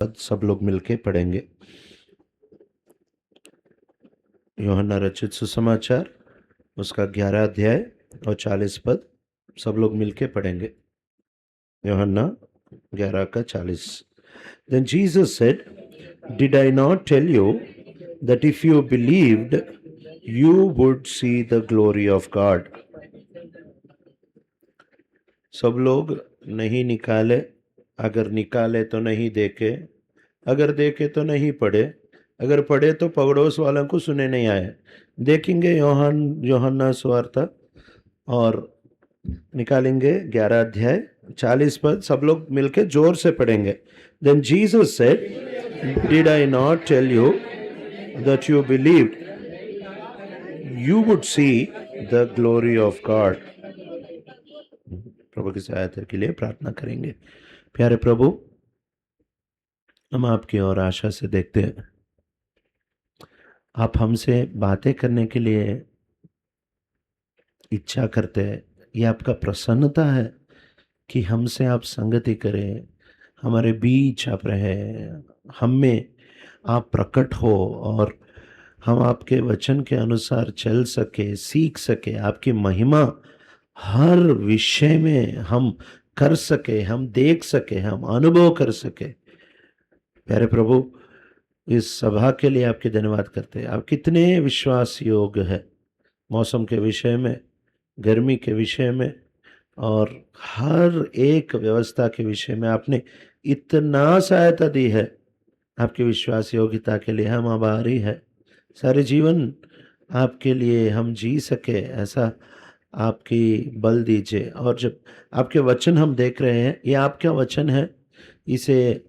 सब लोग मिलके पढ़ेंगे। यूहन्ना रचित सुसमाचार उसका 11 अध्याय और 40 पद सब लोग मिलके पढ़ेंगे। यूहन्ना 11 का 40। Then Jesus said, Did I not tell you that if you believed, you would see the glory of God? सब लोग नहीं निकाले, अगर निकाले तो नहीं देखे, अगर देखे तो नहीं पढ़े, अगर पढ़े तो पड़ोस वालों को सुने नहीं आए। देखेंगे यूहन्ना सुवार्ता और निकालेंगे 11 अध्याय 40 पद, सब लोग मिलके जोर से पढ़ेंगे। Then Jesus said, Did I not tell you that you believed, you would see the glory of God? प्रभु की सहायता के लिए प्रार्थना करेंगे। प्यारे प्रभु, हम आपकी ओर आशा से देखते हैं, आप हमसे बातें करने के लिए इच्छा करते हैं। ये आपका प्रसन्नता है कि हमसे आप संगति करें, हमारे बीच आप रहे, हम में आप प्रकट हो और हम आपके वचन के अनुसार चल सके, सीख सके, आपकी महिमा हर विषय में हम कर सके, हम देख सके, हम अनुभव कर सके। प्यारे प्रभु, इस सभा के लिए आपके धन्यवाद करते हैं। आप कितने विश्वास योग्य है, मौसम के विषय में, गर्मी के विषय में और हर एक व्यवस्था के विषय में आपने इतना सहायता दी है। आपकी विश्वास योग्यता के लिए हम आभारी है। सारे जीवन आपके लिए हम जी सके, ऐसा आपकी बल दीजिए। और जब आपके वचन हम देख रहे हैं, ये आपका वचन है, इसे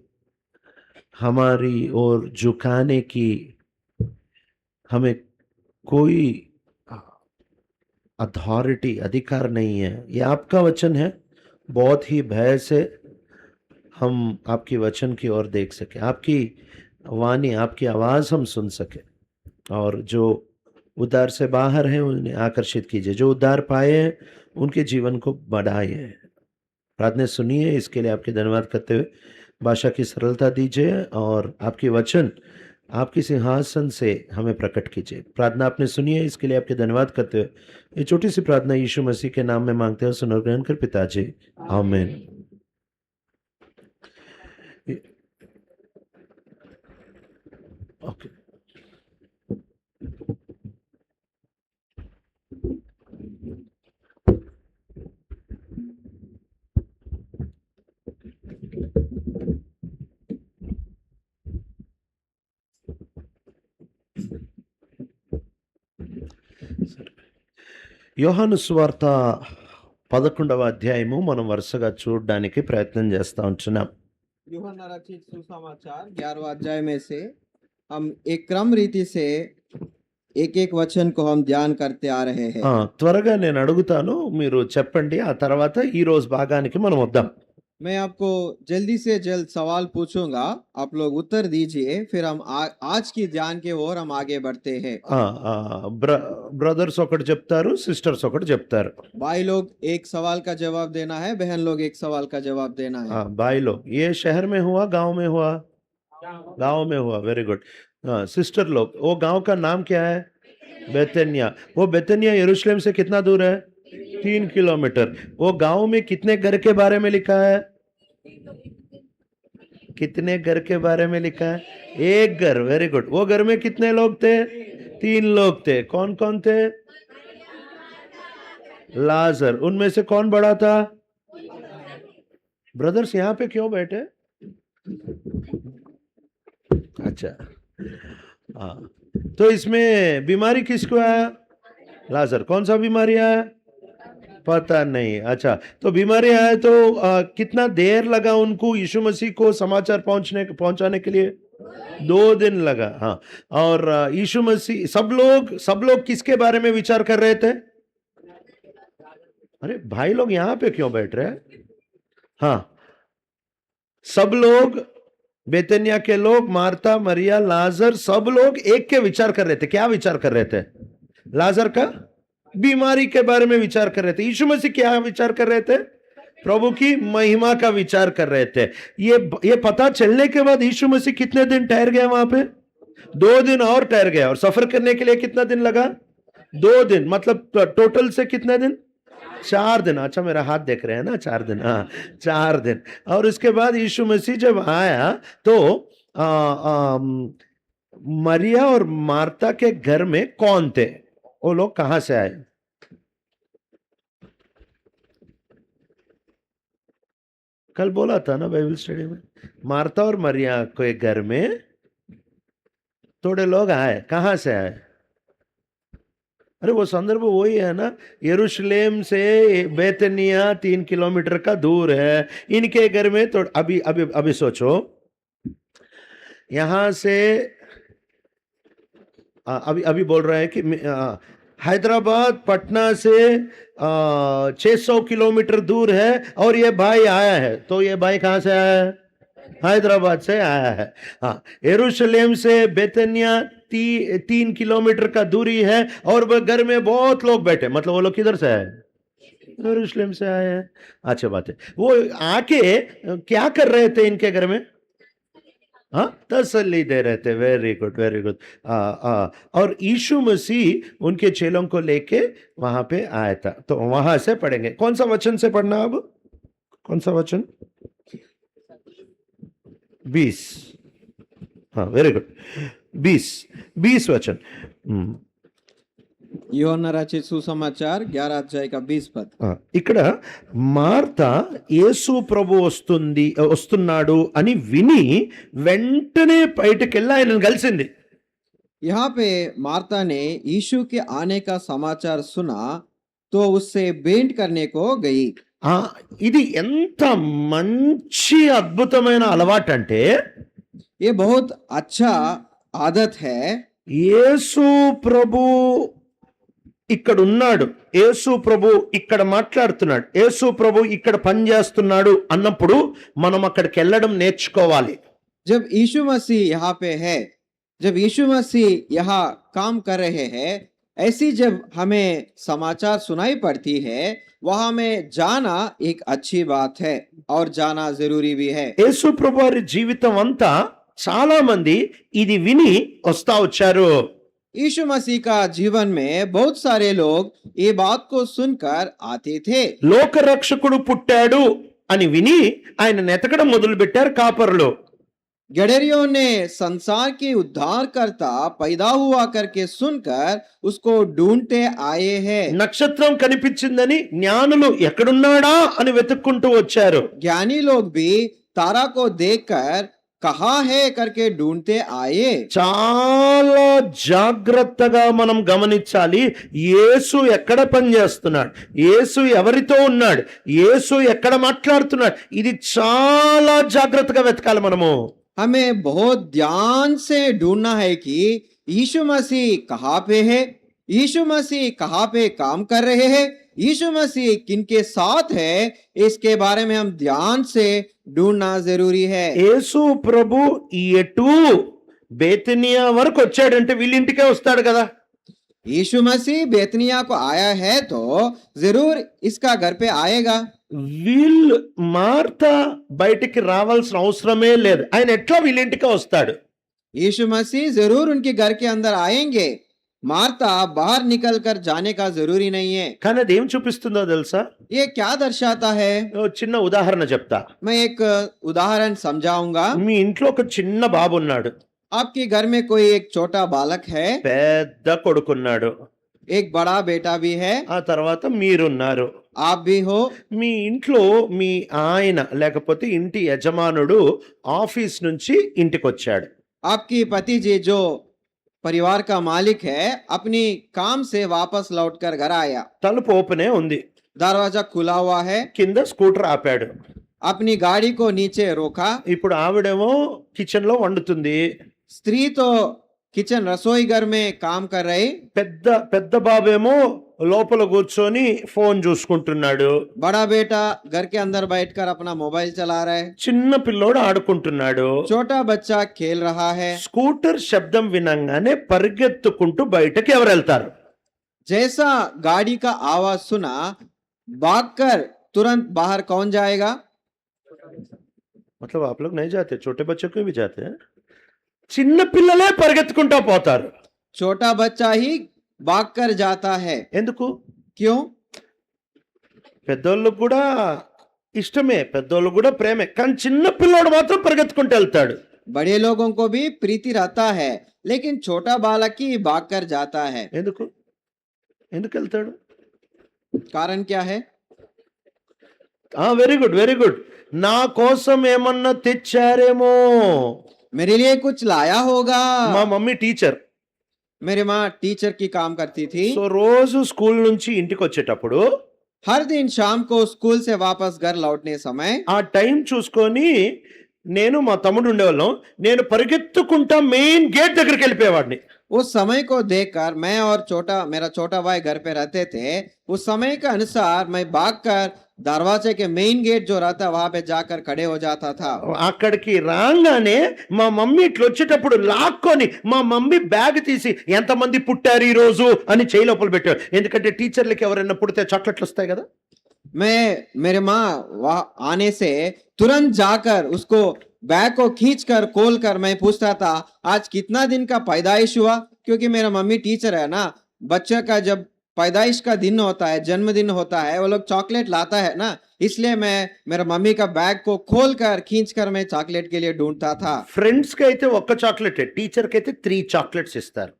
हमारी ओर झुकाने की हमें कोई अथॉरिटी, अधिकार नहीं है। ये आपका वचन है, बहुत ही भय से हम आपकी वचन की ओर देख सके, आपकी वाणी, आपकी आवाज़ हम सुन सके। और जो उद्धार से बाहर है उन्हें आकर्षित कीजिए, जो उद्धार पाए हैं उनके जीवन को बढ़ाइए। प्रार्थना सुनिए, इसके लिए आपके धन्यवाद करते हुए भाषा की सरलता दीजिए और आपके वचन आपके सिंहासन से हमें प्रकट कीजिए। प्रार्थना आपने सुनी है, इसके लिए आपके धन्यवाद करते हुए ये छोटी सी प्रार्थना यीशु मसीह के नाम में मांगते हैं, सुनो ग्रहण कर पिताजी, आमीन। ओके, యోహాను సువార్త 11వ అధ్యాయము మనం వరుసగా చూడడానికి ప్రయత్నం చేస్తూ ఉంటున్నాం। यूहन्ना रचित सुसमाचार 11वां अध्याय में से हम एक क्रम रीति से एक एक वचन को हम ध्यान करते आ रहे हैं। త్వరగా నేను అడుగుతాను, మీరు చెప్పండి, ఆ తర్వాత ఈ రోజు భాగానికి మనం వద్దాం। मैं आपको जल्दी से जल्द सवाल पूछूंगा, आप लोग उत्तर दीजिए, फिर हम आज की ध्यान के ओर हम आगे बढ़ते हैं। బ్రదర్స్ ఒకటి చెప్తారు, సిస్టర్స్ ఒకటి చెప్తారు। भाई लोग एक सवाल का जवाब देना है, बहन लोग एक सवाल का जवाब देना है। भाई लोग, ये शहर में हुआ, गांव में हुआ? गांव में हुआ, वेरी गुड। सिस्टर लोग, वो गांव का नाम क्या है? बेतनिया। वो बेतनिया यरूशलेम से कितना दूर है? 3 किलोमीटर। वो गांव में कितने घर के बारे में लिखा है? कितने घर के बारे में लिखा है? एक घर, वेरी गुड। वो घर में कितने लोग थे? 3 लोग थे। कौन कौन थे? लाजर। उनमें से कौन बड़ा था? ब्रदर्स यहाँ पे क्यों बैठे? अच्छा, हाँ, तो इसमें बीमारी किसको आया? लाजर। कौन सा बीमारी आया? पता नहीं। अच्छा, तो बीमारी आया तो कितना देर लगा उनको यीशु मसीह को समाचार पहुंचाने के लिए? 2 दिन लगा। हाँ, और यीशु मसीह, सब लोग किसके बारे में विचार कर रहे थे? अरे भाई लोग यहाँ पे क्यों बैठ रहे हैं? हाँ, सब लोग, बेतनिया के लोग, मार्था, मरिया, लाजर, सब लोग एक के विचार कर रहे थे। क्या विचार कर रहे थे? लाजर का बीमारी के बारे में विचार कर रहे थे। यीशु मसीह क्या विचार कर रहे थे? प्रभु की महिमा का विचार कर रहे थे। ये पता चलने के बाद यीशु मसीह कितने दिन ठहर गए वहां पे? 2 दिन और ठहर गया। और सफर करने के लिए कितना दिन लगा? 2 दिन। मतलब टोटल से कितने दिन? 4 दिन। अच्छा, मेरा हाथ देख रहे हैं ना? 4 दिन, हाँ, 4 दिन। और उसके बाद यीशु मसीह जब आया तो मरिया और मार्ता के घर में कौन थे? वो लोग कहां से आए? कल बोला था ना बाइबल स्टडी में, मार्ता और मरिया के घर में थोड़े लोग आए। कहां से आए? अरे वो संदर्भ वही है ना, यरूशलेम से बेतनिया 3 किलोमीटर का दूर है। इनके घर में तो अभी अभी अभी सोचो, यहां से अभी अभी बोल रहा है कि हैदराबाद पटना से 600 किलोमीटर दूर है और ये भाई आया है। तो ये भाई कहां से आया है? हैदराबाद से आया है। हाँ, यरूशलेम से बेतनिया 3 किलोमीटर का दूरी है और वह घर में बहुत लोग बैठे। मतलब वो लोग किधर से आए? यरूशलेम से आए हैं। अच्छा बात है। वो आके क्या कर रहे थे इनके घर में? हाँ, तसल्ली दे रहे थे। Very good, very good. और यीशु मसीह उनके चेलों को लेके वहां पे आया था। तो वहां से पढ़ेंगे। कौन सा वचन से पढ़ना अब? कौन सा वचन? 20। हाँ, वेरी गुड। 20 वचन। యోహన్న రచిత సుసమాచార్ 11 అధ్యాయ का 20 पद। ఇక్కడ మార్త యేసు ప్రభు వస్తున్నాడు అని విని వెంటనే బయటకెళ్ళి ఆయనను కలిసింది। यहाँ पे मार्ता ने यीशु के आने का समाचार सुना तो उससे भेंट करने को गई। ఇది ఎంత మంచి అద్భుతమైన అలవాటు అంటే, ये बहुत अच्छा आदत है। యేసు ప్రభు ఇక్కడ ఉన్నాడు, యేసు ప్రభు ఇక్కడ మాట్లాడుతున్నాడు, యేసు ప్రభు ఇక్కడ పనిచేస్తున్నాడు అన్నప్పుడు మనం అక్కడికి వెళ్ళడం నేర్చుకోవాలి। जब यीशु मसीह यहाँ पे है, जब यीशु मसीह यहाँ काम कर रहे हैं, ऐसी जब हमें समाचार सुनाई पड़ती है, वहां में जाना एक अच्छी बात है और जाना जरूरी भी है। యేసు ప్రభు వారి జీవితం అంతా చాలా మంది ఇది విని వస్తా వచ్చారు। यीशु मसीह का जीवन में बहुत सारे लोग ये बात को सुनकर आते थे। లోక రక్షకుడు పుట్టాడు అని విని ఆయన నెతకడం మొదలు పెట్టారు కాపరులు। गडरियों ने संसार के उद्धारकर्ता पैदा हुआ करके सुनकर उसको ढूंढते आए हैं। నక్షత్రం కనిపించిందని జ్ఞానులు ఎక్కడున్నాడా అని వెతుక్కుంటూ వచ్చారు। ज्ञानी लोग भी तारा को देखकर कहाँ है करके ढूंढते आए। చాలా జాగ్రత్తగా మనం గమనించాలి, యేసు ఎక్కడ పనిచేస్తున్నాడు, యేసు ఎవరితో ఉన్నాడు, యేసు ఎక్కడ మాట్లాడుతున్నాడు, ఇది చాలా జాగ్రత్తగా వెతకాలి మనము। हमें बहुत ध्यान से ढूंढना है कि यीशु मसीह कहाँ पे है, यीशु मसीह कहाँ पे काम कर रहे हैं, यीशु मसीह किनके साथ है, इसके बारे में हम ध्यान से ढूंढना जरूरी है। యేసు ప్రభు ఎటు బేతనియా వరకు వచ్చాడంటే వీళ్ళింటికే వస్తాడు కదా। यीशु मसीह बेतनिया को आया है तो जरूर इसका घर पे आएगा। వీళ్ళు మార్త బయటికి రావాల్సిన అవసరమే లేదు, ఆయన ఎట్లా వీళ్ళింటికే వస్తాడు। यीशु मसीह जरूर उनके घर के अंदर आएंगे, मार्ता बाहर निकल कर जाने का जरूरी नहीं है। కానీ అది ఏం చూపిస్తుందో తెలుసా? ये क्या दर्शाता है? ఓ చిన్న ఉదాహరణ చెప్తా। मैं एक उदाहरण समझाऊंगा। మీ ఇంట్లో ఒక చిన్న బాబు ఉన్నాడు, आपके घर में कोई एक छोटा बालक है, పెద్ద కొడుకున్నాడు, एक बड़ा बेटा भी है, ఆ తర్వాత మీరున్నారు। आप भी हो। మీ ఇంట్లో మీ ఆయన లేకపోతే ఇంటి యజమానుడు ఆఫీస్ నుంచి ఇంటికి వచ్చాడు। आपकी पति जी जो परिवार का मालिक है अपनी काम से वापस लौटकर घर आया, తలుపు ఓపెనే ఉంది, दरवाजा खुला हुआ है, కింద స్కూటర్ ఆపాడు। अपनी गाड़ी को नीचे रोका। ఇప్పుడు ఆవిడేమో కిచెన్ లో వండుతుంది, स्त्री तो किचन रसोई घर में काम कर रही, పెద్ద బాబేమో లోపల కూర్చొని ఫోన్ చూసుకుంటున్నాడు, बड़ा बेटा घर के अंदर बैठकर अपना मोबाइल चला रहा है, చిన్న పిల్లోడు ఆడుకుంటున్నాడు। छोटा बच्चा खेल रहा है। స్కూటర్ శబ్దం వినంగానే పరిగెత్తుకుంటూ బయటకి ఎవరు వెళ్తారు? जैसा गाड़ी का आवाज सुना भागकर तुरंत बाहर कौन जाएगा? मतलब आप लोग नहीं जाते, छोटे बच्चों को भी जाते हैं? చిన్న పిల్లలే పరిగెత్తుకుంటా పోతారు. छोटा बच्चा ही भागकर जाता है। ఎందుకు? क्यों? పెద్దోళ్ళకు కూడా ఇష్టమే, పెద్దోళ్ళకు కూడా ప్రేమే, కానీ చిన్న పిల్లోడు మాత్రం పరిగెత్తుకుంటూ వెళ్తాడు. बड़े लोगों को भी प्रीति रहता है, लेकिन छोटा बालक ही भागकर जाता है। ఎందుకు? ఎందుకు వెళ్తాడు? कारण क्या है? Very good, very good. నా కోసం ఏమన్నా తెచ్చారేమో. मेरे लिए कुछ लाया होगा। మా మమ్మీ టీచర్. मेरी माँ टीचर की काम करती थी। సో రోజు స్కూల్ నుంచి ఇంటికి వచ్చేటప్పుడు हर दिन शाम को स्कूल से वापस घर लौटने समय ఆ టైం చూసుకొని నేను మా తమ్ముడు ఉండేవాళ్ళం, నేను పరిగెత్తుకుంటా మెయిన్ గేట్ దగ్గరికి వెళ్ళిపోయేవాడిని. उस समय को देखकर मैं और मेरा छोटा भाई घर पे रहते थे। उस समय के अनुसार मैं भागकर दरवाजे के मेन गेट जो रहता वहां पे जाकर खड़े हो जाता था। అక్కడికి రాగానే మా మమ్మీ ఇట్లా వచ్చేటప్పుడు లాక్కొని మా మమ్మీ బ్యాగ్ తీసి ఎంతమంది పుట్టారు ఈ రోజు అని చేయి లోపల పెట్టారు. ఎందుకంటే టీచర్లకి ఎవరైనా పుడితే చాక్లెట్లు వస్తాయి కదా. मेरे माँ वहां आने से तुरंत जाकर उसको बैग को खींचकर खोल कर मैं पूछता था आज कितना दिन का पैदाइश हुआ, क्योंकि मेरा मम्मी टीचर है ना। बच्चे का जब पैदाइश का दिन होता है, जन्मदिन होता है, वो लोग चॉकलेट लाता है ना, इसलिए मैं मेरा मम्मी का बैग को खोल कर खींच कर मैं चॉकलेट के लिए ढूंढता था। ఫ్రెండ్స్ కి అయితే ఒక్క చాక్లెట్, టీచర్ కి అయితే 3 చాక్లెట్స్ ఇస్తారు.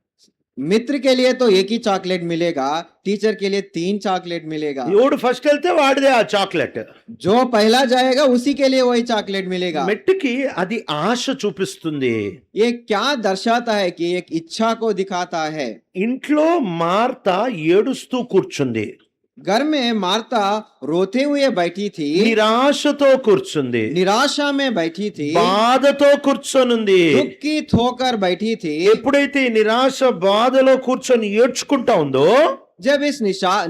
मित्र के लिए तो एक ही चॉकलेट मिलेगा, टीचर के लिए 3 चॉकलेट मिलेगा। ఎవడు ఫస్ట్ వెళ్తే వాడిదే ఆ చాక్లెట్. जो पहला जाएगा उसी के लिए वही चॉकलेट मिलेगा। మెట్టికి అది ఆశ చూపిస్తుంది. ये क्या दर्शाता है कि एक इच्छा को दिखाता है। ఇంట్లో మార్త ఏడుస్తూ కూర్చుంది, घर में मार्ता रोते हुए बैठी थी, నిరాశతో కూర్చుంది, निराशा में बैठी थी, బాధతో కూర్చొనుంది. दुखित होकर बैठी थी। ఎప్పుడైతే ఈ నిరాశ బాధలో కూర్చొని ఏడ్చుకుంటా ఉందో जब इस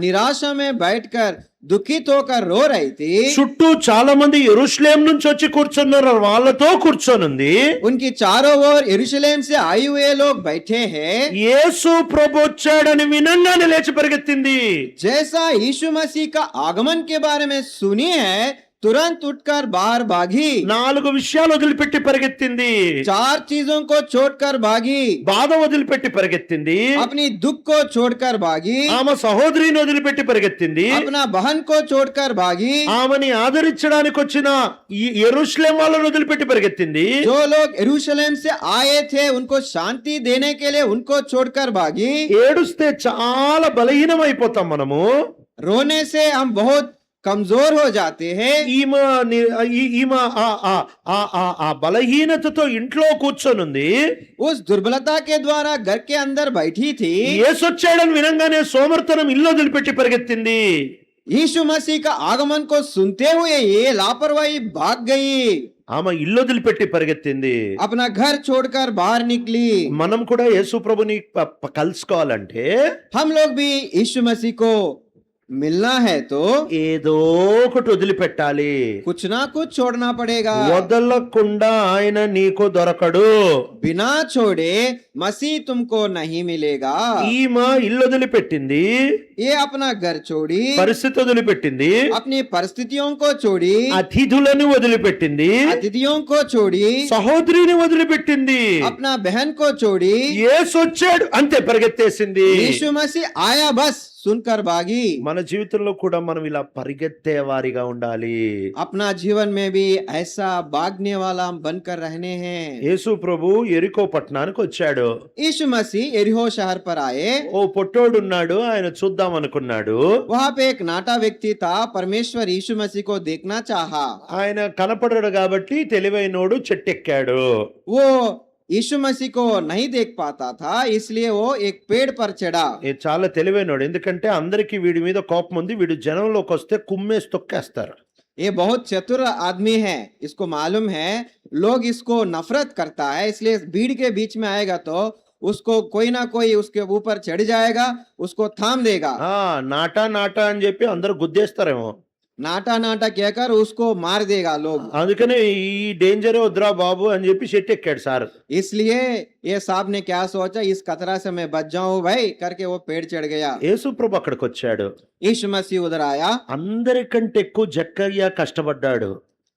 निराशा में बैठकर दुखित होकर रो रही थी, చుట్టూ చాలా మంది యెరూషలేం నుంచి వచ్చి కూర్చున్నారు, వాళ్ళతో కూర్చొనుంది. उनकी चारों ओर यरूशलेम से आए हुए लोग बैठे हैं। యేసు ప్రభు వచ్చాడని వినంగానే లేచి పరిగెత్తింది. जैसा यीशु मसीह का आगमन के बारे में सुनी है, तुरंत उठकर बाहर भागी। 4 విషయాలు వదిలిపెట్టి పరిగెత్తింది. 4 चीजों को छोड़कर भागी। బాధ వదిలిపెట్టి పరిగెత్తింది, अपनी दुख को छोड़कर भागी, ఆమె సహోదరిని వదిలిపెట్టి పరిగెత్తింది, अपना बहन को छोड़कर भागी, ఆమెని ఆదరించడానికి వచ్చిన ఈ యెరూషలేం వాళ్ళని వదిలిపెట్టి పరిగెత్తింది. जो लोग यरूशलेम से आए थे उनको शांति देने के लिए उनको छोड़कर भागी। ఏడుస్తే చాలా బలహీనం అయిపోతాం మనము. रोने से हम बहुत कमजोर हो जाते हैं। ఈమె ఆ బలహీనతతో ఇంట్లో కూర్చొనుంది. उस दुर्बलता के द्वारा घर के अंदर बैठी थी। యేసు వచ్చాడని వినంగానే సోమర్తనం ఇల్లు వదిలిపెట్టి పరిగెత్తింది. यीशु मसीह का आगमन को सुनते हुए ये लापरवाही भाग गई, ఆమె ఇల్లు వదిలిపెట్టి పరిగెత్తింది. अपना घर छोड़कर बाहर निकली। మనం కూడా యేసు ప్రభుని కలుసుకోవాలంటే हम लोग भी यीशु मसीह को मिलना है तो ఏదో ఒకటి వదిలిపెట్టాలి. कुछ ना कुछ छोड़ना पड़ेगा। వదలకుండా ఆయన నీకు దొరకడు. बिना छोड़े मसीह तुमको नहीं मिलेगा। ఈమె ఇల్లు వదిలిపెట్టింది, ये अपना घर छोड़ी, పరిస్థితి వదిలిపెట్టింది, अपनी परिस्थितियों को छोड़ी, అతిథులను వదిలిపెట్టింది, अतिथियों को छोड़ी, సహోదరిని వదిలిపెట్టింది, अपना बहन को छोड़ी। యేసు వచ్చాడు అంతే పరిగెత్తేసింది. यीशु मसीह आया बस सुनकर भागी। మన జీవితంలో కూడా మనం ఇలా పరిగెత్తే వారిగా ఉండాలి. अपना जीवन में भी ऐसा भागने वाला हम बनकर रहने हैं। యేసు ప్రభు ఎరికో పట్టణానికి వచ్చాడు. यीशु मसीह एरिहो शहर पर आए। ఓ పొట్టోడు ఉన్నాడు, ఆయన చూద్దాం అనుకున్నాడు. वहां पे एक नाटा व्यक्ति था, परमेश्वर यीशु मसीह को देखना चाहा। ఆయన కనపడడు కాబట్టి తెలివైనోడు చెట్టెక్కాడు. वो यीशु मसीह को नहीं देख पाता था, इसलिए वो एक पेड़ पर चढ़ा। ఏ చాలా తెలివైనోడు, ఎందుకంటే అందరికి వీడి మీద కోపం ఉంది, వీడు జనంలోకి వస్తే కుమ్మేసి తొక్కేస్తారు. ये बहुत चतुर आदमी है, इसको मालूम है लोग इसको नफरत करता है, इसलिए भीड़ के बीच में आएगा तो उसको कोई ना कोई उसके ऊपर चढ़ जाएगा, उसको थाम देगा। నాటా నాటా అని చెప్పి అందరూ గుద్దేస్తారేమో. नाटा नाटा कहकर उसको मार देगा लोग। అందుకనే ఈ డేంజరే వద్దురా బాబు అని చెప్పి చెట్టు ఎక్కాడు సార్. इसलिए ये साहब ने क्या सोचा, इस खतरा से मैं बच जाऊं भाई करके वो पेड़ चढ़ गया। యేసు ప్రభు అక్కడికి వచ్చాడు. यीशु मसीह उधर आया। అందరికంటే ఎక్కువ జక్కయ్య కష్టపడ్డాడు.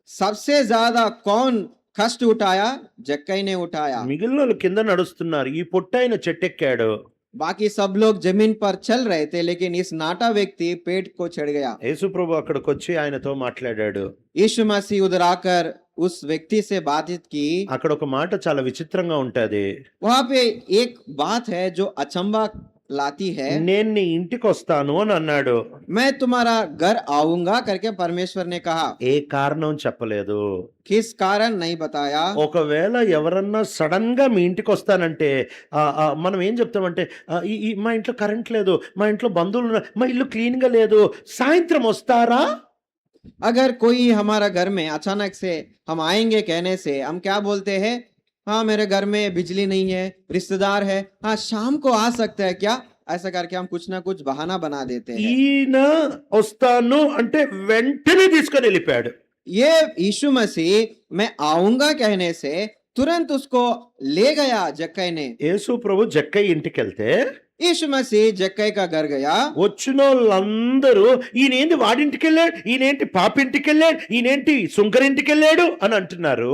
सबसे ज्यादा कौन कष्ट उठाया? जक्कई ने उठाया। మిగిలిన వాళ్ళు కింద నడుస్తున్నారు. ఈ పొట్టైన చెట్టెక్కాడు. बाकी सब लोग जमीन पर चल रहे थे, लेकिन इस नाटा व्यक्ति पेड़ को चढ़ गया। యేసు ప్రభు అక్కడికి వచ్చి ఆయనతో మాట్లాడాడు. यीशु मसीह उधर आकर उस व्यक्ति से बातचीत की। అక్కడ ఒక మాట చాలా విచిత్రంగా ఉంటది. वहां पे एक बात है जो अचंबा लाती है। నేను నీ ఇంటికి వస్తాను అని అన్నాడు. मैं तुम्हारा घर आऊंगा करके परमेश्वर ने कहा। ఏ కారణం చెప్పలేదు. किस कारण नहीं बताया। ఒకవేళ ఎవరన్నా సడన్ గా మీ ఇంటికి వస్తానంటే మనం ఏం చెప్తామంటే మా ఇంట్లో కరెంట్ లేదు, మా ఇంట్లో బంధువులు ఉన్నారు, మా ఇల్లు క్లీన్ గా లేదు, సాయంత్రం వస్తారా? अगर कोई हमारा घर में अचानक से हम आएंगे कहने से हम क्या बोलते हैं? हाँ मेरे घर में बिजली नहीं है, रिश्तेदार है, हाँ शाम को आ सकता है क्या? ऐसा करके हम कुछ ना कुछ बहाना बना देते हैं। ఈయన వస్తాను అంటే వెంటనే తీసుకొని వెళ్ళిపోయాడు. ये यीशु मसीह मैं आऊंगा कहने से तुरंत उसको ले गया जक्कई ने। యేసు ప్రభు జక్కయ్య ఇంటికి వెళ్తే यीशु मसीह जक्कई का घर गया। వచ్చిన వాళ్ళందరూ ఈయనేంటి వాడింటికి వెళ్ళాడు, ఈయనేంటి పాపింటికి వెళ్ళాడు, ఈయనేంటి సుంకరింటికి వెళ్ళాడు అని అంటున్నారు.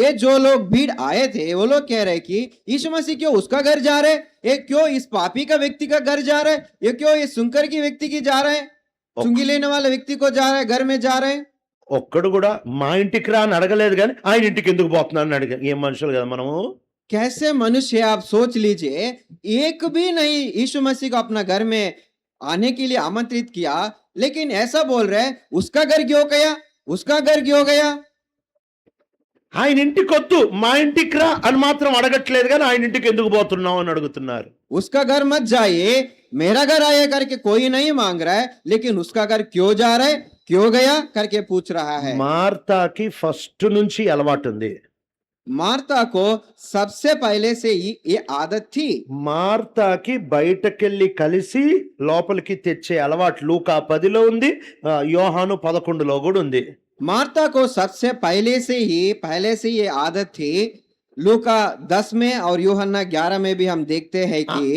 ये जो लोग भीड़ आए थे वो लोग कह रहे कि यीशु मसीह क्यों उसका घर जा रहे, ये क्यों इस पापी का व्यक्ति का घर जा रहे, ये क्यों इस सुंकर की व्यक्ति की जा रहे हैं, चुंगी लेने वाले व्यक्ति को जा रहे, घर में जा रहे हैं। ఒక్కడు కూడా మా ఇంటికి రా అని అడగలేదు, కానీ ఆయన ఇంటికి ఎందుకు పోతున్నాను అని అడిగా. ఏం మనుషులు కదా మనము. कैसे मनुष्य आप सोच लीजिए, एक भी नहीं यीशु मसीह को अपना घर में आने के लिए आमंत्रित किया, लेकिन ऐसा बोल रहे उसका घर क्यों गया, उसका घर क्यों गया। ఆయన ఇంటికి వద్దు మా ఇంటికి రా అని మాత్రం అడగట్లేదు, కానీ ఆయన ఇంటికి ఎందుకు పోతున్నావు అని అడుగుతున్నారు. उसका घर मत जाइए, मेरा घर आया करके कोई नहीं मांग रहा है, लेकिन उसका घर क्यों जा रहा है, क्यों गया करके पूछ रहा है। మార్తాకి ఫస్ట్ నుంచి అలవాటు ఉంది. मार्ता को सबसे पहले से ही ये आदत थी। మార్తాకి బయటకెళ్ళి కలిసి లోపలికి తెచ్చే అలవాటు లూకా 10లో ఉంది, యోహాను 11లో కూడా ఉంది. मार्ता को सबसे पहले से ही ये आदत थी। लूका 10 में और यूहन्ना 11 में भी हम देखते हैं कि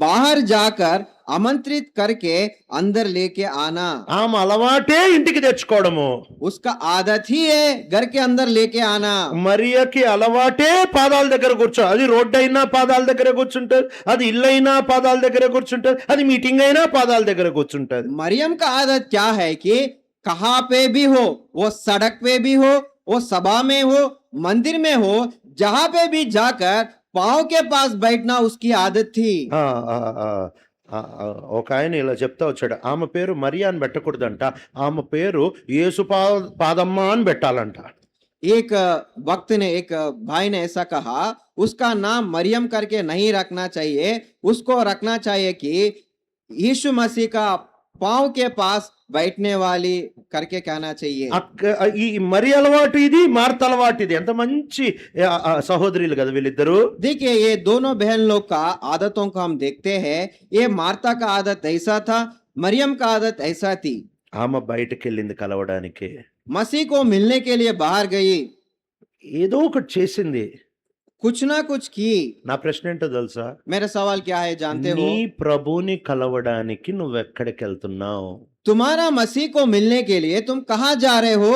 बाहर जाकर आमंत्रित करके अंदर लेके आना। ఆమె అలవాటే ఇంటికి తెచ్చుకోవడము. उसका आदत ही है घर के अंदर लेके आना। మరియకి అలవాటే పాదాల దగ్గర కూర్చో, అది రోడ్డు అయినా పాదాల దగ్గర కూర్చుంటది, అది ఇల్లు అయినా పాదాల దగ్గర కూర్చుంటది, అది మీటింగ్ అయినా పాదాల దగ్గర కూర్చుంటది. मरियम का आदत क्या है कि कहाँ पे भी हो, वो सड़क पे भी हो, वो सभा में हो, मंदिर में हो, जहां पे भी जाकर पांव के पास बैठना उसकी आदत थी। ఆ, ఆ, ఆ, ఆ, ఆ, ఒక ఆయన ఇలా చెప్తా వచ్చాడు, ఆమె పేరు మరియా అని పెట్టకూడదంట, ఆమె పేరు యేసు పాదమ్మ అని పెట్టాలంట. एक वक्त ने एक भाई ने ऐसा कहा, उसका नाम मरियम करके नहीं रखना चाहिए, उसको रखना चाहिए कि यीशु मसीह का पांव के पास बैठने वाली करके कहना चाहिए। ఈ మరి అలవాటు ఇది, మార్త అలవాటు ఇది. ఎంత మంచి సహోదరులు కదా వీళ్ళిద్దరు. देखिए ये दोनों बहन लोग का आदतों को हम देखते हैं। ये मार्ता का आदत ऐसा था, मरियम का आदत ऐसा थी। ఆమె బయటకు వెళ్ళింది కలవడానికి, मसीह को मिलने के लिए बाहर गई, ఏదో ఒకటి చేసింది. कुछ ना कुछ की। నా ప్రశ్న ఏంటో తెలుసా? मेरा सवाल क्या है जानते हो? నీ ప్రభుని కలవడానికి నువ్వెక్కడికి వెళ్తున్నావు? तुम्हारा मसीह को मिलने के लिए तुम कहाँ जा रहे हो?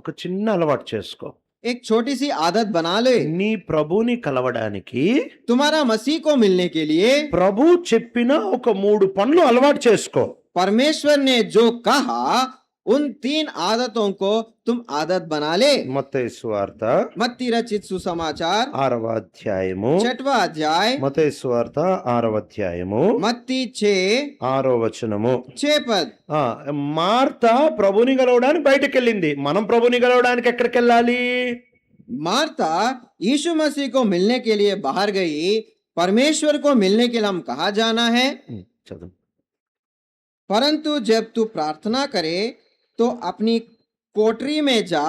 ఒక చిన్న అలవాటు చేసుకో. एक छोटी सी आदत बना ले। నీ ప్రభుని కలవడానికి तुम्हारा मसीह को मिलने के लिए ప్రభు చెప్పిన ఒక 3 పనులు అలవాటు చేసుకో. परमेश्वर ने जो कहा उन 3 आदतों को तुम आदत बना ले। మత్తయి సువార్త मत्ती रचित सुसमाचार 6వ అధ్యాయము, 6वां अध्याय, మత్తయి సువార్త 6వ అధ్యాయము मत्ती 6 6వ వచనము. 6 पद। మార్త ప్రభుని కలవడానికి బయటకు వెళ్ళింది. మనం ప్రభుని కలవడానికి ఎక్కడికి వెళ్ళాలి? मार्ता यीशु मसीह को मिलने के लिए बाहर गई। परमेश्वर को मिलने के लिए हम कहाँ जाना है? చదువు. परंतु जब तू प्रार्थना करे तो अपनी कोठरी में जा।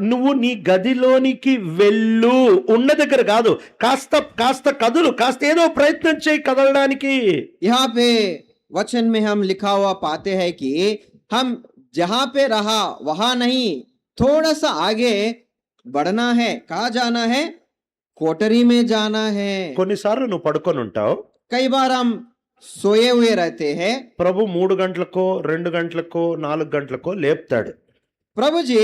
నువ్వు నీ గదిలోనికి వెళ్ళు, ఉన్న దగ్గర కాదు, కాస్త కదులు, కాస్త ఏదో ప్రయత్నం చేయి కదలడానికి. यहाँ पे वचन में हम लिखा हुआ पाते हैं कि हम जहां पे रहा वहां नहीं, थोड़ा सा आगे बढ़ना है। कहाँ जाना है? कोठरी में जाना है। కొన్నిసార్లు నువ్వు పడుకొని ఉంటావు, कई बार हम सोए हुए रहते हैं, ప్రభు 3 గంటలకో 2 గంటలకో 4 గంటలకో లేపుతాడు. प्रभु जी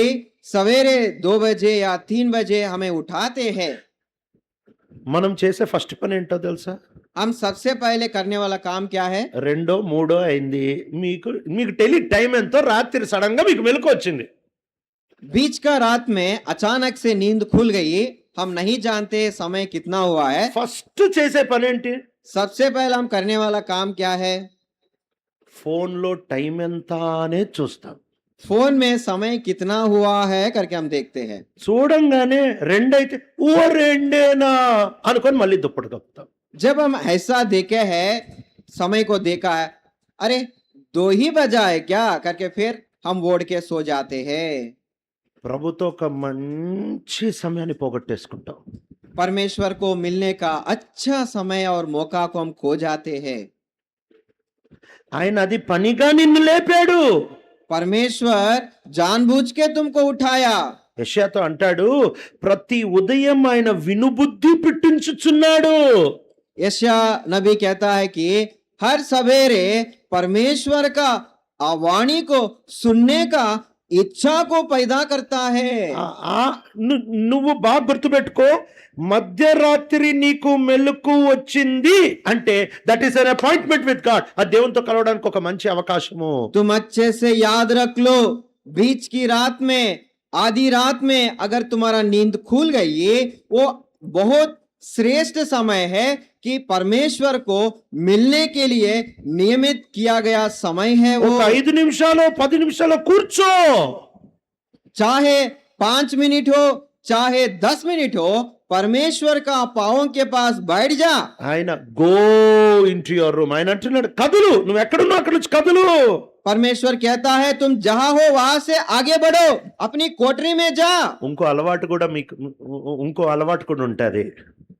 सवेरे 2 बजे या 3 बजे हमें उठाते हैं। మనం చేసే ఫస్ట్ పని ఏంటో తెలుసా? हम सबसे पहले करने वाला काम क्या है? రెండో మూడో అయింది, మీకు మీకు తెలియదు టైం ఎంతో, రాత్రి సడన్ గా మీకు మెలకు వచ్చింది. बीच का रात में अचानक से नींद खुल गई, हम नहीं जानते समय कितना हुआ है। ఫస్ట్ చేసే పని ఏంటి? सबसे पहले हम करने वाला काम क्या है? ఫోన్ లో టైం ఎంత అనే చూస్తాం. फोन में समय कितना हुआ है करके हम देखते हैं। చూడంగానే రెండైతే ఓ రెండేనా అనుకొని మళ్ళీ దుప్పటి కప్పుతాం. जब हम ऐसा देखे हैं, समय को देखा है, अरे 2 ही बजा है क्या करके फिर हम ओढ़ के सो जाते हैं। ప్రభుతో ఒక మంచి సమయాన్ని పోగొట్టేసుకుంటాం. परमेश्वर को मिलने का अच्छा समय और मौका को हम खो जाते हैं। ఆయన అది పనిగా నిన్ను లేపాడు. परमेश्वर जानबूझ के तुमको उठाया। యెషయాతో అంటాడు, ప్రతి ఉదయం ఆయన వినుబుద్ధి పుట్టించుచున్నాడు. यशाया नबी कहता है कि हर सवेरे परमेश्वर का वाणी को सुनने का इच्छा को पैदा करता है। నువ్వు బాగా గుర్తుపెట్టుకో, మధ్యరాత్రి నీకు మెలకు వచ్చింది అంటే that is an appointment with God. ఆ దేవునితో కలవడానికి ఒక మంచి అవకాశము. तुम अच्छे से याद रख लो, बीच की रात में, आधी रात में अगर तुम्हारा नींद खुल गई, वो बहुत श्रेष्ठ समय है कि परमेश्वर को मिलने के लिए नियमित किया गया समय है। वो ఒక 5 నిమిషాలు 10 నిమిషాలు కూర్చో. चाहे 5 मिनट हो, चाहे 10 मिनट हो, परमेश्वर का पांवों के पास बैठ जा। ఆయన గో ఇంటూ యువర్ రూమ్. ఆయన అంటున్నాడు, కదులు, నువ్వు ఎక్కడున్నావు అక్కడ నుంచి కదులు. परमेश्वर कहता है तुम जहां हो वहां से आगे बढ़ो, अपनी कोठरी में जा। ఇంకో అలవాటు కూడా మీకు ఉంటది.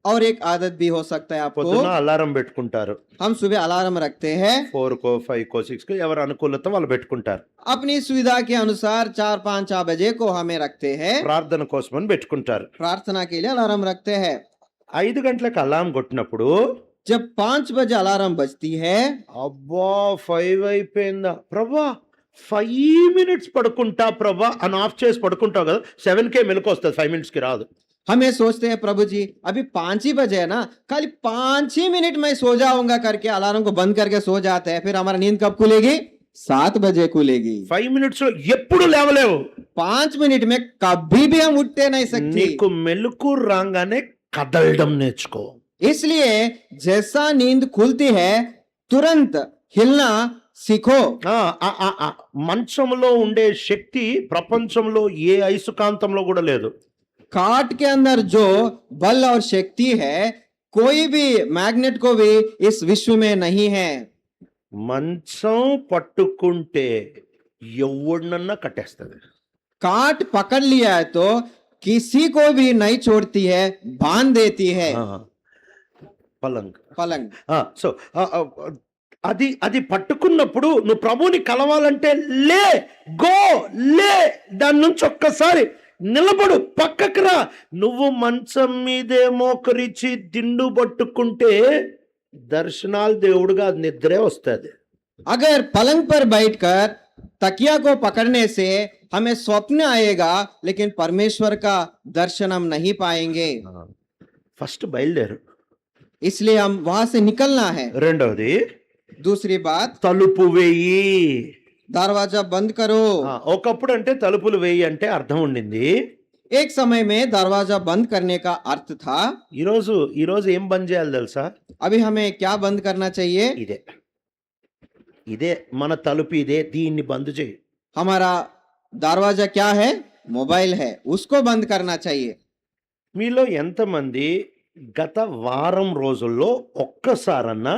और एक आदत भी हो सकता है आपको। పొద్దున అలారం పెట్టుకుంటారు. हम सुबह अलार्म रखते हैं, 4 కో 5 కో 6 కో ఎవరి అనుకూలత వాళ్ళు పెట్టుకుంటారు. अपनी सुविधा के अनुसार 4, 5, 6 बजे को हमें रखते हैं, ప్రార్థన కోసమని పెట్టుకుంటారు. प्रार्थना के लिए अलार्म रखते हैं। 5 గంటలకు అలారం కొట్టినప్పుడు जब 5 बजे अलार्म बजती है, అబ్బా 5 అయిపోయిందా ప్రభా, 5 మినిట్స్ పడుకుంటా ప్రభా అని ఆఫ్ చేసి పడుకుంటావు కదా, 7కే మెలకు వస్తుంది, 5 మినిట్స్ కి రాదు. हमें सोचते हैं प्रभु जी अभी 5 ही बजे है ना, खाली 5 ही मिनट में सो जाऊंगा करके अलार्म को बंद करके सो जाते हैं। फिर हमारा नींद कब खुलेगी? 7 बजे खुलेगी। 5 మినిట్స్ లో ఎప్పుడు లేవలేవు. 5 मिनट में कभी भी हम उठते नहीं सकते। నీకు మెలకు రాగానే కదలడం నేర్చుకో. इसलिए जैसा नींद खुलती है तुरंत हिलना सीखो। మంచంలో ఉండే శక్తి ప్రపంచంలో ఏ అయస్కాంతంలో కూడా లేదు. काट के अंदर जो बल और शक्ति है, कोई भी मैग्नेट को भी इस विश्व में नहीं है। మంచం పట్టుకుంటే ఎవడినన్నా కట్టేస్తుంది. काट पकड़ लिया है तो किसी को भी नहीं छोड़ती है, बांध देती है। పలంగ్ पलंग సో అది పట్టుకున్నప్పుడు నువ్వు ప్రభువుని కలవాలంటే లే, గో, లే, దాని నుంచి ఒక్కసారి నిలబడు, పక్కకు రా. నువ్వు మంచం మీదే మోకరిచి దిండు పట్టుకుంటే దర్శనాలు దేవుడుగా నిద్రే వస్తుంది. अगर पलंग पर बैठकर तकिया को पकड़ने से हमें स्वप्न आएगा, लेकिन परमेश्वर का दर्शन हम नहीं पाएंगे। ఫస్ట్ బయలుదేరు. इसलिए हम वहां से निकलना है। రెండవది, दूसरी बात, తలుపు వేయి. दरवाजा बंद करो। ఒకప్పుడు అంటే తలుపులు వేయి అంటే అర్థం ఉండింది. एक समय में दरवाजा बंद करने का अर्थ था। ఈరోజు ఏం బంద్ చేయాలి తెలుసా? अभी हमें क्या बंद करना चाहिए? ఇదే మన తలుపు, ఇదే, దీన్ని బంద్ చేయి. हमारा दरवाजा क्या है? मोबाइल है, उसको बंद करना चाहिए। మీలో ఎంతమంది గత వారం రోజుల్లో ఒక్కసారన్నా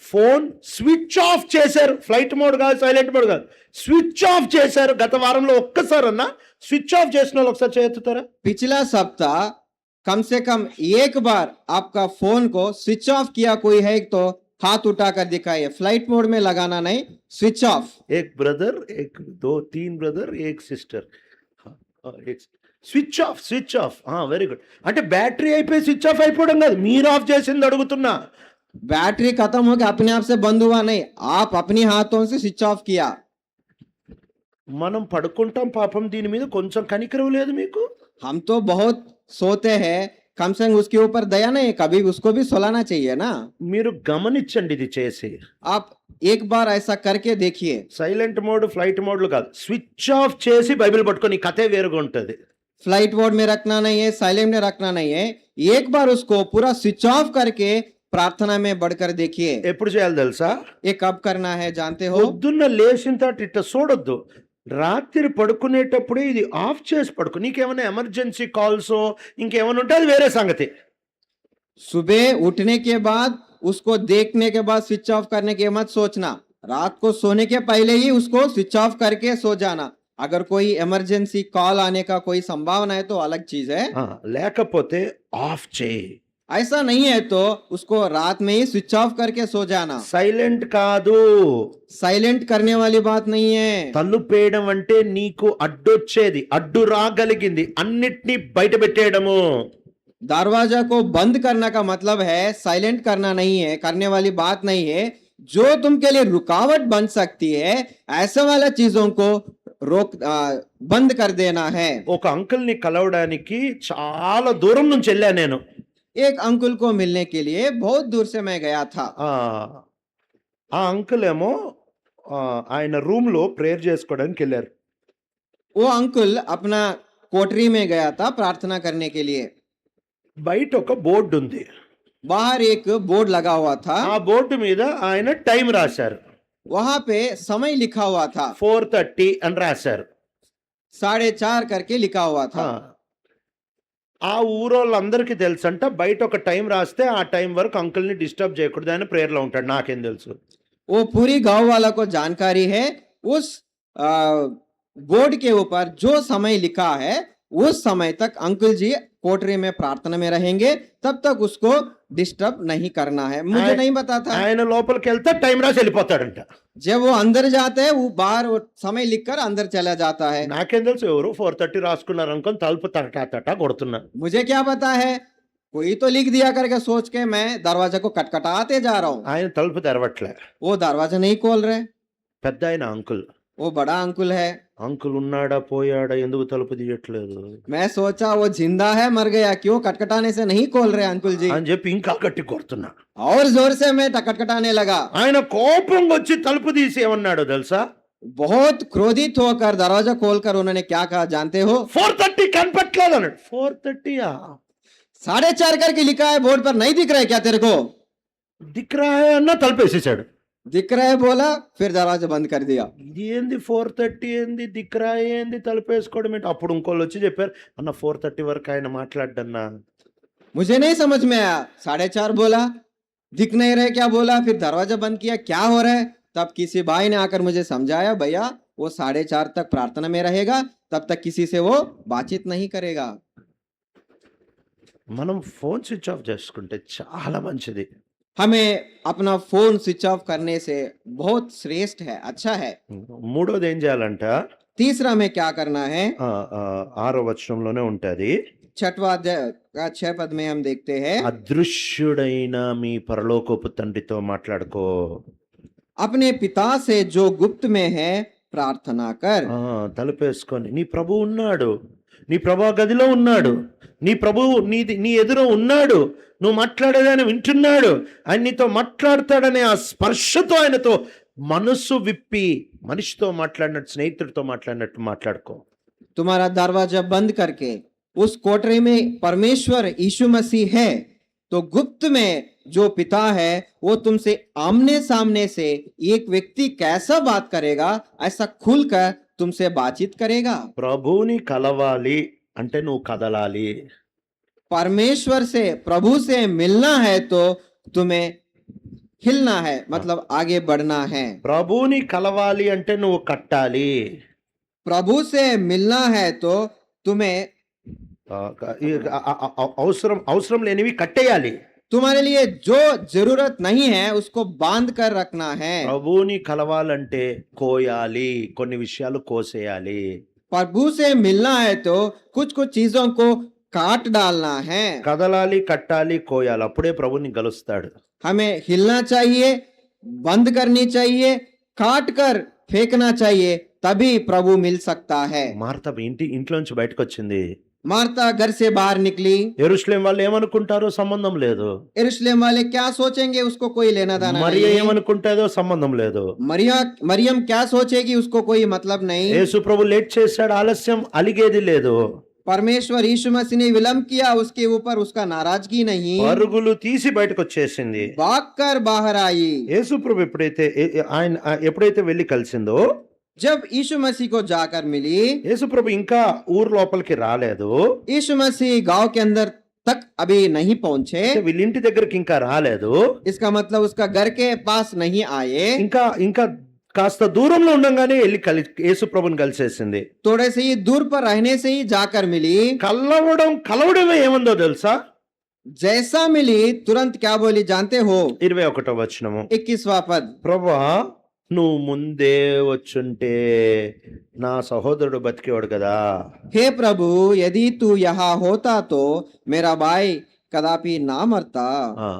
ఫోన్ స్విచ్ ఆఫ్ చేశారు? ఫ్లైట్ మోడ్ కాదు, సైలెంట్ మోడ్ కాదు, స్విచ్ ఆఫ్ చేశారు. గత వారంలో ఒక్కసారన్నా స్విచ్ ఆఫ్ చేసిన వాళ్ళు ఒకసారి చేయెత్తుతారా? पिछला सप्ताह कम से कम एक बार आपका फोन को स्विच ऑफ किया कोई है तो हाथ उठाकर दिखाइए, फ्लाइट मोड में लगाना नहीं, स्विच ऑफ। एक ब्रदर, एक 2-3 ब्रदर, एक सिस्टर. एक స్విచ్ ఆఫ్. Very good. అంటే బ్యాటరీ అయిపోయి స్విచ్ ఆఫ్ అయిపోవడం కాదు, మీరు ఆఫ్ చేసింది అడుగుతున్నా. बैटरी खत्म हो गया, अपने आप से बंद हुआ नहीं, आप अपने हाथों से स्विच ऑफ किया। మనం పడుకుంటాం పాపం, దీని మీద కొంచెం కనికరం లేదు మీకు? हम तो बहुत सोते हैं, कम से कम उसके ऊपर दया नहीं, कभी उसको भी सुलाना चाहिए ना। మీరు గమనించండి ఇది చేసి. आप एक बार ऐसा करके देखिए। సైలెంట్ మోడ్, ఫ్లైట్ మోడ్లు కాదు, స్విచ్ ఆఫ్ చేసి బైబిల్ పట్టుకొని ఈ కథే వేరుగా ఉంటుంది. फ्लाइट मोड में रखना नहीं है, साइलेंट में रखना नहीं है, एक बार उसको पूरा स्विच ऑफ करके प्रार्थना में बढ़कर देखिए। ఎప్పుడు చేయాలి తెలుసా? ये कब करना है जानते हो? పొద్దున్న లేచిన తర్వాత ఇట్లా చూడొద్దు, రాత్రి పడుకునేటప్పుడే ఇది ఆఫ్ చేసి పడుకో. నీకేమైనా ఎమర్జెన్సీ కాల్స్ ఇంకేమైనా ఉంటే అది వేరే సంగతి. सुबह उठने के बाद उसको देखने के बाद स्विच ऑफ करने के मत सोचना, रात को सोने के पहले ही उसको स्विच ऑफ करके सो जाना। अगर कोई इमरजेंसी कॉल आने का कोई संभावना है तो अलग चीज है, లేకపోతే ఆఫ్ చేయి. ऐसा नहीं है तो उसको रात में ही स्विच ऑफ करके सो जाना। సైలెంట్ కాదు, साइलेंट करने वाली बात नहीं है। తలుపేయడం అంటే నీకు అడ్డొచ్చేది, అడ్డు రాగలిగింది అన్నిటినీ బయట పెట్టేయడము. दरवाजा को बंद करना का मतलब है साइलेंट करना नहीं है, करने वाली बात नहीं है। जो तुमके लिए रुकावट बन सकती है, ऐसे वाला चीजों को बंद कर देना है। ఒక అంకుల్ ని కలవడానికి చాలా దూరం నుంచి వెళ్ళా నేను. एक अंकुल को मिलने के लिए बहुत दूर से मैं गया था। ఆ అంకుల్ ఏమో ఆయన రూమ్ లో ప్రేయర్ చేసుకోవడానికి వెళ్ళారు. वो अंकुल अपना कोठरी में गया था प्रार्थना करने के लिए। బయట ఒక బోర్డు ఉంది, बाहर एक बोर्ड लगा हुआ था, ఆ బోర్డు మీద ఆయన టైం రాశారు. वहां पे समय लिखा हुआ था, 4:30 అని రాశారు. 4:30 करके लिखा हुआ था। ఆ ఊరోళ్ళందరికీ తెలుసంట, బయట ఒక టైం రాస్తే ఆ టైం వరకు అంకుల్ ని డిస్టర్బ్ చేయకూడదు, ఆయన ప్రేయర్ లో ఉంటాడు. నాకేం తెలుసు? वो पूरी गांव वाला को जानकारी है, उस बोर्ड के ऊपर जो समय लिखा है उस समय तक अंकुल जी कोठरी में प्रार्थना में रहेंगे, तब तक उसको डिस्टर्ब नहीं करना है। मुझे नहीं पता था। ఆయన లోపలికి వెళ్తే టైం రాసి వెళ్ళిపోతాడంట. जब वो अंदर जाते हैं वो बाहर वो समय लिखकर अंदर चला जाता है। నాకేం తెలుసు? ఎవరు 4:30 రాసుకున్నారు అనుకొని తలుపు తట కొడుతున్నా. मुझे क्या पता है, कोई तो लिख दिया करके सोच के मैं दरवाजा को खटखटाते जा रहा हूँ। ఆయన తలుపు తెరవట్లే. वो दरवाजा नहीं खोल रहे। పెద్ద ఆయన అంకుల్. वो बड़ा अंकुल है। అంకుల్ ఉన్నాడా పోయాడా, ఎందుకు తలుపు తీయట్లేదు मैं सोचा वो जिंदा है मर गया, क्यों खटखटाने से नहीं खोल रहे अंकुल जी। అని చెప్పి ఇంకా గట్టి కొడుతున్నా. और जोर से मैं खटखटाने लगा। ఆయన కోపం వచ్చి తలుపు తీసి ఏమన్నాడో తెలుసా? बहुत क्रोधित होकर दरवाजा खोलकर उन्होंने क्या कहा जानते हो? 4:30 కనపట్లేదు అన్నాడు. 4:30 4:30 करके लिखा है बोर्ड पर, नहीं दिख रहा है क्या तेरे को? దిక్ రా అన్న తలుపు వేసేసాడు. दिख रहा है बोला, फिर दरवाजा बंद कर दिया। ఇది ఏంది 4:30 ఏంది, దిక్రా ఏంది, తలుపు వేసుకోవడం ఏంటి? అప్పుడు ఇంకోళ్ళు వచ్చి చెప్పారు, అన్న 4:30 వరకు ఆయన మాట్లాడన్నా. मुझे नहीं समझ में आया, 4:30 बोला, दिख नहीं रहे क्या बोला, फिर दरवाजा बंद किया, क्या हो रहा है? तब किसी भाई ने आकर मुझे समझाया, भैया वो 4:30 तक प्रार्थना में रहेगा, तब तक किसी से वो बातचीत नहीं करेगा। మనం ఫోన్ స్విచ్ ఆఫ్ చేసుకుంటే చాలా మంచిది. हमें अपना फोन स्विच ऑफ करने से बहुत श्रेष्ठ है, अच्छा है। మూడోది ఏం చేయాలంట? तीसरा में क्या करना है? 6వ వచనంలోనే ఉంటది. 6वां अध्याय का 6 पद में हम देखते हैं, అదృశ్యుడైన మీ పరలోకపు తండ్రితో మాట్లాడుకో. अपने पिता से जो गुप्त में है प्रार्थना कर। తలుపేసుకొని, నీ ప్రభు ఉన్నాడు, నీ ప్రభు గదిలో ఉన్నాడు, నీ ప్రభు నీ ఎదురు ఉన్నాడు, నువ్వు మాట్లాడేది ఆయన వింటున్నాడు, ఆయన నీతో మాట్లాడతాడనే ఆ స్పర్శతో ఆయనతో మనస్సు విప్పి మనిషితో మాట్లాడినట్టు, స్నేహితుడితో మాట్లాడినట్టు మాట్లాడుకో. तुम्हारा दरवाजा बंद करके उस कोठरी में परमेश्वर यीशु मसीह है, तो गुप्त में जो पिता है वो तुमसे आमने सामने से एक व्यक्ति कैसा बात करेगा ऐसा खुलकर तुमसे बातचीत करेगा। ప్రభువుని కలవాలి అంటే నువ్వు కదలాలి. परमेश्वर से, प्रभु से मिलना है तो तुम्हें हिलना है, मतलब आगे बढ़ना है। ప్రభువుని కలవాలి అంటే నువ్వు కట్టాలి. प्रभु से मिलना है तो तुम्हें అవసరం లేనివి కట్టేయాలి. तुम्हारे लिए जो जरूरत नहीं है उसको बांध कर रखना है। ప్రభువుని కలవాలంటే కోయాలి, కొన్ని విషయాలు కోసేయాలి. प्रभु से मिलना है तो कुछ कुछ चीजों को काट डालना है। కదలాలి, కట్టాలి, కోయాలి, అప్పుడే ప్రభుని గలుస్తాడు. हमें हिलना चाहिए, बंद करनी चाहिए, काट कर फेंकना चाहिए, तभी प्रभु मिल सकता है। మార్త ఇంట్లోంచి బయటకు వచ్చింది. मार्ता घर से बाहर निकली। యెరూషలేం వాళ్ళు ఏమనుకుంటారో సంబంధం లేదు. यरूशलेम वाले क्या सोचेंगे उसको कोई लेना देना మరియ नहीं। ఏమనుకుంటాదో సంబంధం లేదు. मरियम क्या सोचेगी उसको कोई मतलब नहीं। యేసు ప్రభు లేట్ చేశాడు, ఆలస్యం, అలిగేది లేదు. परमेश्वर यीशु मसीह ने विलंब किया, उसके ऊपर उसका नाराजगी नहीं। పరుగులు తీసి బయటకు వచ్చేసింది. भागकर बाहर आई। యేసు ప్రభు ఎప్పుడైతే వెళ్ళి కలిసిందో, जब यीशु मसीह को जाकर मिली, యేసు ప్రభు ఇంకా ఊరు లోపలికి రాలేదు. यीशु मसीह गांव के अंदर तक अभी नहीं पहुंचे। వీళ్ళ ఇంటి దగ్గరికి ఇంకా రాలేదు. इसका मतलब उसका घर के पास नहीं आए। ఇంకా కాస్త దూరంలో ఉండగానే వెళ్ళి యేసు ప్రభుని కలిసేసింది. थोड़े से ही दूर पर रहने से ही जाकर मिली। కలవడమే ఏముందో తెలుసా? जैसा मिली तुरंत क्या बोली जानते हो? 21వ వచనము. 21वां पद। ప్రభువా, నువ్వు ముందే వచ్చుంటే నా సహోదరుడు బతికేవాడు కదా. हे प्रभु, यदि तू यहाँ होता तो मेरा भाई कदापि ना मरता। ఆ,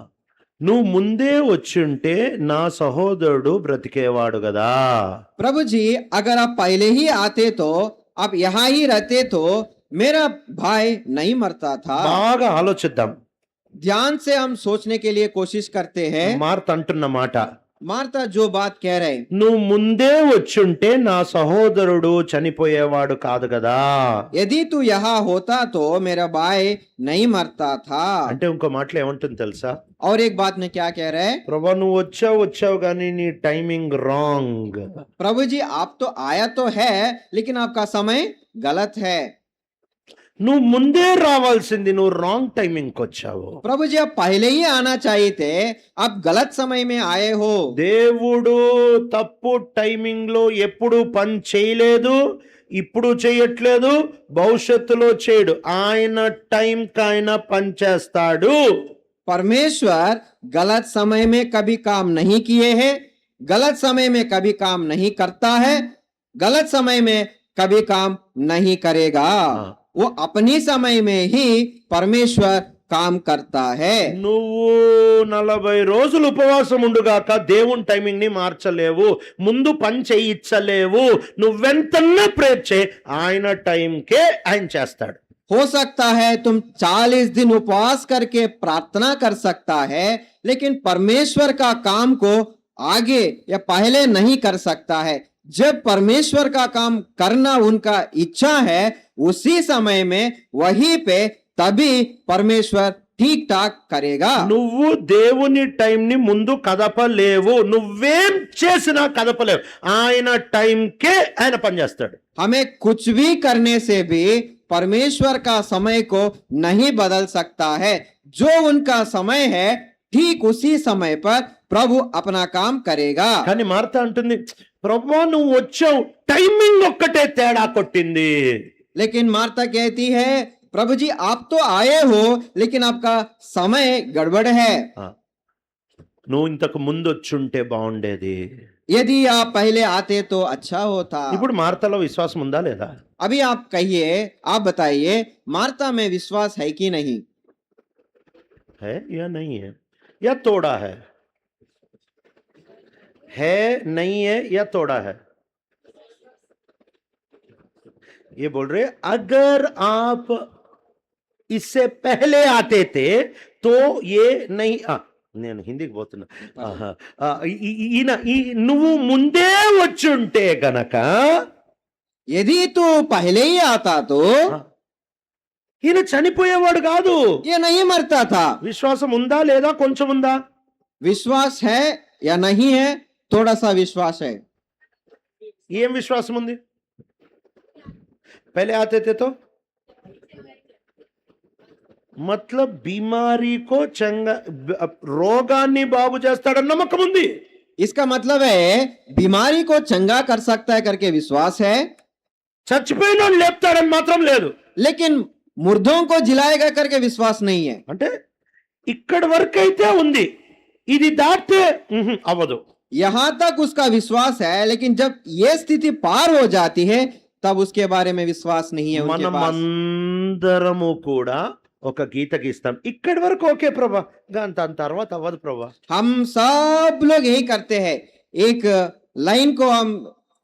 నువ్వు ముందే వచ్చుంటే నా సహోదరుడు బ్రతికేవాడు కదా. प्रभु जी, अगर आप पहले ही आते तो, आप यहाँ ही रहते तो मेरा भाई नहीं मरता था। బాగా ఆలోచిద్దాం. ध्यान से हम सोचने के लिए कोशिश करते हैं। మార్త అంటున్న మాట, मार्ता जो बात कह रहे, నువ్వు ముందే వచ్చుంటే నా సహోదరుడు చనిపోయేవాడు కాదు కదా. यदि तू यहाँ होता तो मेरा भाई नहीं मरता था। అంటే ఇంకో మాటలో ఏమంటుంది తెలుసా? और एक बात में क्या कह रहे हैं? ప్రభా, నువ్వు వచ్చావు కానీ నీ టైమింగ్ రాంగ్. प्रभु जी, आप तो आया तो है लेकिन आपका समय गलत है। నువ్వు ముందే రావాల్సింది, నువ్వు రాంగ్ టైమింగ్ వచ్చావు. प्रभु जी, आप पहले ही आना चाहिए थे, आप गलत समय में आए हो। దేవుడు తప్పు టైమింగ్ లో ఎప్పుడు పని చేయలేదు, ఇప్పుడు చేయట్లేదు, భవిష్యత్తులో చేయడు. ఆయన టైంకి ఆయన పని చేస్తాడు. परमेश्वर गलत समय में कभी काम नहीं किए हैं, गलत समय में कभी काम नहीं करता है, गलत समय में कभी काम नहीं करेगा। वो अपनी समय में ही परमेश्वर काम करता है। నువ్వు 40 రోజులు ఉపవాసం ఉండుగాక దేవుని టైమింగ్ ని మార్చలేవు, ముందు పని చేయించలేవు. నువ్వెంతన్నా ప్రేర్ చే, ఆయన టైంకే ఆయన చేస్తాడు. हो सकता है तुम 40 दिन उपवास करके प्रार्थना कर सकता है, लेकिन परमेश्वर का काम को आगे या पहले नहीं कर सकता है। जब परमेश्वर का काम करना उनका इच्छा है, उसी समय में वहीं पे तभी परमेश्वर ठीक ठाक करेगा। నువ్వు దేవుని టైం ని ముందు కదపలేవు, నువ్వేం చేసినా కదపలేవు. ఆయన టైంకే ఆయన పనిచేస్తాడు. हमें कुछ भी करने से भी परमेश्वर का समय को नहीं बदल सकता है। जो उनका समय है, ठीक उसी समय पर प्रभु अपना काम करेगा। కానీ మార్త అంటుంది, ప్రభువా నువ్వు వచ్చావు, టైమింగ్ ఒక్కటే తేడా కొట్టింది. लेकिन मार्ता कहती है, प्रभु जी आप तो आए हो लेकिन आपका समय गड़बड़ है। నువ్వు ఇంతకు ముందు వచ్చుంటే బాగుండేది. यदि आप पहले आते तो अच्छा होता। ఇప్పుడు మార్తలో విశ్వాసం ఉందా లేదా? अभी आप कहिए, आप बताइए, मार्ता में विश्वास है कि नहीं? है या नहीं है, या तोड़ा है नहीं है या तोड़ा है? ये बोल रहे अगर आप इससे पहले आते थे तो ये नहीं నేను హిందీకి పోతున్నా. నువ్వు ముందే వచ్చుంటే గనక, यदि तू पहले ही आता तो ఈయన చనిపోయేవాడు కాదు. ये नहीं मरता था। విశ్వాసం ఉందా లేదా? కొంచెం ఉందా? विश्वास है या नहीं है? थोड़ा सा विश्वास है। ఏం విశ్వాసం ఉంది? पहले आते थे तो मतलब बीमारी को चंगा, రోగాన్ని బాగు చేస్తాడన్న నమ్మకం ఉంది. इसका मतलब है बीमारी को चंगा कर सकता है करके विश्वास है, చచ్చిపోయిన లేపుతాడని మాత్రం లేదు. लेकिन मुर्दों को जिलाएगा करके विश्वास नहीं है। అంటే ఇక్కడి వరకు అయితే ఉంది, ఇది దాటితే అవ్వదు. यहाँ तक उसका विश्वास है, लेकिन जब ये स्थिति पार हो जाती है तब उसके बारे में विश्वास नहीं है उनके पास। మనమందరము కూడా ఒక గీత గీస్తాం, ఇక్కడి వరకు ఓకే ప్రభా, దాని తర్వాత అవ్వదు ప్రభా. हम सब लोग यही करते हैं, एक लाइन को हम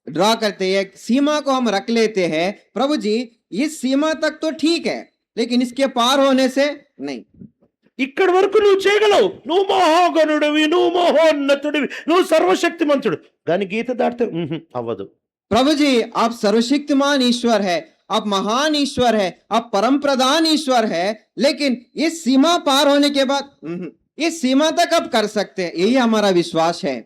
ड्रॉ करते हैं, एक सीमा को हम रख लेते हैं, प्रभु जी इस सीमा तक तो ठीक है, लेकिन इसके पार होने से नहीं। ఇక్కడి వరకు నువ్వు చేయగలవు, నువ్వు మహాగణుడివి, నువ్వు మహోన్నతుడివి, నువ్వు సర్వశక్తిమంతుడు, కానీ గీత దాటితే అవ్వదు. प्रभु जी आप सर्वशक्तिमान ईश्वर है, आप महान ईश्वर है, आप परम प्रधान ईश्वर है, लेकिन इस सीमा पार होने के बाद इस सीमा तक आप कर सकते हैं, यही हमारा विश्वास है।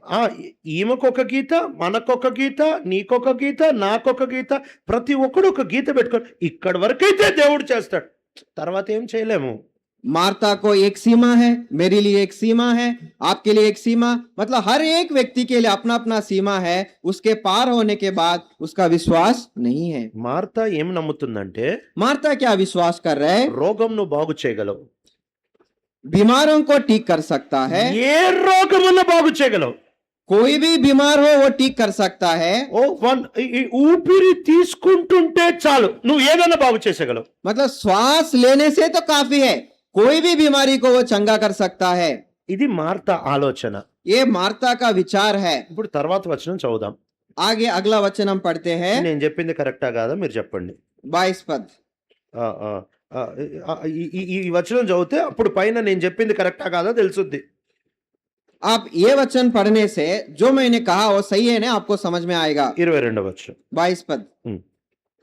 ఈమెకొక గీత, మనకొక గీత, నీకొక గీత, నాకొక గీత, ప్రతి ఒక్కడు ఒక గీత పెట్టుకొని ఇక్కడి వరకైతే దేవుడు చేస్తాడు, తర్వాత ఏం చేయలేము. मार्ता को एक सीमा है, मेरे लिए एक सीमा है, आपके लिए एक सीमा, मतलब हर एक व्यक्ति के लिए अपना अपना सीमा है, उसके पार होने के बाद उसका विश्वास नहीं है। మార్తా ఏం నమ్ముతుందంటే मार्ता क्या विश्वास कर रहा है? రోగం నువ్వు బాగు చేయగలవు, बीमारों को ठीक कर सकता है, ఏ రోగమున్న బాగు చేయగలవు. कोई भी बीमार हो वो ठीक कर सकता है, ఈ ఊపిరి తీసుకుంటుంటే చాలు నువ్వు ఏదైనా బాగు చేసేగలవు. मतलब श्वास लेने से तो काफी है, कोई भी बीमारी को वो चंगा कर सकता है। ఇది మార్తా ఆలోచన. ये मार्ता का विचार है। ఇప్పుడు తర్వాత వచనం చదువుదాం. आगे अगला वचन हम पढ़ते हैं, నేను చెప్పింది కరెక్టా కాదా మీరు చెప్పండి. 22 पद। ఆ, ఆ, ఆ, ఈ వచనం చదివితే అప్పుడు పైన నేను చెప్పింది కరెక్టా కాదా తెలుసుద్ది. आप ये वचन पढ़ने से जो मैंने कहा वो सही है ना, आपको समझ में आएगा। 22వ వచనం. 22 पद। हम्म।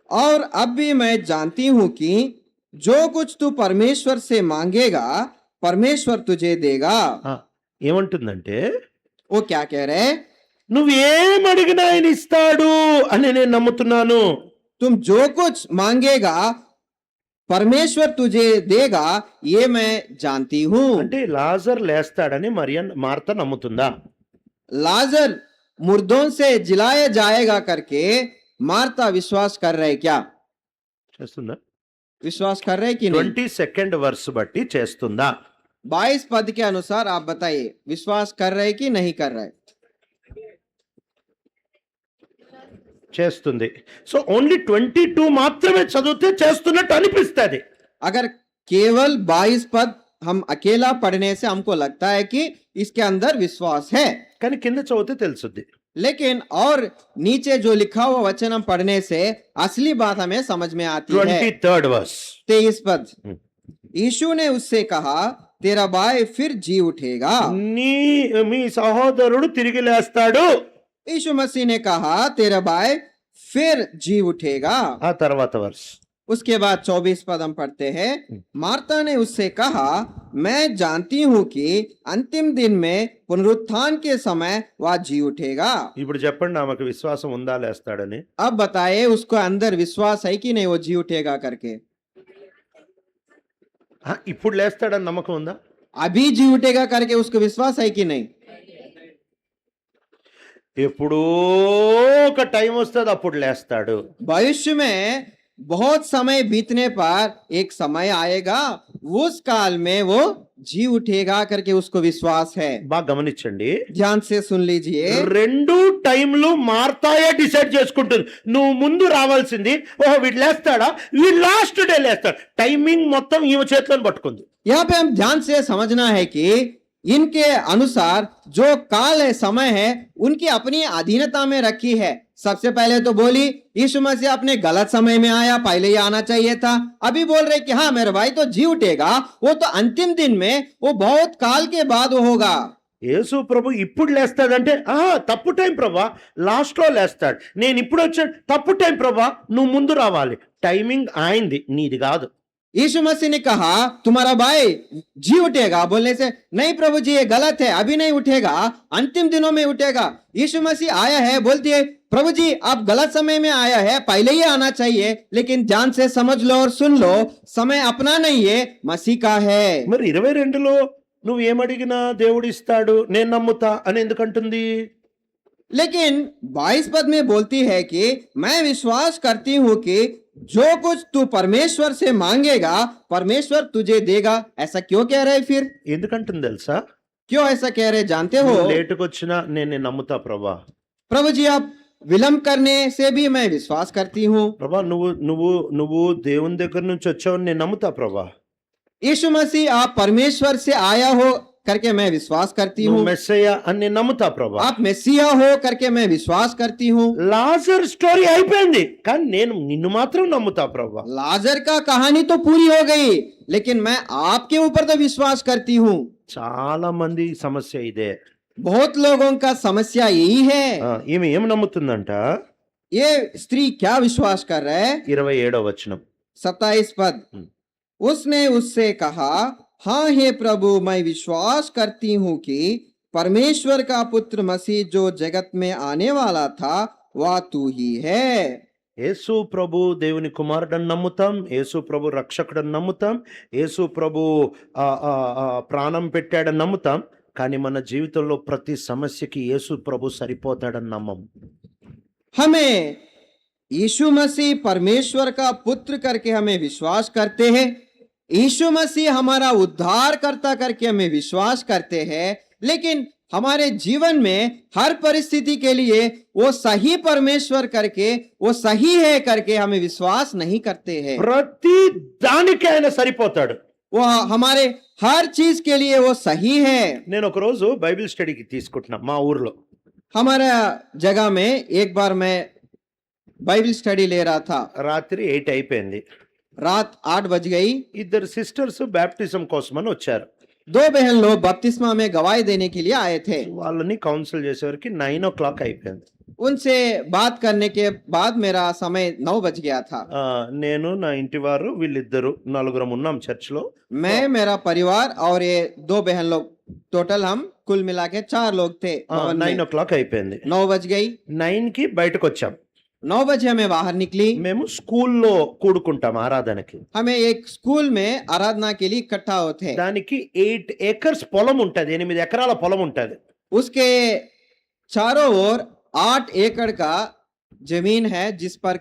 और अब भी मैं जानती हूं कि जो कुछ तू परमेश्वर से मांगेगा परमेश्वर तुझे देगा। ఏమంటుందంటే वो क्या कह रहे? నువ్వేం అడిగినా ఆయన ఇస్తాడు అని నేను నమ్ముతున్నాను. तुम जो कुछ मांगेगा परमेश्वर तुझे देगा, ये मैं जानती हूं। అంటే లాజర్ లేస్తాడని మార్త నమ్ముతుందా? लाजर मुर्दों से जिलाया जाएगा करके मार्ता विश्वास कर रहे क्या? చేస్తుందా? विश्वास कर रहे कि नहीं? 22nd వర్స్ బట్టి చేస్తుందా? 22 पद के अनुसार आप बताइए, विश्वास कर रहे कि नहीं कर रहे? చేస్తుంది. సో ఓన్లీ 22 మాత్రమే చదివితే చేస్తున్నట్టు అనిపిస్తుంది. अगर केवल 22 पद हम अकेला पढ़ने से हमको लगता है कि इसके अंदर विश्वास है, కానీ కింద చదివితే తెలుసుద్ది. लेकिन और नीचे जो लिखा हुआ वचन हम पढ़ने से असली बात हमें समझ में आती है। 23rd verse. 23 पद। यीशु ने उससे कहा तेरा भाई फिर जी उठेगा। మీ సహోదరుడు తిరిగి లేస్తాడు. यीशु मसीह ने कहा तेरा भाई फिर जी उठेगा। ఆ తర్వాత వర్స్. उसके बाद 24 पद हम पढ़ते हैं, मार्ता ने उससे कहा मैं जानती हूं कि अंतिम दिन में पुनरुत्थान के समय वह जी उठेगा। ఇప్పుడు చెప్పండి ఆమెకు విశ్వాసం ఉందా లేస్తాడని? अब बताए उसको अंदर विश्वास है कि नहीं वो जी उठेगा करके? ఇప్పుడు లేస్తాడని నమ్మకం ఉందా? अभी जी उठेगा करके उसको विश्वास है कि नहीं? ఎప్పుడో ఒక టైం వస్తుంది అప్పుడు లేస్తాడు. भविष्य में बहुत समय बीतने पर एक समय आएगा, उस काल में वो जी उठेगा करके उसको विश्वास है। బాగా గమనించండి, ध्यान से सुन लीजिए, రెండు టైంలు మార్తాయే డిసైడ్ చేసుకుంటుంది. నువ్వు ముందు రావాల్సింది, ఓహో వీడు లేస్తాడా, వీడు లాస్ట్ డే లేస్తాడు, టైమింగ్ మొత్తం ఈమె చేతిలో పట్టుకుంది. यहाँ पे हम ध्यान से समझना है कि इनके अनुसार जो काल है, समय है, उनकी अपनी अधीनता में रखी है। सबसे पहले तो बोली यीशु मसीह अपने गलत समय में आया, पहले ही आना चाहिए था। अभी बोल रहे कि हाँ मेरे भाई तो जी उठेगा, वो तो अंतिम दिन में, वो बहुत काल के बाद वो होगा। యేసు ప్రభు ఇప్పుడు లేస్తాడంటే తప్పు టైం ప్రభా, లాస్ట్ లో లేస్తాడు. నేను ఇప్పుడు వచ్చాను, తప్పు టైం ప్రభా, నువ్వు ముందు రావాలి, టైమింగ్ ఆయింది, నీది కాదు. यीशु मसीह ने कहा तुम्हारा भाई जी उठेगा, बोलने से नहीं प्रभु जी ये गलत है, अभी नहीं उठेगा, अंतिम दिनों में उठेगा। यीशु मसीह आया है, बोलती है प्रभु जी आप गलत समय में आया है, पहले ही आना चाहिए, लेकिन ध्यान से समझ लो और सुन लो, समय अपना नहीं है, मसीह का है। మరి 22లో నువ్వు ఏమడిగినా దేవుడు ఇస్తాడు నేను నమ్ముతా అని ఎందుకంటుంది? लेकिन 22 पद में बोलती है कि मैं विश्वास करती हूं कि जो कुछ तू परमेश्वर से मांगेगा परमेश्वर तुझे देगा। ऐसा क्यों कह रहे फिर? ఎందుకంటుంది తెలుసా? क्यों ऐसा कह रहे जानते हो? నువ్వు లేటుగా వచ్చినా నేను నిన్ను నమ్ముతా ప్రభా. प्रभु जी आप विलंब करने से भी मैं विश्वास करती हूँ। ప్రభా నువ్వు నువ్వు నువ్వు దేవుని దగ్గర నుంచి వచ్చావని నేను నమ్ముతా ప్రభా. यीशु मसीह आप परमेश्वर से आया हो करके मैं विश्वास करती నువ్వు हूँ। మెస్సయ్య అని నేను నమ్ముతా ప్రభా. आप मेसिया हो करके मैं विश्वास करती हूँ। లాజర్ స్టోరీ అయిపోయింది కానీ నేను నిన్ను మాత్రం నమ్ముతా ప్రభా. लाजर का कहानी तो पूरी हो गई लेकिन मैं आपके ऊपर तो विश्वास करती हूँ। చాలా మంది సమస్య ఇదే. बहुत लोगों का समस्या यही है। ఈమె ఏం నమ్ముతుందంట? ये स्त्री क्या विश्वास कर रहा है? 27వ వచనం. 27 पद। उसने उससे कहा, हाँ हे प्रभु मैं विश्वास करती हूँ कि परमेश्वर का पुत्र मसीह जो जगत में आने वाला था वह तू ही है। యేసు ప్రభు దేవుని కుమారుడని నమ్ముతాం, యేసు ప్రభు రక్షకుడని నమ్ముతాం, యేసు ప్రభు ప్రాణం పెట్టాడని నమ్ముతాం. కానీ మన జీవితంలో ప్రతి సమస్యకి యేసు ప్రభు సరిపోతాడని నమ్మం. हमें यीशु मसीह परमेश्वर का पुत्र करके हमें विश्वास करते हैं। यीशु मसीह हमारा उद्धार करता करके हमें विश्वास करते हैं, लेकिन हमारे जीवन में हर परिस्थिति के लिए वो सही परमेश्वर करके वो सही है करके हमें विश्वास नहीं करते हैं। ప్రతి దానికి ఆయన సరిపోతాడు. वो हमारे हर चीज के लिए वो सही है। నేను ఒక రోజు బైబిల్ స్టడీకి తీసుకుంటున్నా మా ఊర్లో. हमारा जगह में एक बार मैं बाइबल स्टडी ले रहा था। రాత్రి 8 అయిపోయింది. रात 8 बज गई। ఇద్దరు సిస్టర్స్ బ్యాప్టిజం కోసమని వచ్చారు. दो बहन लोग बपतिस्मा में गवाही देने के लिए आए थे। వాళ్ళని కౌన్సిల్ చేసేవరకు 9 o'clock అయిపోయింది. उनसे बात करने के बाद मेरा समय 9 बज गया था। నేను నా ఇంటి వారు వీళ్ళిద్దరు నలుగురం ఉన్నాం చర్చిలో. मैं मेरा परिवार और ये दो बहन लोग टोटल हम कुल मिला के 4 लोग थे। 9 o'clock అయిపోయింది. 9 बज गई। 9 కి బయటకు వచ్చాం. 9 बजे हमें बाहर निकली। మేము స్కూల్లో కూడుకుంటాం ఆరాధనకి. हमें एक स्कूल में आराधना के लिए इकट्ठा होते हैं। దానికి 8 acres పొలం ఉంటది. 8 ఎకరాల పొలం ఉంటది. उसके चारों ओर 8 एकड़ का जमीन है जिस पर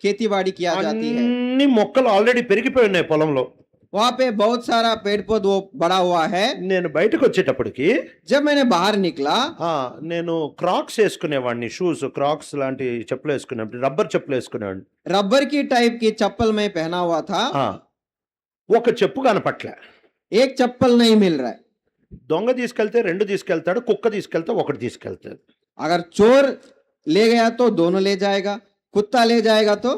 खेतीबाड़ी किया जाती है। అన్ని మొక్కలు ఆల్రెడీ పెరిగిపోయి ఉన్నాయి పొలంలో. वहाँ पे बहुत सारा पेड़ पौधा बड़ा हुआ है। నేను బయటకు వచ్చేటప్పటికి जब मैंने बाहर निकला నేను క్రాక్స్ వేసుకునేవాడిని. షూస్ క్రాక్స్ లాంటి చెప్పులు వేసుకునేవాడిని. రబ్బర్ చెప్పులు వేసుకునేవాడిని. रबर की टाइप की चप्पल में पहना हुआ था। ఒక చెప్పు కనపట్లే. एक चप्पल नहीं मिल रहा है। దొంగ తీసుకెళ్తే 2 తీసుకెళ్తాడు, కుక్క తీసుకెళ్తే 1 తీసుకెళ్తాడు. अगर चोर ले गया तो दोनों ले जाएगा, कुत्ता ले जाएगा तो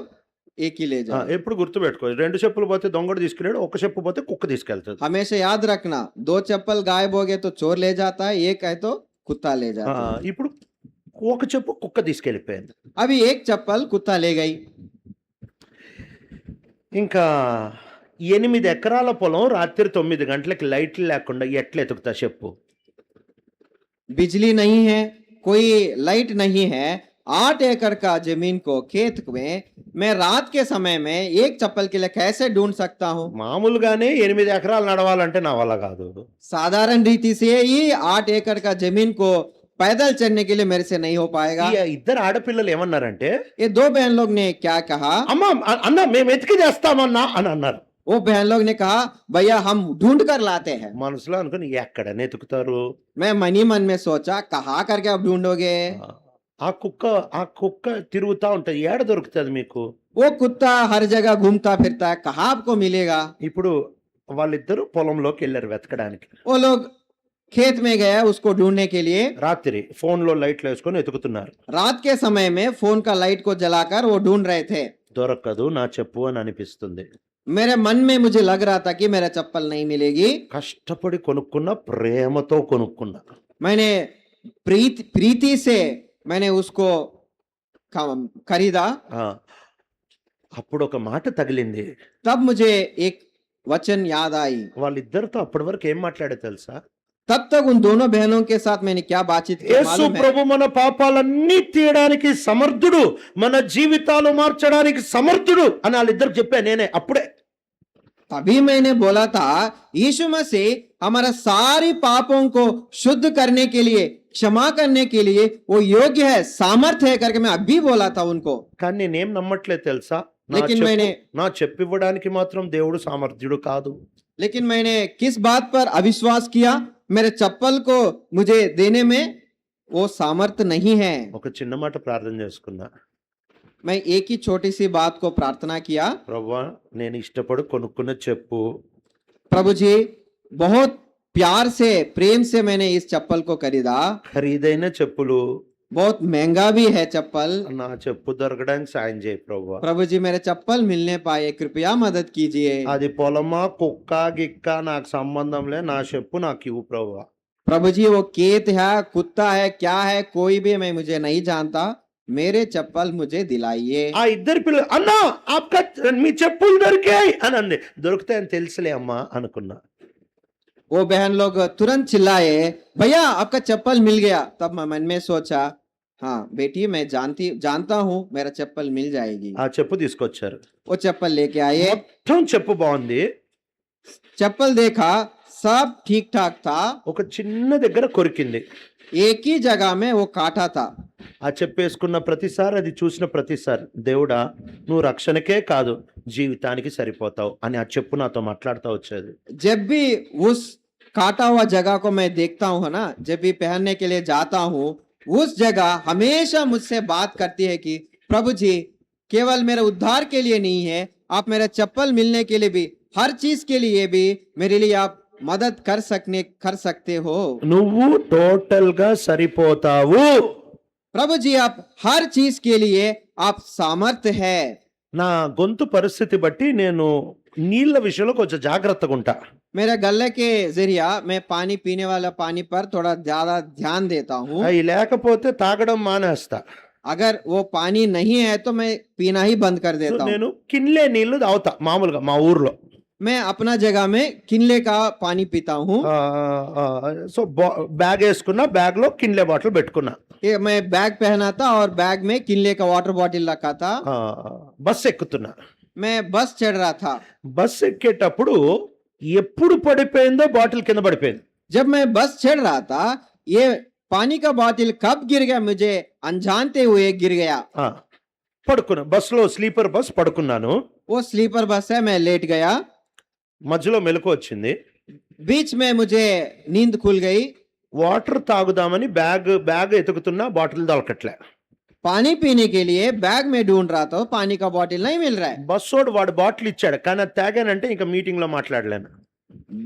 एक ही ले जाएगा। ఎప్పుడు గుర్తుపెట్టుకో, 2 చెప్పులు పోతే దొంగడు తీసుకెళ్ళాడు, 1 చెప్పు పోతే కుక్క తీసుకెళ్తాడు. हमेशा याद रखना, 2 चप्पल गायब हो गए तो चोर ले जाता है, एक है तो कुत्ता ले जाता है। ఇప్పుడు ఒక చెప్పు కుక్క తీసుకెళ్ళిపోయింది. अभी एक चप्पल कुत्ता ले गई। ఇంకా 8 ఎకరాల పొలం రాత్రి 9 గంటలకి లైట్లు లేకుండా ఎట్లా ఎతుకుతా చెప్పు? बिजली नहीं है, कोई लाइट नहीं है, 8 एकड़ का जमीन को खेत में मैं रात के समय में एक चप्पल के लिए कैसे ढूंढ सकता हूँ? మామూలుగానే 8 ఎకరాలు నడవాలంటే నా వల్ల కాదు. साधारण रीति से ही 8 एकड़ का जमीन को पैदल चलने के लिए मेरे से नहीं हो पाएगा। ఈ ఇద్దరు ఆడపిల్లలు ఏమన్నారంటే, ये 2 बहन लोग ने क्या कहा? అమ్మా అన్న మేము ఎతికి చేస్తామన్నా అని అన్నారు. वो बहन लोग ने कहा भैया हम ढूंढ कर लाते हैं। మనసులో అనుకుని ఎక్కడ ఎతుకుతారు? मैं मन ही मन में सोचा कहाँ करके आप ढूंढोगे? ఆ కుక్క తిరుగుతా ఉంటది, ఏడ దొరుకుతుంది మీకు? वो कुत्ता हर जगह घूमता फिरता है, कहाँ आपको मिलेगा? ఇప్పుడు వాళ్ళిద్దరు పొలంలోకి వెళ్ళారు వెతకడానికి. वो लोग खेत में गए उसको ढूंढने के लिए। రాత్రి ఫోన్ లో లైట్లు వేసుకొని ఎతుకుతున్నారు. रात के समय में फोन का लाइट को जलाकर वो ढूंढ रहे थे। దొరకదు నా చెప్పు అని అనిపిస్తుంది. मेरे मन में मुझे लग रहा था कि मेरा चप्पल नहीं मिलेगी। కష్టపడి కొనుక్కున్న, ప్రేమతో కొనుక్కున్నా. मैंने प्रीति से मैंने उसको खरीदा। అప్పుడు ఒక మాట తగిలింది. तब मुझे एक वचन याद आई। వాళ్ళిద్దరితో అప్పటి వరకు ఏం మాట్లాడే తెలుసా? तब तक उन दोनों बहनों के साथ मैंने क्या बातचीत की యేసు मालूम है? ప్రభు మన పాపాలన్నీ తీయడానికి సమర్థుడు, మన జీవితాలు మార్చడానికి సమర్థుడు అని వాళ్ళిద్దరు చెప్పా నేనే అప్పుడే. तभी मैंने बोला था यीशु मसीह हमारा सारी पापों को शुद्ध करने के लिए, क्षमा करने के लिए वो योग्य है, सामर्थ्य है करके मैं अभी बोला था उनको। కానీ నేనేం నమ్మట్లేదు తెలుసా? लेकिन मैंने నా చెప్పు ఇవ్వడానికి మాత్రం దేవుడు సామర్థ్యుడు కాదు. लेकिन मैंने किस बात पर अविश्वास किया? मेरे चप्पल को मुझे देने में वो सामर्थ्य नहीं है। ఒక చిన్న మాట ప్రార్థన చేసుకున్నా. मैं एक ही छोटी सी बात को प्रार्थना किया, ప్రభువా నేను ఇష్టపడి కొనుక్కున్న చెప్పు प्रभु जी बहुत प्यार से प्रेम से मैंने इस चप्पल को खरीदा, ఖరీదైన చెప్పులు बहुत महंगा भी है चप्पल। నా చెప్పు దొరకడానికి సాయం చేయి ప్రభువా. प्रभु जी मेरे चप्पल मिलने पाए, कृपया मदद कीजिए। అది పొలమా కుక్క గిక్క నాకు సంబంధం లే, నా చెప్పు నాకు ఇవ్వు ప్రభువా. प्रभु जी वो खेत है, कुत्ता है, क्या है, कोई भी मैं मुझे नहीं जानता, मेरे चप्पल मुझे दिलाइए। ఆ ఇద్దరు పిల్లలు అన్నా ఆప్కా మీ చెప్పులు దొరికాయి అని అంది. దొరుకుతాయని తెలుసులే అమ్మా అనుకున్నా. वो बहन लोग तुरंत चिल्लाए, भैया आपका चप्पल मिल गया। तब मैं मन में सोचा, हाँ बेटी मैं जानता हूँ मेरा चप्पल मिल जाएगी। ఆ చెప్పు తీసుకొచ్చారు. वो चप्पल लेके आए, మొత్తం చెప్పు బాగుంది. चप्पल देखा सब ठीक ठाक था, ఒక చిన్న దగ్గర కొరికింది. एक ही जगह में वो काटा था। ఆ చెప్పు వేసుకున్న ప్రతిసారి, అది చూసిన ప్రతిసారి, దేవుడా నువ్వు రక్షణకే కాదు జీవితానికి సరిపోతావు అని ఆ చెప్పు నాతో మాట్లాడుతూ వచ్చేది. जब भी उस काटा हुआ जगह को मैं देखता हूँ ना, जब भी पहनने के लिए जाता हूँ, उस जगह हमेशा मुझसे बात करती है कि प्रभु जी केवल मेरे उद्धार के लिए नहीं है, आप मेरा चप्पल मिलने के लिए भी, हर चीज के लिए भी मेरे लिए आप मदद कर सकते हो। నువ్వు టోటల్ గా సరిపోతావు. प्रभु जी आप हर चीज के लिए आप सामर्थ्य है। నా గొంతు పరిస్థితి బట్టి నేను నీళ్ళ విషయంలో కొంచెం జాగ్రత్తగా ఉంటా. मेरे गले के जरिया मैं पानी पीने वाला पानी पर थोड़ा ज्यादा ध्यान देता हूँ। అవి లేకపోతే తాగడం మానేస్తా. अगर वो पानी नहीं है तो मैं पीना ही बंद कर సో देता हूँ। నేను కిన్లే నీళ్లు తాగుతా మామూలుగా మా ఊర్లో. मैं अपना जगह में किनले का पानी पीता हूँ। సో బ్యాగ్ వేసుకున్నా, బ్యాగ్ లో కిన్లే బాటిల్ పెట్టుకున్నా. ये मैं बैग पहना था और बैग में किनले का वाटर बॉटल रखा था। బస్ ఎక్కుతున్నా. मैं बस चढ़ रहा था। బస్ ఎక్కేటప్పుడు ఎప్పుడు పడిపోయిందో బాటిల్ కింద పడిపోయింది. जब मैं बस चढ़ रहा था, ये पानी का बॉटल कब गिर गया मुझे अनजानते हुए गिर गया। పడుకున్నా బస్సులో, స్లీపర్ బస్ పడుకున్నాను. वो स्लीपर बस है, मैं लेट गया। మధ్యలో మెలకు వచ్చింది. बीच में मुझे नींद खुल गई। వాటర్ తాగుదామని బ్యాగ్ ఎతుకుతున్నా, బాటిల్ దొరకట్లే. पानी पीने के लिए बैग में ढूंढ रहा था, पानी का बॉटल नहीं मिल रहा है। బస్సోడు వాడు బాటిల్ ఇచ్చాడు, కానీ అది తాగానంటే ఇంకా మీటింగ్ లో మాట్లాడలేను.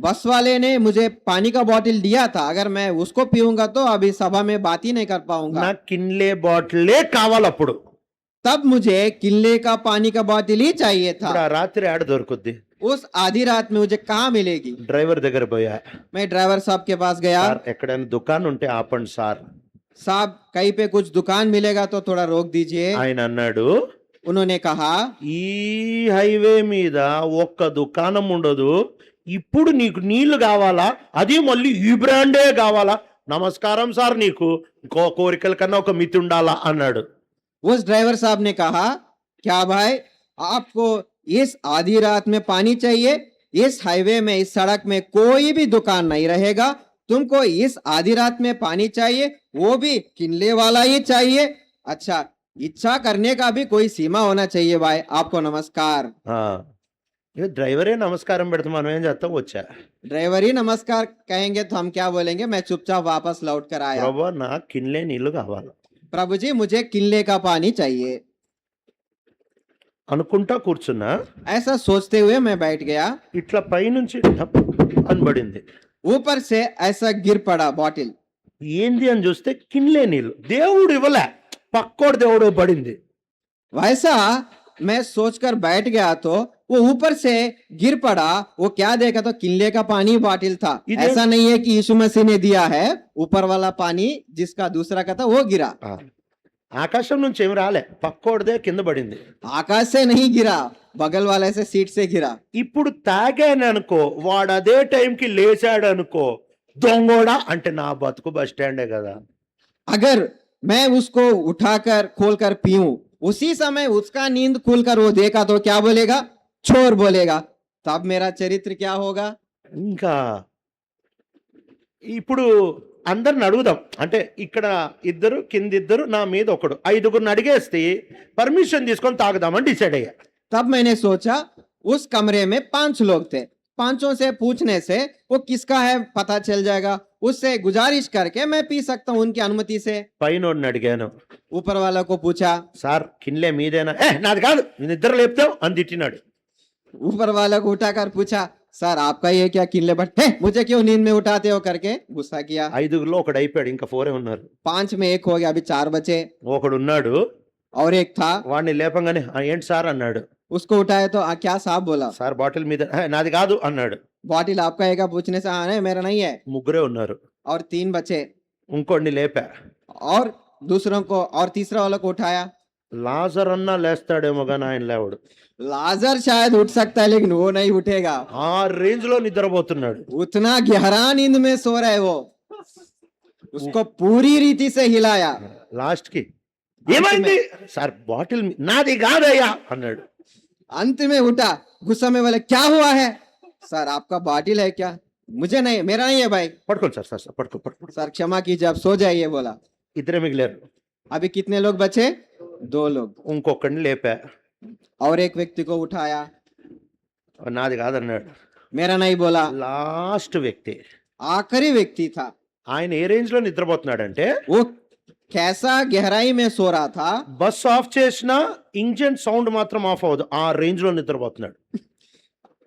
बस वाले ने मुझे पानी का बॉटल दिया था, अगर मैं उसको पीऊंगा तो अभी सभा में बात ही नहीं कर पाऊंगा। నాకు కిన్లే బాటిలే కావాలి అప్పుడు. तब मुझे किले का पानी का बॉटल ही चाहिए था। ఇప్పుడు ఆ రాత్రి ఆడ దొరుకుద్ది. उस आधी रात में मुझे कहाँ मिलेगी? డ్రైవర్ దగ్గర పోయా. मैं డ్రైవర్ साहब के पास गया। సార్ ఎక్కడైనా దుకాణం ఉంటే ఆపండి సార్. साहब कहीं पे कुछ दुकान मिलेगा तो थोड़ा रोक दीजिए। ఆయన అన్నాడు, उन्होंने कहा ఈ హైవే మీద ఒక్క దుకాణం ఉండదు, ఇప్పుడు నీకు నీళ్లు కావాలా, అది మళ్ళీ ఈ బ్రాండే కావాలా, నమస్కారం సార్, నీకు కోరికల కన్నా ఒక మితి ఉండాలా అన్నాడు. उस ड्राइवर साहब ने कहा, क्या भाई आपको इस आधी रात में पानी चाहिए? इस हाईवे में, इस सड़क में कोई भी दुकान नहीं रहेगा, तुमको इस आधी रात में पानी चाहिए, वो भी किनले वाला ही चाहिए। अच्छा, इच्छा करने का भी कोई सीमा होना चाहिए भाई। आपको नमस्कार। డ్రైవరే నమస్కారం పెడతా, మనం ఏం చేస్తాం, వచ్చా. ड्राइवर ही नमस्कार कहेंगे तो हम क्या बोलेंगे? मैं चुपचाप वापस लौट कर आया। ప్రభు నాకు కిన్లే నీళ్లు కావాలి प्रभु जी मुझे किले का पानी चाहिए। అనుకుంటా కూర్చున్నా. ऐसा सोचते हुए मैं बैठ गया। ఇట్లా పైనుంచి టప్ అని పడింది. ऊपर से ऐसा गिर पड़ा बॉटल। ఏంది అని చూస్తే కిన్లే నీళ్ళు. దేవుడు ఇవ్వలే, పక్కోడు దేవుడు పడింది. वैसा मैं सोचकर बैठ गया तो वो ऊपर से गिर पड़ा। वो क्या देखा तो किले का पानी बॉटल था। ऐसा नहीं है कि यीशु मसीह ने दिया है, ऊपर वाला पानी जिसका दूसरा का था वो गिरा। ఆకాశం నుంచి ఏమి రాలే, పక్కోడిదే కింద పడింది. आकाश से नहीं गिरा, बगल वाले से सीट से गिरा। ఇప్పుడు తాగాను అనుకో, వాడు అదే టైంకి లేచాడు అనుకో, దొంగోడా అంటే నా బతుకు బస్ స్టాండే కదా. अगर मैं उसको उठाकर खोलकर पीऊं, उसी समय उसका नींद खुलकर वो देखा तो क्या बोलेगा? चोर बोलेगा। तब मेरा चरित्र क्या होगा? ఇంకా ఇప్పుడు అందరిని అడుగుదాం, అంటే ఇక్కడ ఇద్దరు, కింద ఇద్దరు, నా మీద ఒకడు, 5గురిని అడిగేస్తే పర్మిషన్ తీసుకొని తాగుదామని డిసైడ్ అయ్యా. तब मैंने सोचा उस कमरे में 5 लोग थे, पांचों से पूछने से वो किसका है पता चल जाएगा, उससे गुजारिश करके मैं पी सकता हूँ उनकी अनुमति से। పైనోడిని అడిగాను, ऊपर वाला को पूछा, సార్ కిన్లే మీదేనా? నాది కాదు, నేను నిద్ర లేపుతావు అని తిట్టినాడు. ऊपर वाला को उठाकर पूछा, सर आपका ये क्या किले बट है, मुझे क्यों नींद में उठाते हो करके गुस्सा किया। 5గురిలో ఒకడు అయిపోయాడు, ఇంకా 4 ఉన్నారు. 5 में 1 हो गया, अभी 4 बचे। ఒకడు ఉన్నాడు, और एक था, వాడిని లేపంగానే ఏంటి సార్ అన్నాడు. उसको उठाया तो क्या साहब बोला, సార్ బాటిల్ మీద నాది కాదు అన్నాడు. बॉटल आपका है क्या पूछने से, हाँ नहीं मेरा नहीं है। ముగ్గురే ఉన్నారు. और 3 बचे। ఇంకోడిని లేపా. और दूसरों को और तीसरा वाला को उठाया। లాజర్ అన్నా లేస్తాడేమో కానీ ఆయన లేవడు. लाजर शायद उठ सकता है लेकिन वो नहीं उठेगा, ఆ రేంజ్ లో నిద్రపోతున్నాడు. उतना गहरा नींद में सो रहा है वो। उसको पूरी रीति से हिलाया। లాస్ట్ కి ఏమైంది సార్, బాటిల్ నాది కాదయ్యా అన్నాడు. अंत में उठा, गुस्सा में बोले क्या हुआ है, सर आपका बॉटल है क्या, मुझे नहीं, मेरा नहीं है भाई। పడుకోండి సార్, సార్ పడుకో పడుకో. सर क्षमा कीजिए आप सो जाइए बोला। ఇద్దరే మిగిలారు. अभी कितने लोग बचे, 2 लोग। ఇంకొకడిని లేపా, और एक व्यक्ति को उठाया, నాది కాదన్నాడు. मेरा नहीं बोला। లాస్ట్ వ్యక్తి आखिरी व्यक्ति था, ఆయన ఏ రేంజ్ లో నిద్రపోతున్నాడంటే वो कैसा गहराई में सो रहा था, బస్ ఆఫ్ చేసినా ఇంజన్ సౌండ్ మాత్రం ఆఫ్ అవ్వదు, ఆ రేంజ్ లో నిద్రపోతున్నాడు.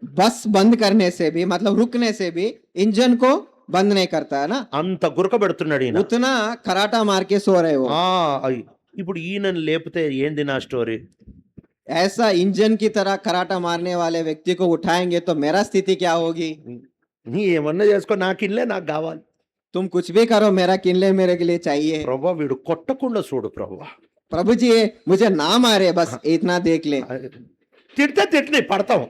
बस बंद करने से भी मतलब रुकने से भी इंजन को बंद नहीं करता है ना, అంత గురక పెడుతున్నాడు ఈయన. उतना कराटा मार के सो रहे हो। ఇప్పుడు ఈయనని లేపితే ఏంది నా స్టోరీ? ऐसा इंजन की तरह कराटा मारने वाले व्यक्ति को उठाएंगे तो मेरा स्थिति क्या होगी। నీ ఏమన్నా చేసుకో, నాకు ఇల్లే నాకు కావాలి. तुम कुछ भी करो, मेरा किले मेरे के लिए चाहिए। ప్రభా వీడు కొట్టకుండా చూడు ప్రభా. प्रभु जी मुझे ना मारे, बस इतना देख ले। తిడితే తిట్టిని పడతాం,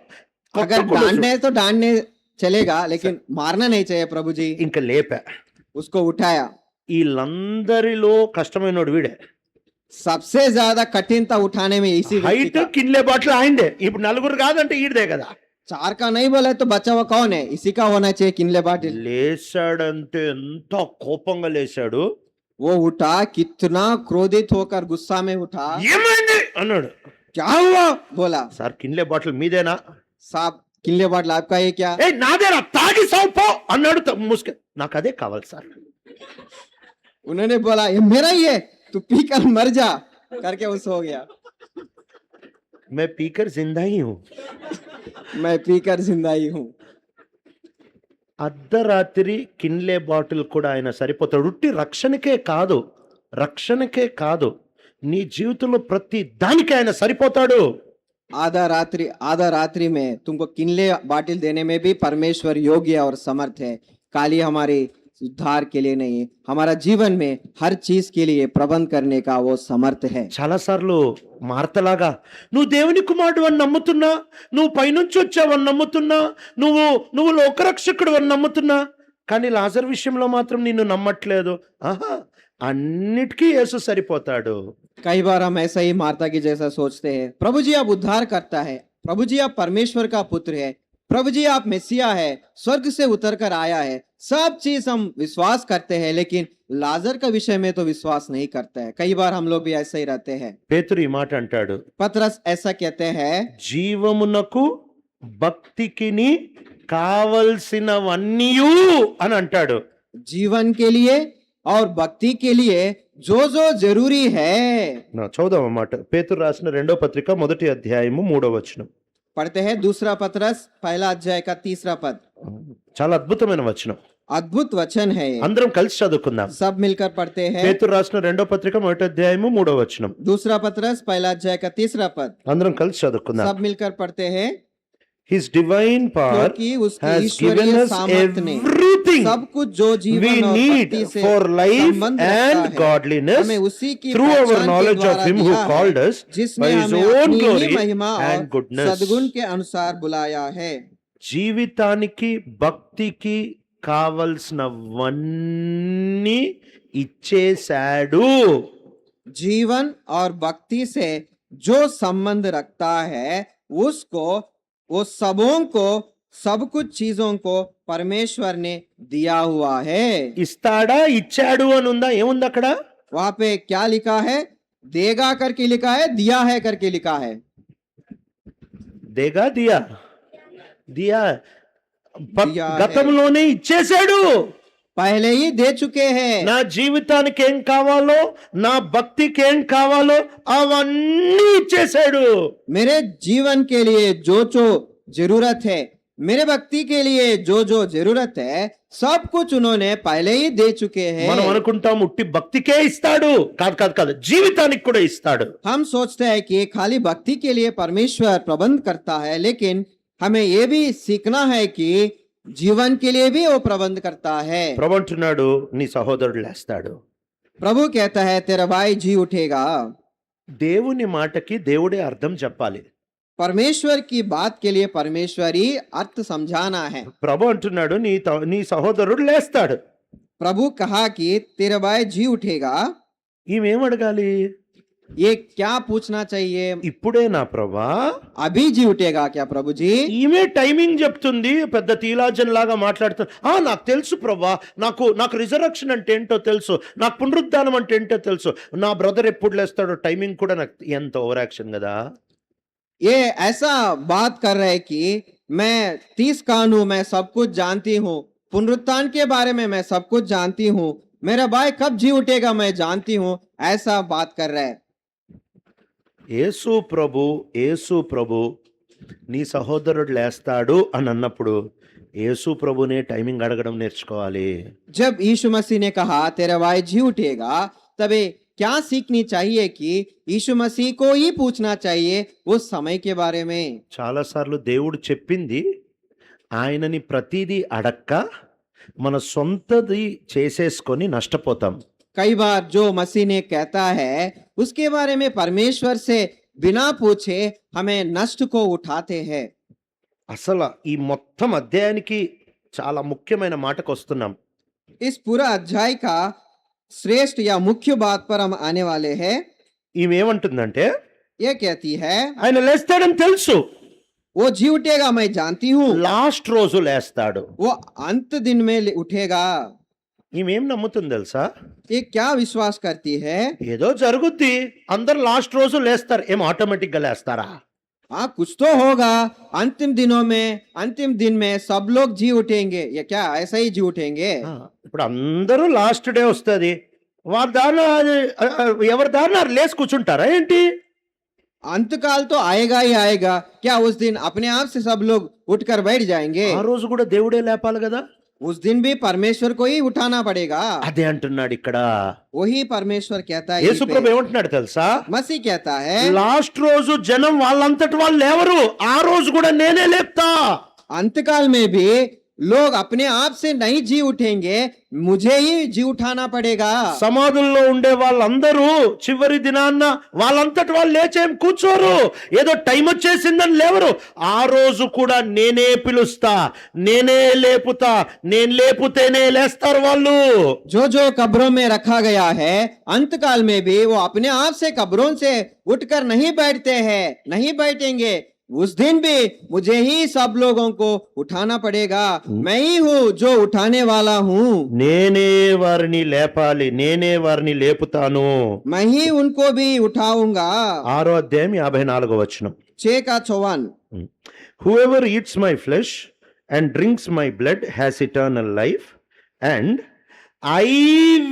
अगर डांटने तो डांटने चलेगा, लेकिन मारना नहीं चाहिए प्रभु जी। ఇంకా లేపా. उसको उठाया। వీళ్ళందరిలో కష్టమైనోడు వీడే. सबसे ज्यादा कठिनता उठाने में इसी व्यक्ति హైట్ का। కిన్లే బాటిల్ ఆయనదే. ఇప్పుడు నలుగురు కాదంటే ఈడదే కదా. 4 का नहीं बोला तो बचा हुआ कौन है, इसी का होना चाहिए किनले बाटिल। లేచాడంటే ఎంత కోపంగా లేచాడు. वो उठा, कितना क्रोधित होकर गुस्सा में उठा। ఏమైంది అన్నాడు. क्या हुआ बोला, సార్ కిన్లే బాటిల్ మీదేనా? साहब किनले बाटिल आपका है क्या। ఏ నాదేనా, తాగి సావుపో అన్నాడు. ముసుక నాకు అదే కావాలి సార్. उन्होंने बोला ये मेरा ही है, तू पीकर मर जा करके वो सो गया। मैं पीकर जिंदा ही हूं. मैं पीकर जिंदा ही हूँ। అర్ధరాత్రి కిన్లే బాటిల్ కూడా ఆయన సరిపోతాడు. ఉట్టి రక్షణకే కాదు నీ జీవితంలో ప్రతి దానికి ఆయన సరిపోతాడు. आधा रात्रि में तुमको किनले बाटिल देने में भी परमेश्वर योग्य और समर्थ है। खाली हमारे उद्धार के लिए नहीं, हमारा जीवन में हर चीज के लिए प्रबंध करने का वो समर्थ है। చాలా సార్లు మార్తలాగా నువ్వు దేవుని కుమారుడు అని నమ్ముతున్నా, నువ్వు పైనుంచి వచ్చావని నమ్ముతున్నా, నువ్వు లోకరక్షకుడు అని నమ్ముతున్నా, కానీ లాజర్ విషయంలో మాత్రం నిన్ను నమ్మట్లేదు. అన్నిటికీ యేసు సరిపోతాడు. कई बार हम ऐसा ही मार्ता की जैसा सोचते हैं, प्रभु जी आप उद्धार करता है, प्रभु जी आप परमेश्वर का पुत्र है, प्रभु जी आप मेसिया है, स्वर्ग से उतर कर आया है, सब चीज हम विश्वास करते हैं, लेकिन लाजर का विषय में तो विश्वास नहीं करते हैं। कई बार हम लोग भी ऐसे ही रहते हैं। పేతురు ఈ మాట అంటాడు, पतरस ऐसा कहते हैं, జీవమునకు భక్తికిని కావలసినవన్నీయు అని అంటాడు. जीवन के लिए और भक्ति के लिए जो जो जरूरी है। చదువు మాట, పేతురు రాసిన 2వ పత్రిక 1వ అధ్యాయము 3వ వచనం. पढ़ते हैं दूसरा पतरस 1 अध्याय का 3 पद। చాలా అద్భుతమైన వచనం, अद्भुत वचन है, అందరం కలిసి చదువుకుందాం. सब मिलकर पढ़ते हैं। పేతురు రాసిన 2వ పత్రిక 1వ అధ్యాయము 3వ వచనం. दूसरा पतरस 1 अध्याय का 3 पद, అందరం కలిసి చదువుకుందాం. सब मिलकर पढ़ते हैं। His divine power क्योंकि उसकी has ईश्वरीय given us सामर्थ्य ने everything सब कुछ जो we जीवन और need भक्ति से for life संबंध and रखता है, godliness हमें उसी की through our पहचान के knowledge of द्वारा him who दिया है, called us जिसने by his हमें own अपनी ही glory महिमा और and goodness. सद्गुण के अनुसार बुलाया है। జీవితానికి భక్తికి కావలసినవన్నీ ఇచ్చేశాడు. जीवन और भक्ति से जो संबंध रखता है उसको, वो सबों को, सब कुछ चीजों को परमेश्वर ने दिया हुआ है। ఇస్తాడా ఇచ్చాడు అని ఉందా? ఏముంది అక్కడ? वहां पे क्या लिखा है, देगा करके लिखा है, दिया है करके लिखा है। దేగా దియా దియా दिया है। గతంలోనే ఇచ్చేశాడు. पहले ही दे चुके हैं। నా జీవితానికి ఏం కావాలో, నా భక్తికి ఏం కావాలో అవన్నీ ఇచ్చేశాడు. मेरे जीवन के लिए जो जो जरूरत है, मेरे भक्ति के लिए जो जो जरूरत है, सब कुछ उन्होंने पहले ही दे चुके మనం हैं। అనుకుంటాం ఉట్టి భక్తికే ఇస్తాడు. కాదు కాదు కాదు, జీవితానికి కూడా ఇస్తాడు. हम सोचते हैं कि खाली भक्ति के लिए परमेश्वर प्रबंध करता है, लेकिन हमें ये भी सीखना है कि जीवन के लिए भी वो प्रबंध करता है। ప్రభు అంటున్నాడు నీ సహోదరుడు లేస్తాడు. प्रभु कहता है तेरा भाई जी उठेगा। దేవుని మాటకి దేవుడే అర్థం చెప్పాలి. परमेश्वर की बात के लिए परमेश्वर ही अर्थ समझाना है। ప్రభు అంటున్నాడు నీ సహోదరుడు లేస్తాడు. प्रभु कहा कि तेरा भाई जी उठेगा। ఈమెం అడగాలి? ये क्या पूछना चाहिए? ఇప్పుడే నా ప్రభా? अभी जी उठेगा क्या प्रभु जी? ఈమె టైమింగ్ చెప్తుంది, పెద్ద థియలాజియన్ లాగా మాట్లాడుతుంది. నాకు తెలుసు ప్రభా, నాకు రిజరక్షన్ అంటే ఏంటో తెలుసు, నాకు పునరుద్ధానం అంటే ఏంటో తెలుసు, నా బ్రదర్ ఎప్పుడు లేస్తాడో టైమింగ్ కూడా నాకు. ఎంత ఓవర్ యాక్షన్ కదా. ये ऐसा बात कर रहे कि मैं 30 कान हूं, मैं सब कुछ जानती हूँ, पुनरुत्थान के बारे में मैं सब कुछ जानती हूँ, मेरा भाई कब जी उठेगा मैं जानती हूँ, ऐसा बात कर रहे हैं। యేసు ప్రభు నీ సహోదరుడు లేస్తాడు అని అన్నప్పుడు యేసు ప్రభునే టైమింగ్ అడగడం నేర్చుకోవాలి. जब यीशु मसीह ने कहा तेरा भाई जी उठेगा, तबे क्या सीखनी चाहिए कि यीशु मसीह को ही पूछना चाहिए उस समय के बारे में। చాలాసార్లు దేవుడు చెప్పింది ఆయనని ప్రతిదీ అడక్క మన సొంతది చేసేసుకొని నష్టపోతాం. कई बार जो मसीह ने कहता है उसके बारे में परमेश्वर से बिना पूछे हमें नष्ट को उठाते हैं। అసలు ఈ మొత్తం అధ్యాయానికి చాలా ముఖ్యమైన మాటకు వస్తున్నాం. इस पूरा अध्याय का श्रेष्ठ या मुख्य बात पर हम आने वाले हैं। ఈమె ఏమంటుందంటే ये कहती है ఆయన లేస్తాడని తెలుసు, वो जी उठेगा मैं जानती हूँ, లాస్ట్ రోజు లేస్తాడు. वो अंत दिन में उठेगा। ఈమె ఏం నమ్ముతుంది తెలుసా? ये क्या विश्वास करती है? ఏదో జరుగుద్ది, అందరు లాస్ట్ రోజు లేస్తారు. ఏం ఆటోమేటిక్ గా లేస్తారా? हाँ कुछ तो होगा, अंतिम दिनों में अंतिम दिन में सब लोग जी उठेंगे। ये क्या ऐसा ही जी उठेंगे? ఇప్పుడు అందరూ లాస్ట్ డే వస్తుంది, వారి దారిన ఎవరి దారిన లేచి కూర్చుంటారా ఏంటి? अंतकाल तो आएगा ही आएगा। क्या उस दिन अपने आप से सब लोग उठकर बैठ जाएंगे? ఆ రోజు కూడా దేవుడే లేపాలి కదా. उस दिन भी परमेश्वर को ही उठाना पड़ेगा। అదే అంటున్నాడు ఇక్కడ. वही परमेश्वर कहता है। యేసు ప్రభు ఏమంటున్నాడు తెలుసా? मसीह कहता है లాస్ట్ రోజు జనం వాళ్ళంతటి వాళ్ళు లేవరు, ఆ రోజు కూడా నేనే లేపుతా. अंतकाल में भी लोग अपने आप से नहीं जी उठेंगे, मुझे ही जी उठाना पड़ेगा। సమాధుల్లో ఉండే వాళ్ళందరూ చివరి దినాన్న వాళ్ళంతటి వాళ్ళు లేచేం కూర్చోరు, ఏదో టైం వచ్చేసిందని లేవరు. ఆ రోజు కూడా నేనే పిలుస్తా, నేనే లేపుతా, నేను లేపుతేనే లేస్తారు వాళ్ళు. जो जो कब्रों में रखा गया है, अंतकाल में भी वो अपने आप से कब्रों से उठकर नहीं बैठते हैं, नहीं बैठेंगे। उस दिन भी मुझे ही सब लोगों को उठाना पड़ेगा। मैं ही हूँ जो उठाने वाला हूँ। నేనే వారిని లేపాలి, నేనే వారిని లేపుతాను. मैं ही उनको भी उठाऊंगा। 6వ అధ్యాయం 54వ వచనం. 6:54 Whoever eats my flesh and drinks my blood has eternal life, and I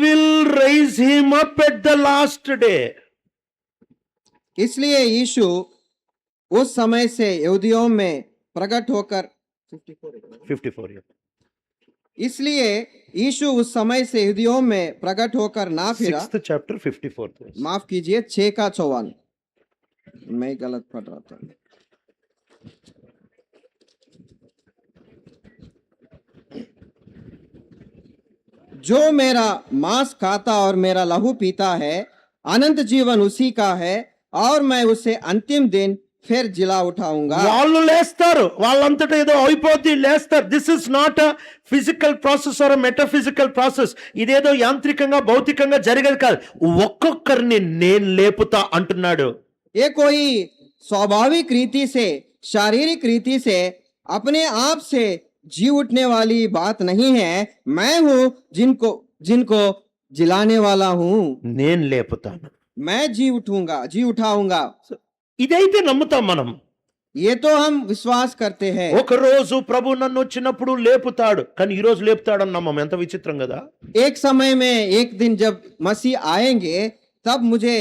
will raise him up at the last day. इसलिए यीशु उस समय से यहूदियों में प्रकट होकर 54. इसलिए यीशु उस समय से यहूदियों में प्रकट होकर ना फिरा। 6th chapter 54th verse. माफ कीजिए 6:54 मैं गलत पढ़ रहा था। जो मेरा मांस खाता और मेरा लहू पीता है, अनंत जीवन उसी का है, और मैं उसे अंतिम दिन फिर जिला उठाऊंगा। వాళ్ళు లేస్తారు, వాళ్ళంతటా ఏదో అయిపోద్ది, లేస్తారు. This is not a physical process or metaphysical process. ఇదేదో యాంత్రికంగా భౌతికంగా జరిగేది కాదు. ఒక్కొక్కరిని నేను లేపుతా అంటున్నాడు. ये कोई स्वाभाविक रीति से, शारीरिक रीति से, अपने आप से जी उठने वाली बात नहीं है। मैं हूं जिनको जिलाने वाला हूं। నేను లేపుతాను. मैं जी उठूंगा, जी उठाऊंगा। ఇదైతే నమ్ముతాం మనం. ये तो हम विश्वास करते हैं। ఒక రోజు ప్రభు నన్ను వచ్చినప్పుడు లేపుతాడు, కానీ ఈ రోజు లేపుతాడని నమ్మం. ఎంత విచిత్రం కదా. एक समय में एक दिन जब मसीह आएंगे तब मुझे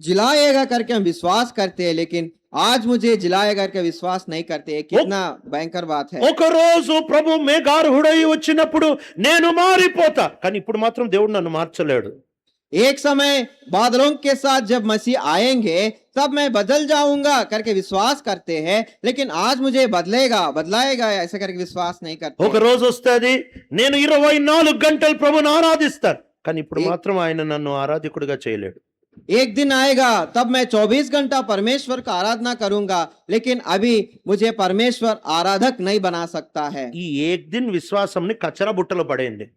जिलाएगा करके हम विश्वास करते हैं, लेकिन आज मुझे जिलाएगा करके विश्वास नहीं करते। ये कितना भयंकर बात है। ఒక రోజు ప్రభు మేఘారూఢుడై వచ్చినప్పుడు నేను మారిపోతా, కానీ ఇప్పుడు మాత్రం దేవుడు నన్ను మార్చలేడు. एक समय बादलों के साथ जब मसीह आएंगे तब मैं बदल जाऊंगा करके विश्वास करते हैं, लेकिन आज मुझे बदलाएगा ऐसा करके विश्वास नहीं करते। ఒక రోజు వస్తది నేను 24 గంటలు ప్రభుని ఆరాధిస్తాను, కానీ ఇప్పుడు మాత్రం ఆయన నన్ను ఆరాధికుడిగా చేయలేడు. एक दिन आएगा तब मैं 24 घंटा परमेश्वर का आराधना करूंगा, लेकिन अभी मुझे परमेश्वर आराधक नहीं बना सकता है। ఈ ఏక్ దిన్ విశ్వాసంని కచరా బుట్టలో పడేయండి.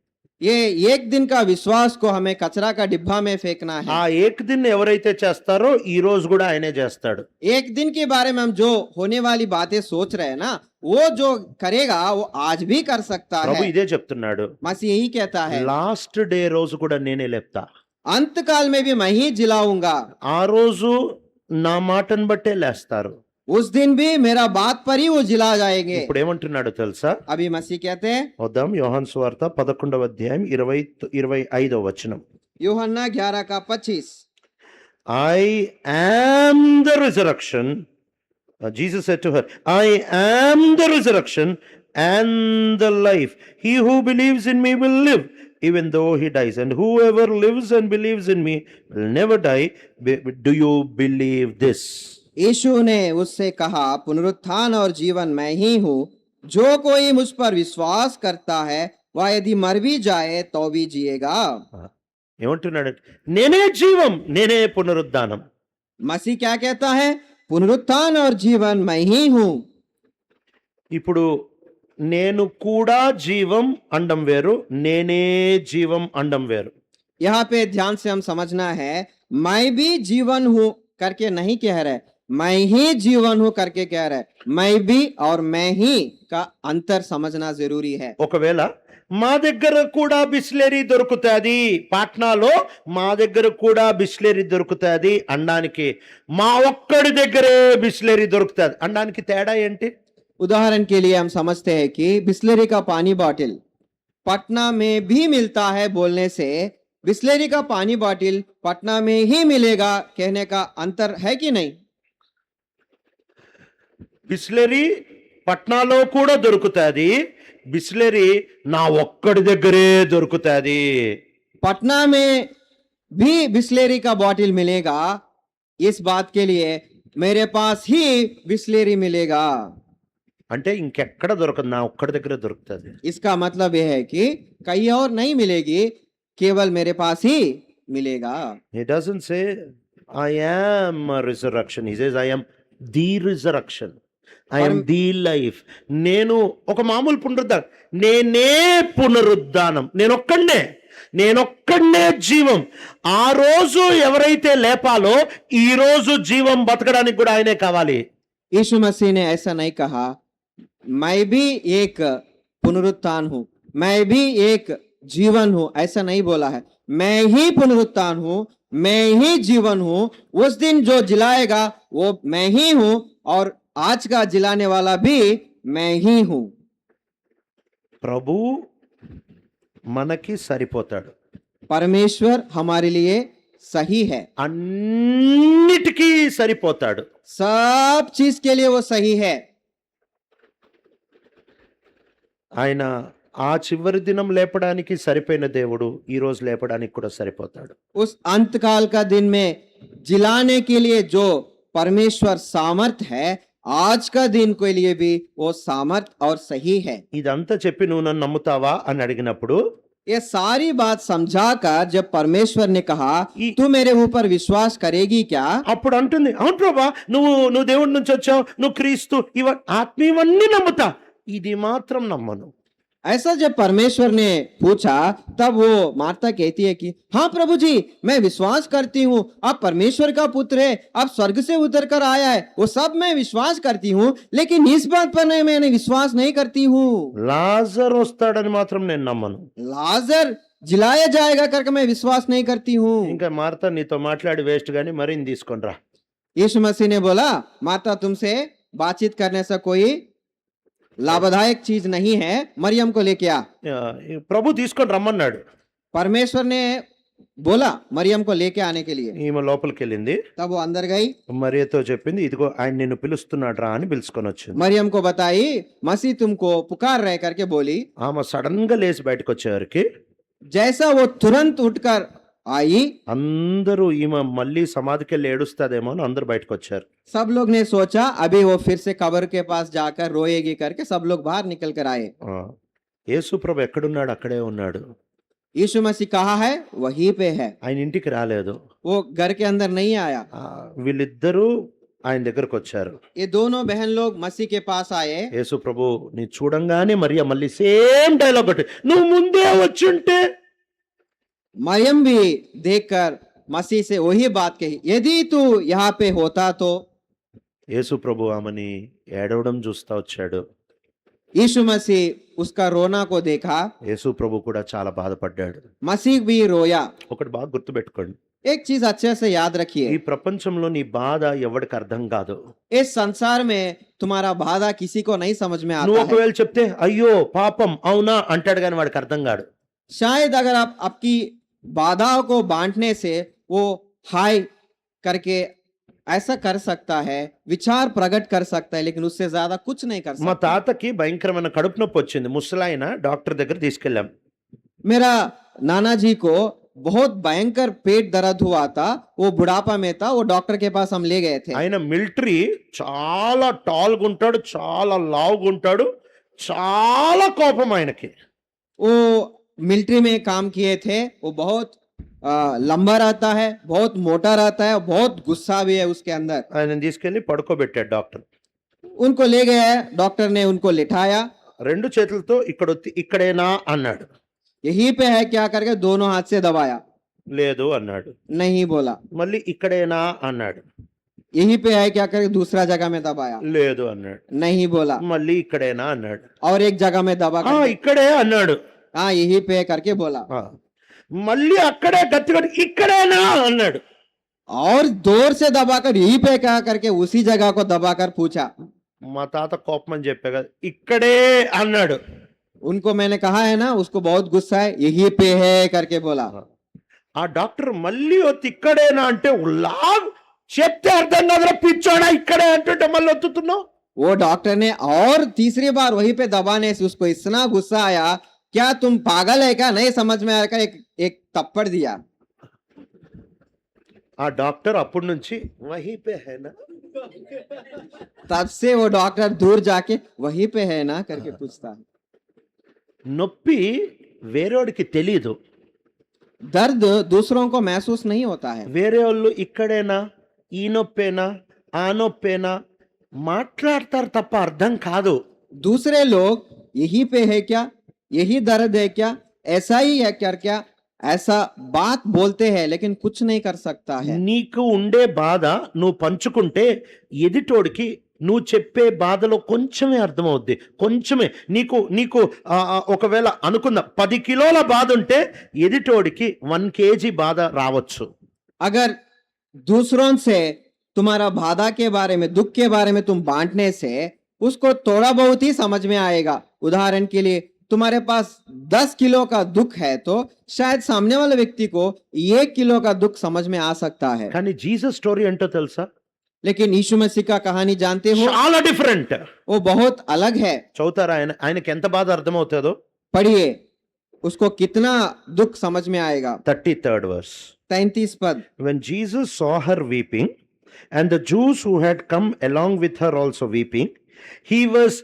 ये एक दिन का विश्वास को हमें कचरा का डिब्बा में फेंकना है। ఆ ఏక్ దిన్ ఎవరైతే చేస్తారో ఈ రోజు కూడా ఆయనే చేస్తాడు. एक दिन के बारे में हम जो होने वाली बातें सोच रहे हैं ना, वो जो करेगा वो आज भी कर सकता ప్రభు है। ఇదే చెప్తున్నాడు, मसीह यही कहता है, లాస్ట్ డే రోజు కూడా నేనే లేపుతా. अंत काल में भी मैं ही जिलाऊंगा। ఆ రోజు నా మాటను బట్టే లేస్తారు. उस दिन भी मेरा बात पर ही वो जिला जाएंगे। ఇప్పుడు ఏమంటున్నాడు తెలుసా? अभी मसीह कहते हैं, వద్దాం యోహాను సువార్త 11వ అధ్యాయం 25వ వచనం. यूहन्ना 11 का 25, I am the resurrection. Jesus said to her, I am the resurrection and the life. He who believes in me will live even though he dies, and whoever lives and believes in me will never die. Do you believe this? यीशु ने उससे कहा, पुनरुत्थान और जीवन मैं ही हूँ। जो कोई मुझ पर विश्वास करता है वह यदि मर भी जाए तो भी जिएगा। ఏమంటున్నాడు? నేనే జీవం, నేనే పునరుద్ధానం. मसीह क्या कहता है? पुनरुत्थान और जीवन मैं ही हूँ। ఇప్పుడు నేను కూడా జీవం అండం వేరు, నేనే జీవం అండం వేరు. यहाँ पे ध्यान से हम समझना है, मैं भी जीवन हूँ करके नहीं कह रहे, मैं ही जीवन हूँ करके कह रहे। मैं भी और मैं ही का अंतर समझना जरूरी है। ఒకవేళ మా దగ్గర కూడా బిస్లెరీ దొరుకుతుంది, పాట్నాలో మా దగ్గర కూడా బిస్లెరీ దొరుకుతుంది అనడానికి, మా ఒక్కడి దగ్గరే బిస్లెరీ దొరుకుతుంది అనడానికి తేడా ఏంటి? उदाहरण के लिए हम समझते हैं कि बिस्लेरी का पानी बॉटल पटना में भी मिलता है बोलने से बिस्लेरी का पानी बॉटल पटना में ही मिलेगा कहने का अंतर है कि नहीं? బిస్లెరీ పట్నాలో కూడా దొరుకుతుంది, బిస్లెరీ నా ఒక్కడి దగ్గరే దొరుకుతుంది. पटना में भी बिस्लेरी का बॉटल मिलेगा, इस बात के लिए मेरे पास ही बिस्लेरी मिलेगा। అంటే ఇంకెక్కడ దొరకదు, నా ఒక్కడి దగ్గరే దొరుకుతుంది. इसका मतलब यह है कि कहीं और नहीं मिलेगी, केवल मेरे पास ही मिलेगा। He doesn't say I am a resurrection. He says I am the resurrection. I am the life. నేను ఒక మామూలు పునరుద్ధానం, నేనే పునరుద్ధానం, నేనొక్కడే జీవం. ఆ రోజు ఎవరైతే లేపాలో ఈ రోజు జీవం బతకడానికి కూడా ఆయనే కావాలి. यीशु मसीह ने ऐसा नहीं कहा, मैं भी एक पुनरुत्थान हूँ, मैं भी एक जीवन हूँ, ऐसा नहीं बोला है। मैं ही पुनरुत्थान हूँ, मैं ही जीवन हूँ। उस दिन जो जिलाएगा वो मैं ही हूँ, और आज का जिलाने वाला भी मैं ही हूँ। ప్రభు మనకి సరిపోతాడు, परमेश्वर हमारे लिए सही है, అన్నిటికీ సరిపోతాడు. सब चीज के लिए वो सही है। ఆయన ఆ చివరి దినం లేపడానికి సరిపోయిన దేవుడు ఈ రోజు లేపడానికి కూడా సరిపోతాడు. उस अंत काल का दिन में जिलाने के लिए जो परमेश्वर सामर्थ है, आज का दिन के लिए भी वो सामर्थ और सही है। ఇదంతా చెప్పి నువ్వు నన్ను నమ్ముతావా అని అడిగినప్పుడు ये सारी बात समझाकर जब परमेश्वर ने कहा तू मेरे ऊपर विश्वास करेगी क्या, అప్పుడు అంటుంది, అవును ప్రభా, నువ్వు దేవుడి నుంచి వచ్చావు, నువ్వు క్రీస్తు, ఆత్మీయవన్నీ నమ్ముతా, ఇది మాత్రం నమ్మను. ऐसा जब परमेश्वर ने पूछा तब वो मार्ता कहती है कि हाँ प्रभु जी, मैं विश्वास करती हूँ आप परमेश्वर का पुत्र है, आप स्वर्ग से उतर कर आया है, वो सब मैं विश्वास करती हूँ, लेकिन इस बात पर मैंने विश्वास नहीं करती हूँ। లాజర్ వస్తాడని మాత్రం నేను నమ్మను. लाजर जिलाया जाएगा करके मैं विश्वास नहीं करती हूँ। ఇంకా మార్తా నీతో మాట్లాడి వేస్ట్ గాని మరిన్ని తీసుకొని రా. यीशु मसीह ने बोला, माता तुमसे बातचीत करने से कोई लाभदायक चीज नहीं है, मरियम को लेके आ। ప్రభు తీసుకొని రమ్మన్నాడు. परमेश्वर ने बोला मरियम को लेके आने के लिए। ఈమె లోపలికి వెళ్ళింది. तब वो अंदर गई, మరియతో చెప్పింది, ఇదిగో ఆయన నిన్ను పిలుస్తున్నాడు రా అని పిలుచుకొని వచ్చింది. मरियम को बताई मसीह तुमको पुकार रहे करके बोली। ఆమె సడన్ గా లేచి బయటకు వచ్చేవారికి जैसा वो तुरंत उठकर आई, అందరూ ఈమె మళ్ళీ సమాధికి వెళ్ళి ఏడుస్తాదేమో అని అందరూ బయటకు వచ్చారు. सब लोग ने सोचा अभी वो फिर से कब्र के पास जाकर रोएगी करके सब लोग बाहर निकल कर आए। యేసు ప్రభు ఎక్కడున్నాడు అక్కడే ఉన్నాడు. यीशु मसीह कहाँ है? वहीं पे है, ఆయన ఇంటికి రాలేదు. वो घर के अंदर नहीं आया। వీళ్ళిద్దరూ ఆయన దగ్గరకు వచ్చారు. ये दोनों बहन लोग मसीह के पास आए। యేసు ప్రభు నీ చూడంగానే మరియా మళ్ళీ సేమ్ డైలాగ్ ఒకటి, నువ్వు ముందే వచ్చుంటే. मरियम भी देखकर मसीह से वही बात कही, यदि तू यहाँ पे होता तो। యేసు ప్రభు ఆమెని ఏడవడం చూస్తా వచ్చాడు. यीशु मसीह उसका रोना को देखा, యేసు ప్రభు కూడా చాలా బాధపడ్డాడు. मसीह भी रोया। ఒకటి బాగా గుర్తుపెట్టుకోండి, एक चीज अच्छे से याद ఈ रखिए, ప్రపంచంలో నీ బాధ ఎవరికి అర్థం కాదు. इस संसार में तुम्हारा बाधा किसी को नहीं समझ में నువ్వు आता है। ఒకవేళ చెప్తే అయ్యో పాపం అవునా అంటాడు కానీ వాడికి అర్థం కాడు. शायद अगर आप आपकी बाधाओं को बांटने से वो हाय करके ऐसा कर सकता है, विचार प्रकट कर सकता है, लेकिन उससे ज्यादा कुछ नहीं कर మా सकता। తాతకి భయంకరమైన కడుపు నొప్పి వచ్చింది. ముసలాయన డాక్టర్ దగ్గర తీసుకెళ్ళాం. मेरा नाना जी को बहुत भयंकर पेट दर्द हुआ था, वो बुढ़ापा में था, वो डॉक्टर के पास हम ले गए थे। ఆయన మిలిటరీ చాలా టాల్గా ఉంటాడు, చాలా లావుగా ఉంటాడు, చాలా కోపం ఆయనకి. वो मिलिट्री में काम किए थे, वो बहुत लंबा रहता है, बहुत मोटा रहता है, बहुत गुस्सा भी है उसके अंदर। ఆయన తీసుకెళ్లి పడుకోబెట్టాడు డాక్టర్. उनको ले गया, डॉक्टर ने उनको लिटाया, రెండు చేతులతో ఇక్కడేనా అన్నాడు. यहीं पे है क्या करके दोनों हाथ से दबाया, లేదు అన్నాడు. नहीं बोला। మళ్ళీ ఇక్కడేనా అన్నాడు. यहीं पे है क्या करके दूसरा जगह में दबाया, లేదు అన్నాడు. नहीं बोला। మళ్ళీ ఇక్కడేనా అన్నాడు. और एक जगह में दबा कर, ఇక్కడే అన్నాడు. हाँ यहीं पे है करके बोला। మళ్ళీ అక్కడే గట్టిగా ఇక్కడేనా అన్నాడు. और जोर से दबाकर यहीं पे क्या करके उसी जगह को दबाकर पूछा। మా తాత కోపం అని చెప్పా కదా, ఇక్కడే అన్నాడు. उनको मैंने कहा है ना, उसको बहुत गुस्सा है, यहीं पे है करके बोला। ఆ డాక్టర్ మళ్ళీ వచ్చి ఇక్కడేనా అంటే లాగ్ చెప్తే అర్థం కాదురా పిచ్చోడా, ఇక్కడే అంటుంటే మళ్ళీ ఒత్తుతున్నావు. वो डॉक्टर ने और तीसरी बार वहीं पे दबाने से उसको इतना गुस्सा आया, क्या तुम पागल है क्या, नहीं समझ में आया, एक थप्पड़ दिया। ఆ డాక్టర్ అప్పటి నుంచి వహీ పే హైనా, तब से वो डॉक्टर दूर जाके वहीं पे है ना करके पूछता है। నొప్పి వేరేవాడికి తెలీదు. दर्द दूसरों को महसूस नहीं होता है। వేరే వాళ్ళు ఇక్కడేనా, ఈ నొప్పేనా, ఆ నొప్పేనా మాట్లాడతారు తప్ప అర్థం కాదు. दूसरे लोग यही पे है क्या, यही दर्द है क्या, ऐसा ही है क्या, ऐसा बात बोलते हैं, लेकिन कुछ नहीं कर सकता है। నీకు ఉండే బాధ నువ్వు పంచుకుంటే ఎదుటోడికి నువ్వు చెప్పే బాధలో కొంచెమే అర్థమవుద్ది, కొంచెమే. నీకు నీకు ఒకవేళ అనుకుందాం 10 కిలోల బాధ ఉంటే ఎదుటోడికి 1 కేజీ బాధ రావచ్చు. अगर दूसरों से तुम्हारा बाधा के बारे में, दुख के बारे में तुम बांटने से उसको थोड़ा बहुत ही समझ में आएगा। उदाहरण के लिए तुम्हारे पास 10 किलो का दुख है तो शायद सामने वाले व्यक्ति को 1 किलो का दुख समझ में आ सकता है। కానీ జీసస్ స్టోరీ ఏంటో తెలుసా? लेकिन यीशु मसीह का कहानी जानते हो, చాలా డిఫరెంట్. वो बहुत अलग है। చదువుతారా? ఆయనకి ఎంత బాధ అర్థమవుతుందో पढ़िए, उसको कितना दुख समझ में आएगा। 33rd verse. 33 पद। When Jesus saw her weeping, and the Jews who had come along with her also weeping, he was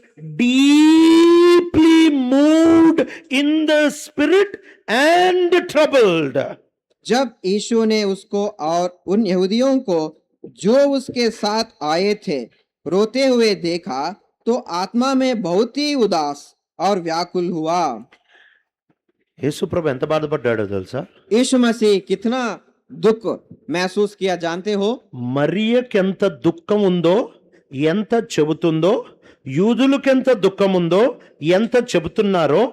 deeply moved in the spirit and troubled. जब यीशु ने उसको और उन यहूदियों को जो उसके साथ आए थे रोते हुए देखा तो आत्मा में बहुत ही उदास और व्याकुल हुआ। యేసు ప్రభు ఎంత బాధపడ్డాడో తెలుసా? यीशु मसीह कितना दुख महसूस किया जानते हो? మరియకెంత దుఃఖం ఉందో, ఎంత చెబుతుందో, యూదులకెంత దుఃఖం ఉందో, ఎంత చెబుతున్నారో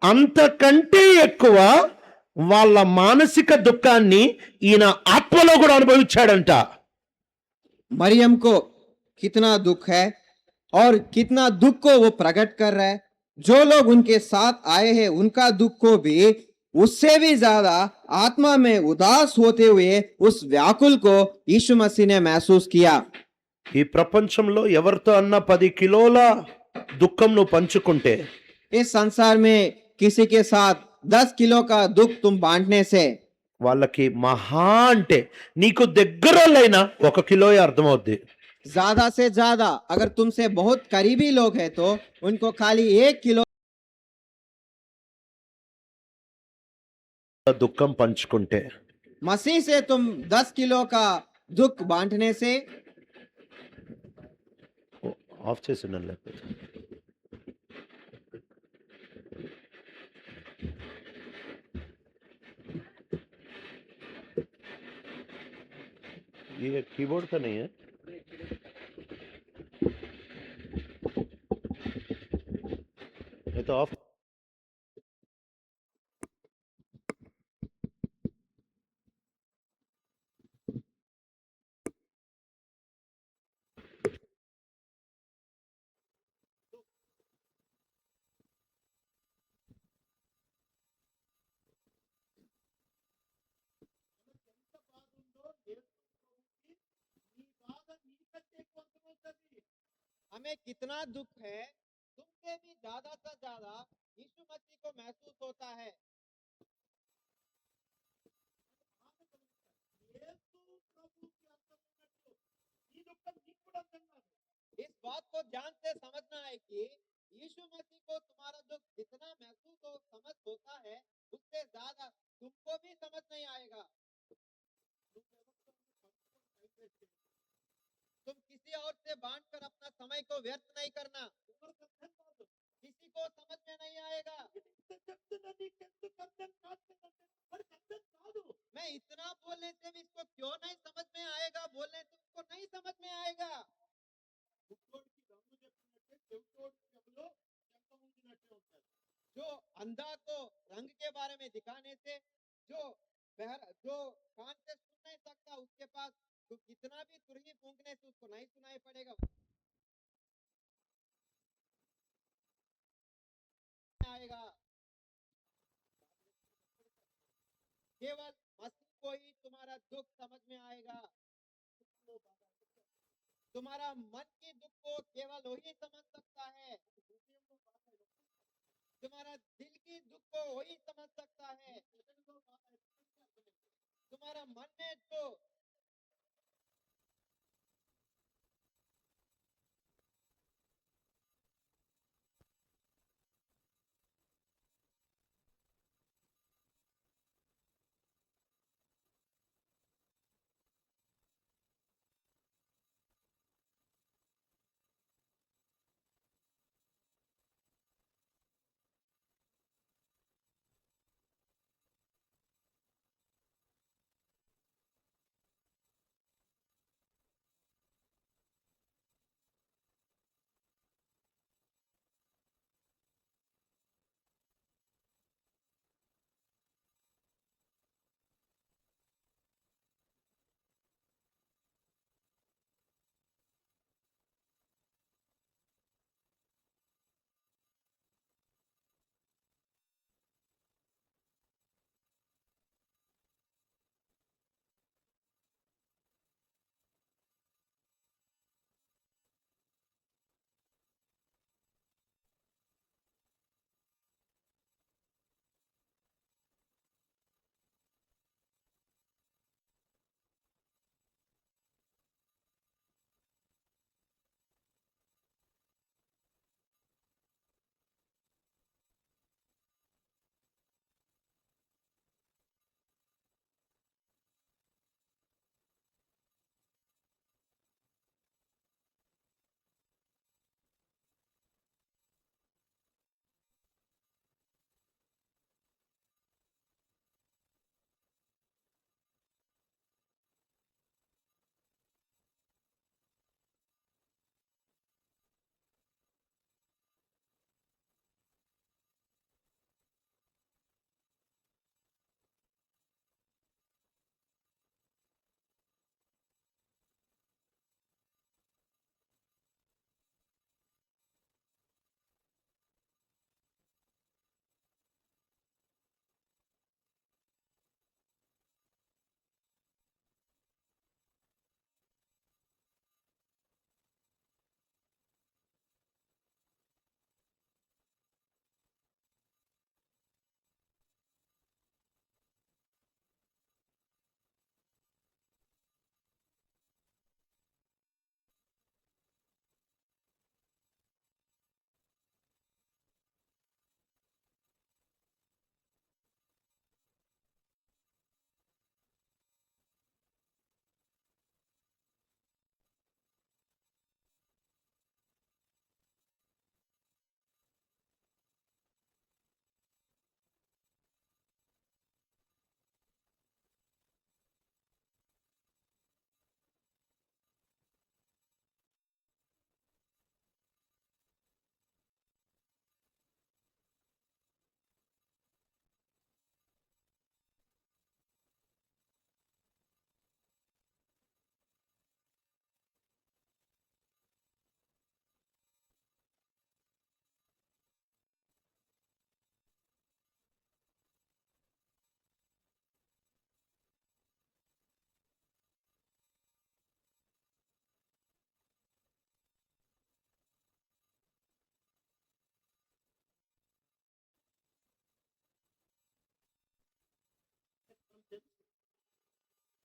అంతకంటే ఎక్కువ వాళ్ళ మానసిక దుఃఖాన్ని ఈయన ఆత్మలో కూడా అనుభవించాడంట. मरियम को कितना दुख है, और कितना दुख को वो प्रकट कर रहा है। जो लोग उनके साथ आए हैं उनका दुख को भी उससे भी ज्यादा आत्मा में उदास होते हुए उस व्याकुल को यीशु मसीह ने महसूस किया। ఈ ప్రపంచంలో ఎవరితో అన్న 10 కిలోల దుఃఖం నువ్వు పంచుకుంటే इस संसार में किसी के साथ 10 किलो का दुख तुम बांटने से వాళ్ళకి మహా అంటే నీకు దగ్గరలైన 1 కిలోయే అర్థమవుద్ది. ज्यादा से ज्यादा अगर तुमसे बहुत करीबी लोग हैं तो उनको खाली 1 किलो దుఃఖం పంచుకుంటే मसीह से तुम 10 किलो का दुख बांटने से ఆఫ్ చేసిన లేకపోతే ये कीबोर्ड का नहीं है. ये तो ऑफ. हमें कितना दुख है तुमसे भी ज्यादा से ज्यादा यीशु मसीह को महसूस होता है। इस बात को ध्यान से समझना है कि यीशु मसीह को तुम्हारा दुख जितना महसूस हो समझ होता है उससे ज्यादा तुमको भी समझ नहीं आएगा। तुम किसी और से बांट कर अपना समय को व्यर्थ नहीं करना। किसी को समझ में नहीं आएगा। मैं इतना बोलने से भी इसको क्यों नहीं समझ में आएगा, बोलने से इसको नहीं समझ में आएगा। जो अंधा को रंग के बारे में दिखाने से जो जो कान से सुन नहीं सकता उसके पास तो कितना भी तुरही फूंकने से उसको नहीं सुनाई पड़ेगा आएगा। केवल मसीह को ही तुम्हारा दुख समझ में आएगा। तुम्हारा मन की दुख को केवल वही समझ सकता है। तुम्हारा दिल की दुख को वही समझ सकता है। तुम्हारा मन में जो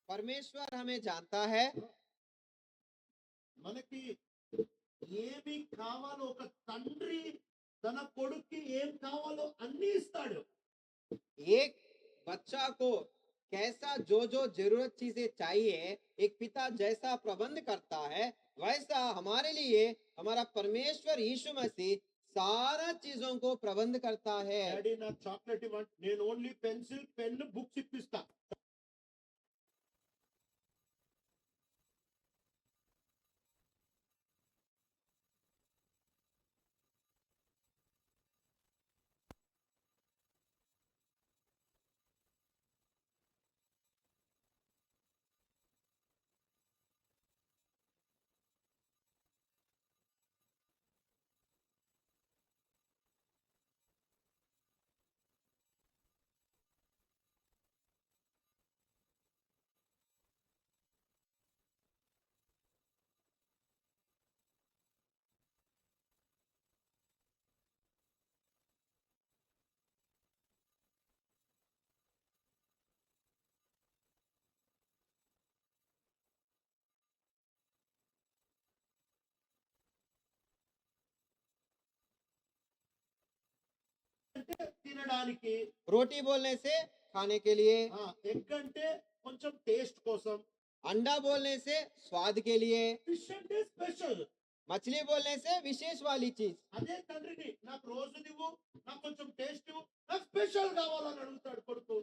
परमेश्वर हमें जानता है। మనకి ఏమి కావాలో ఒక తండ్రి తన కొడుక్కి ఏం కావాలో అన్ని ఇస్తాడు. एक बच्चा को कैसा जो जो जरूरत चीजें चाहिए एक पिता जैसा प्रबंध करता है, वैसा हमारे लिए हमारा परमेश्वर यीशु मसीह सारा चीजों को प्रबंध करता है। డాడీ నాకు చాక్లెట్ ఇవ్వండి, నేను ఓన్లీ పెన్సిల్ పెన్ బుక్స్ ఇప్పిస్తా. అంటే తినడానికి, रोटी बोलने से खाने के लिए, ఎగ్ అంటే కొంచెం టేస్ట్ కోసం, अंडा बोलने से स्वाद के लिए, ఫిష్ అంటే స్పెషల్. मछली बोलने से विशेष वाली चीज। అదే తండ్రిని నాకు రోజు నువ్వు నాకు కొంచెం టేస్ట్ ఇవ్వు, నాకు స్పెషల్ కావాలని అడుగుతాడు కొడుకు.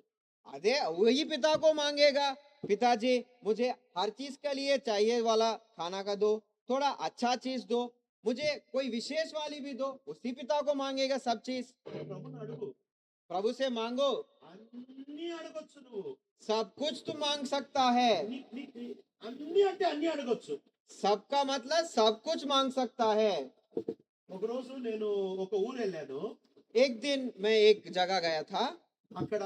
अरे वही पिता को मांगेगा, पिताजी मुझे हर चीज के लिए चाहिए वाला खाना का दो, थोड़ा अच्छा चीज दो, मुझे कोई विशेष वाली भी दो। उसी पिता को मांगेगा सब चीज। ప్రభుని అడుగు, प्रभु से मांगो, అన్ని అడగొచ్చు నువ్వు. सब कुछ तू मांग सकता है। అన్ని అంటే అన్ని అడగొచ్చు. सबका मतलब सब कुछ मांग सकता है। ఒక రోజు నేను ఒక ఊరు వెళ్ళాను. एक दिन मैं एक जगह गया था, అక్కడ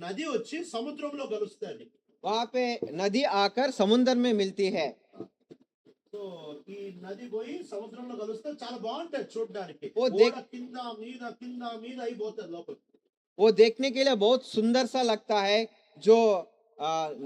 నది వచ్చి సముద్రంలో కలుస్తుంది. वहां पे नदी आकर समुद्र में मिलती है। సో ఈ నది పోయి సముద్రంలో కలుస్తే చాలా బాగుంటది చూడడానికి. ఓ దేక్- కింద మీద అయిపోతుంది లోపల. वो देखने के लिए बहुत सुंदर सा लगता है। जो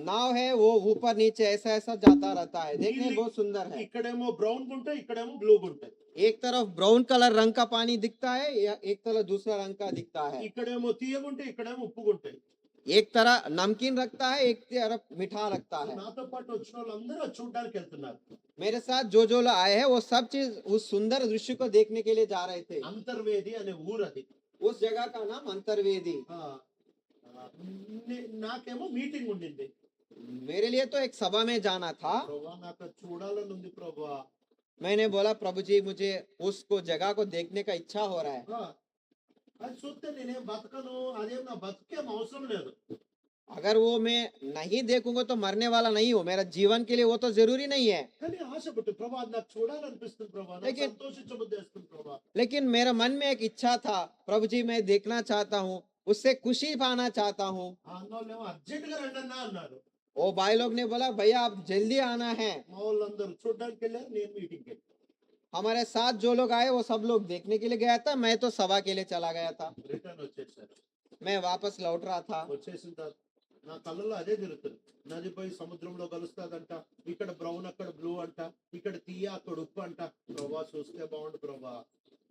नाव है वो ऊपर नीचे ऐसा ऐसा जाता रहता है, देखने में बहुत सुंदर है। ఇక్కడేమో బ్రౌన్ గుంటాయి, ఇక్కడేమో బ్లూ గుంటాయి. एक तरफ ब्राउन कलर रंग का पानी दिखता है, या एक तरफ दूसरा रंग का दिखता है। ఇక్కడేమో తీయగుంటాయి, ఇక్కడేమో ఉప్పుగుంటాయి. एक तरह नमकीन रखता है, एक तरफ मीठा रखता है। నాతో పాటు వచ్చిన వాళ్ళందరూ అది చూడడానికి వెళ్తున్నారు. मेरे साथ जो जो लोग आए हैं वो सब चीज उस सुंदर दृश्य को देखने के लिए जा रहे थे। అంతర్వేది అనే ఊరు అది. उस जगह का नाम अंतर्वेदी। నాకేమో మీటింగ్ ఉండింది. मेरे लिए तो एक सभा में जाना था। ప్రభా నాకు అది చూడాలని ఉంది ప్రభా. मैंने बोला प्रभु जी मुझे उसको जगह को देखने का इच्छा हो रहा है। అది చూస్తే నేనేం బతకను, అదేం నా బతికేం అవసరం లేదు. अगर वो मैं नहीं देखूंगा तो मरने वाला नहीं हूँ, मेरा जीवन के लिए वो तो जरूरी नहीं है। కానీ ఆశపట్టు ప్రభా అది నాకు చూడాలనిపిస్తుంది ప్రభా, నాకు लेकिन- సంతోషించబుద్ధేస్తుంది ప్రభా. लेकिन मेरा मन में एक इच्छा था, प्रभु जी मैं देखना चाहता हूँ, उससे खुशी पाना चाहता हूँ। అన్నోళ్ళేమో అర్జెంట్ గా రండి అన్నా అన్నారు. वो भाई लोग ने बोला भैया आप जल्दी आना है। మా వాళ్ళందరూ చూడడానికి వెళ్ళారు, నేను మీటింగ్ వెళ్ళాను. हमारे साथ जो लोग आए वो सब लोग देखने के लिए गया था, मैं तो सभा के लिए चला गया था। రిటర్న్ వచ్చేసారు. मैं वापस लौट रहा था। వచ్చేసిన తర్వాత నా కళ్ళలో అదే తిరుగుతుంది. నది పోయి సముద్రంలో కలుస్తాదంట, ఇక్కడ బ్రౌన్ అక్కడ బ్లూ అంట, ఇక్కడ తీయ అక్కడ ఉప్పు అంట. ప్రభా చూస్తే బాగుండు ప్రభా.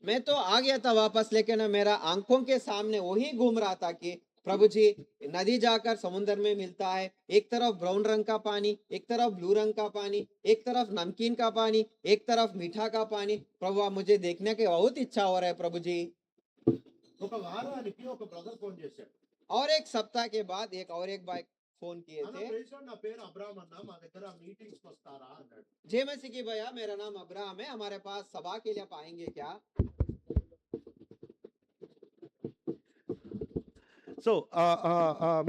मैं तो आ गया था वापस, लेकिन मेरा आंखों के सामने वही घूम रहा था कि प्रभु जी नदी जाकर समुद्र में मिलता है, एक तरफ ब्राउन रंग का पानी, एक तरफ ब्लू रंग का पानी, एक तरफ नमकीन का पानी, एक तरफ मीठा का पानी। प्रभु आप मुझे देखने की बहुत इच्छा हो रहा है प्रभु जी। ఒక వారానికి ఒక బ్రదర్ ఫోన్ చేశాడు. और एक सप्ताह के बाद एक भाई फोन किए అన్న थे। ప్రైజ్ లార్డ్, నా పేరు అబ్రామ్ అన్న, మా దగ్గర మీటింగ్స్ వస్తారా అన్నాడు. जय मसीह की भैया, मेरा नाम अब्राहम है, हमारे पास सभा के लिए आप आएंगे क्या? సో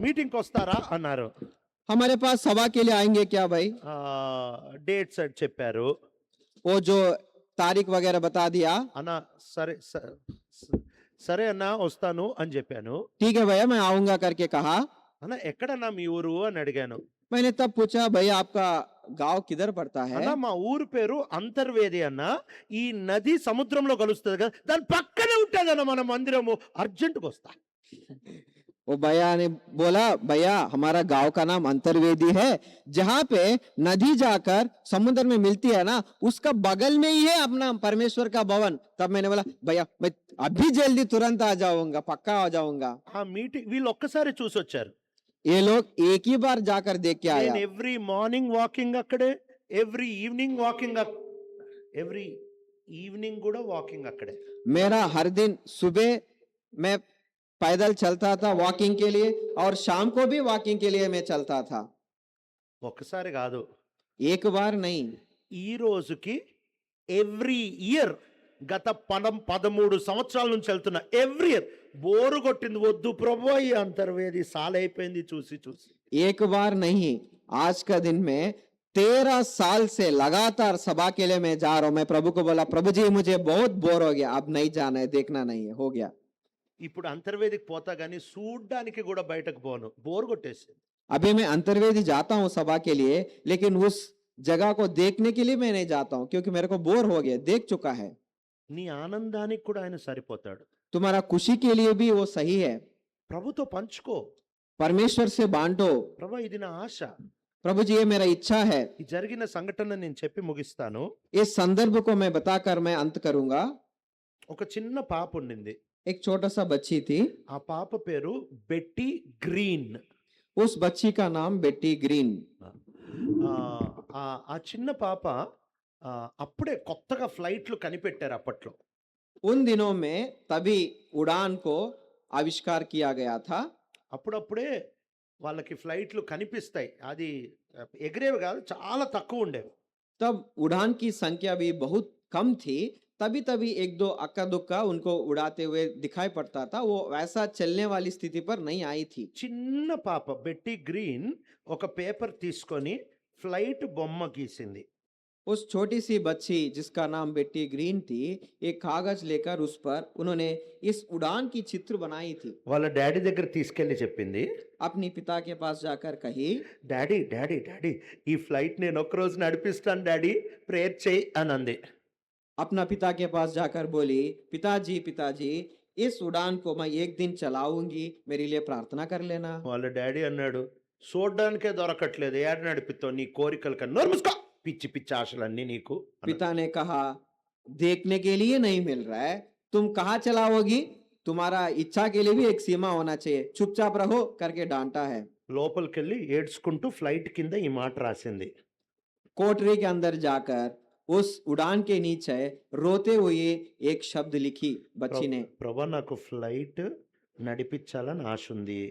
మీటింగ్కి వస్తారా అన్నారు. हमारे पास सभा के लिए आएंगे क्या भाई? డేట్స్ అని చెప్పారు. वो जो तारीख वगैरह बता दिया। అన్న సరే సరే అన్న వస్తాను అని చెప్పాను. ठीक है भैया मैं आऊंगा करके कहा। అన్న ఎక్కడన్నా మీ ఊరు అని అడిగాను. मैंने तब पूछा भैया आपका गांव किधर पड़ता है? అన్న మా ఊరు పేరు అంతర్వేది అన్న, ఈ నది సముద్రంలో కలుస్తుంది కదా, దాని పక్కనే ఉంటుందన్న మన మందిరము, అర్జెంటుగా వస్తా. वो भैया ने बोला, भैया हमारा गांव का नाम अंतर्वेदी है, जहां पे नदी जाकर समुद्र में मिलती है ना, उसका बगल में ही है अपना परमेश्वर का भवन। तब मैंने बोला, भैया मैं अभी जल्दी तुरंत आ जाऊंगा, पक्का आ जाऊंगा। ఆ మీటింగ్ వీళ్ళు ఒక్కసారి చూసొచ్చారు. ये लोग एक ही बार जाकर देख के आया। నేను ఎవ్రీ మార్నింగ్ వాకింగ్ అక్కడే, every evening walking, every evening కూడా వాకింగ్ అక్కడే. मेरा हर दिन सुबह मैं पैदल चलता था वॉकिंग के लिए, और शाम को भी वॉकिंग के लिए मैं चलता था। ఒక్కసారి కాదు, एक बार नहीं, ఈ రోజుకి ఎవ్రీ ఇయర్ గత 13 సంవత్సరాల నుంచి వెళ్తున్నా. ఎవ్రీ ఇయర్ బోరు కొట్టింది, వద్దు ప్రభు ఈ అంతర్వేది సాలైపోయింది చూసి చూసి. एक बार नहीं, आज का दिन में 13 साल से लगातार सभा के लिए मैं जा रहा हूं। मैं प्रभु को बोला, प्रभु जी मुझे बहुत बोर हो गया, अब नहीं जाना है, देखना नहीं है, हो गया। ఇప్పుడు అంతర్వేదికి పోతా గానీ చూడ్డానికి కూడా బయటకు పోను, బోరు కొట్టేసింది. अभी मैं अंतर्वेदी जाता हूँ सभा के लिए, लेकिन उस जगह को देखने के लिए मैं नहीं जाता हूँ, क्योंकि मेरे को बोर हो गया, देख चुका है। నీ ఆనందానికి కూడా ఆయన సరిపోతాడు. तुम्हारा खुशी के लिए भी वो सही है। ప్రభుతో పంచుకో. परमेश्वर से बांटो, ప్రభు ఇది నా ఆశ. प्रभु जी ये मेरा इच्छा है। ఈ జరిగిన సంఘటన నేను చెప్పి ముగిస్తాను. इस संदर्भ को मैं बताकर मैं अंत करूंगा। ఒక చిన్న పాప ఉండింది. एक छोटा सा बच्ची थी, ఆ పాప పేరు బెట్టి గ్రీన్. उस बच्ची का नाम बेटी ग्रीन। ఆ ఆ- ఆ చిన్న పాప అప్పుడే కొత్తగా ఫ్లైట్లు కనిపెట్టారు అప్పట్లో. उन दिनों में तभी उड़ान को आविष्कार किया गया था। అప్పుడప్పుడే వాళ్ళకి ఫ్లైట్లు కనిపిస్తాయి. అది ఎగిరేవి కాదు, చాలా తక్కువ ఉండేవి. तब उड़ान की संख्या भी बहुत कम थी, तभी तभी एक दो अक्का दुक्का उनको उड़ाते हुए दिखाई पड़ता था। वो वैसा चलने वाली स्थिति पर नहीं आई थी। చిన్న పాప బెట్టి గ్రీన్ ఒక పేపర్ తీసుకొని ఫ్లైట్ బొమ్మ గీసింది. उस छोटी सी बच्ची जिसका नाम बेटी ग्रीन थी, एक कागज लेकर उस पर उन्होंने इस उड़ान की चित्र बनाई थी। వాళ్ళ డాడీ దగ్గర తీసుకెళ్లి చెప్పింది, अपनी पिता के पास जाकर कही, డాడీ డాడీ డాడీ ఈ ఫ్లైట్ నేను ఒక రోజు నడిపిస్తాను డాడీ, ప్రేయర్ చేయి అని అంది. अपना पिता के पास जाकर बोली, पिताजी पिताजी इस उड़ान को मैं एक दिन चलाऊंगी, मेरे लिए प्रार्थना कर लेना। వాళ్ళ డాడీ అన్నాడు, చూడ్డానికే దొరకట్లేదు, ఏడ నడిపిస్తావు, నీ కోరికలు కన్నా నోరు మూసుకో, పిచ్చి పిచ్చి ఆశలన్నీ నీకు అన్నాడు. पिता ने कहा, देखने के लिए नहीं मिल रहा है, तुम कहाँ चलाओगी? तुम्हारा इच्छा के लिए भी एक सीमा होना चाहिए, चुपचाप रहो करके डांटा है। లోపలికెళ్ళి ఏడ్చుకుంటూ ఫ్లైట్ కింద ఈ మాట రాసింది. कोठरी के अंदर जाकर उस उड़ान के नीचे रोते हुए एक शब्द लिखी बच्ची ने, ప్రభా నాకు ఫ్లైట్ నడిపించాలని ఆశ ఉంది.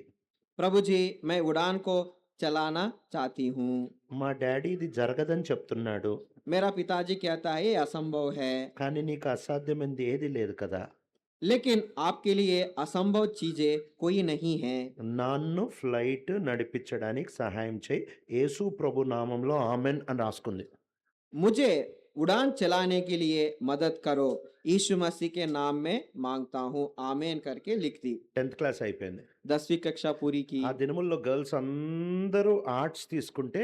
प्रभु जी मैं उड़ान को चलाना चाहती हूँ। మా డాడీ ఇది జరగదని చెప్తున్నాడు, मेरा पिताजी कहता है ये असंभव है, కానీ నీకు అసాధ్యమైంది ఏది లేదు కదా. लेकिन आपके लिए असंभव चीजें कोई नहीं है। నన్ను ఫ్లైట్ నడిపించడానికి సహాయం చేయి, యేసు ప్రభు నామంలో ఆమెన్ అని రాసుకుంది. मुझे उड़ान चलाने के लिए मदद करो, यीशु मसीह के नाम में मांगता हूँ, आमेन करके लिख दी। 10th క్లాస్ అయిపోయింది. 10वीं कक्षा पूरी की। ఆ దినముల్లో గర్ల్స్ అందరూ ఆర్ట్స్ తీసుకుంటే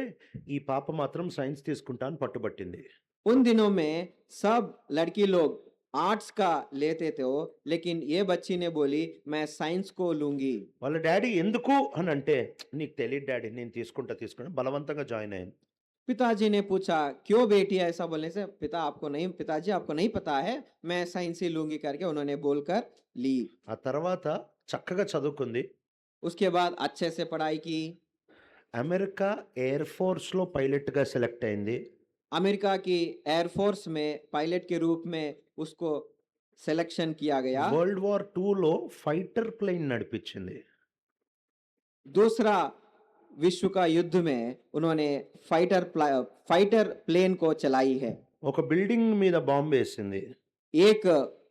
ఈ పాప మాత్రం సైన్స్ తీసుకుంటా అని పట్టుబట్టింది. उन दिनों में सब लड़की लोग आर्ट्स का लेते थे, लेकिन ये बच्ची ने बोली मैं साइंस को लूंगी। వాళ్ళ డాడీ ఎందుకు అని అంటే, నీకు తెలియదు డాడీ, నేను తీసుకుంటా బలవంతంగా జాయిన్ అయింది. पिताजी ने पूछा क्यों बेटी, ऐसा बोलने से पिताजी आपको नहीं पता है, मैं साइंस ही लूंगी करके उन्होंने बोलकर ली। ఆ తర్వాత చక్కగా చదువుకుంది. उसके बाद अच्छे से पढ़ाई की। అమెరికా ఎయిర్ ఫోర్స్ లో పైలట్ గా సెలెక్ట్ అయింది. अमेरिका की एयरफोर्स में पायलट के रूप में उसको सिलेक्शन किया गया। వరల్డ్ వార్ 2లో ఫైటర్ ప్లేన్ నడిపించింది. दूसरा विश्व का युद्ध में उन्होंने फाइटर प्लेन को चलाई है। ఒక బిల్డింగ్ మీద బాంబు వేసింది. एक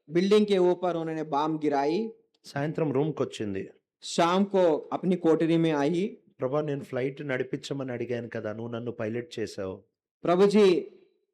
बिल्डिंग के ऊपर उन्होंने बम गिराई। సాయంత్రం రూమ్కి వచ్చింది. शाम को अपनी कोठरी में आई। ప్రభా నేను ఫ్లైట్ నడిపించమని అడిగాను కదా, నువ్వు నన్ను పైలట్ చేసావు. प्रभु जी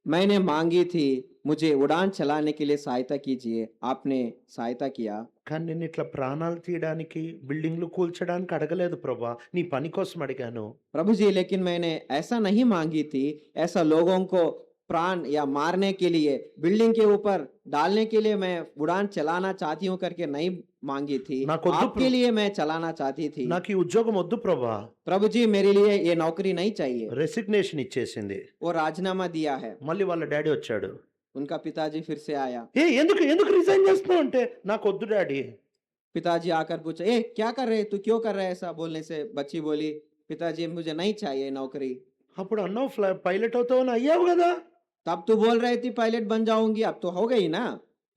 मैंने मांगी थी, मुझे उड़ान चलाने के लिए सहायता कीजिए, आपने सहायता किया। కానీ నేను ఇట్లా ప్రాణాలు తీయడానికి బిల్డింగ్లు కూల్చడానికి అడగలేదు ప్రభా, నీ పని కోసం అడిగాను. प्रभु जी लेकिन मैंने ऐसा नहीं मांगी थी, ऐसा लोगों को प्राण या मारने के लिए, बिल्डिंग के ऊपर डालने के लिए मैं उड़ान चलाना चाहती हूँ करके नहीं मांगी थी, नाకొద్దు आपके लिए मैं चलाना चाहती थी। నాకు ఈ ఉద్యోగం వద్దు ప్రభా, प्रभु जी मेरे लिए ये नौकरी नहीं चाहिए। రెసిగ్నేషన్ ఇచ్చేసింది. वो राजीनामा दिया है। మళ్ళీ వాళ్ళ డాడీ వచ్చాడు. उनका पिताजी फिर से आया। ఎందుకు ఎందుకు రిజైన్ చేస్తున్నావు అంటే, నాకు వద్దు డాడీ. पिताजी आकर पूछा, ए क्या कर रहे, तू क्यों कर रहा है ऐसा? बोलने से बच्ची बोली, पिताजी मुझे नहीं चाहिए नौकरी। అప్పుడు అన్నావు పైలట్ అవుతావని, అయ్యావు కదా. तब तो बोल रही थी पायलट बन जाऊंगी, अब तो हो गई ना।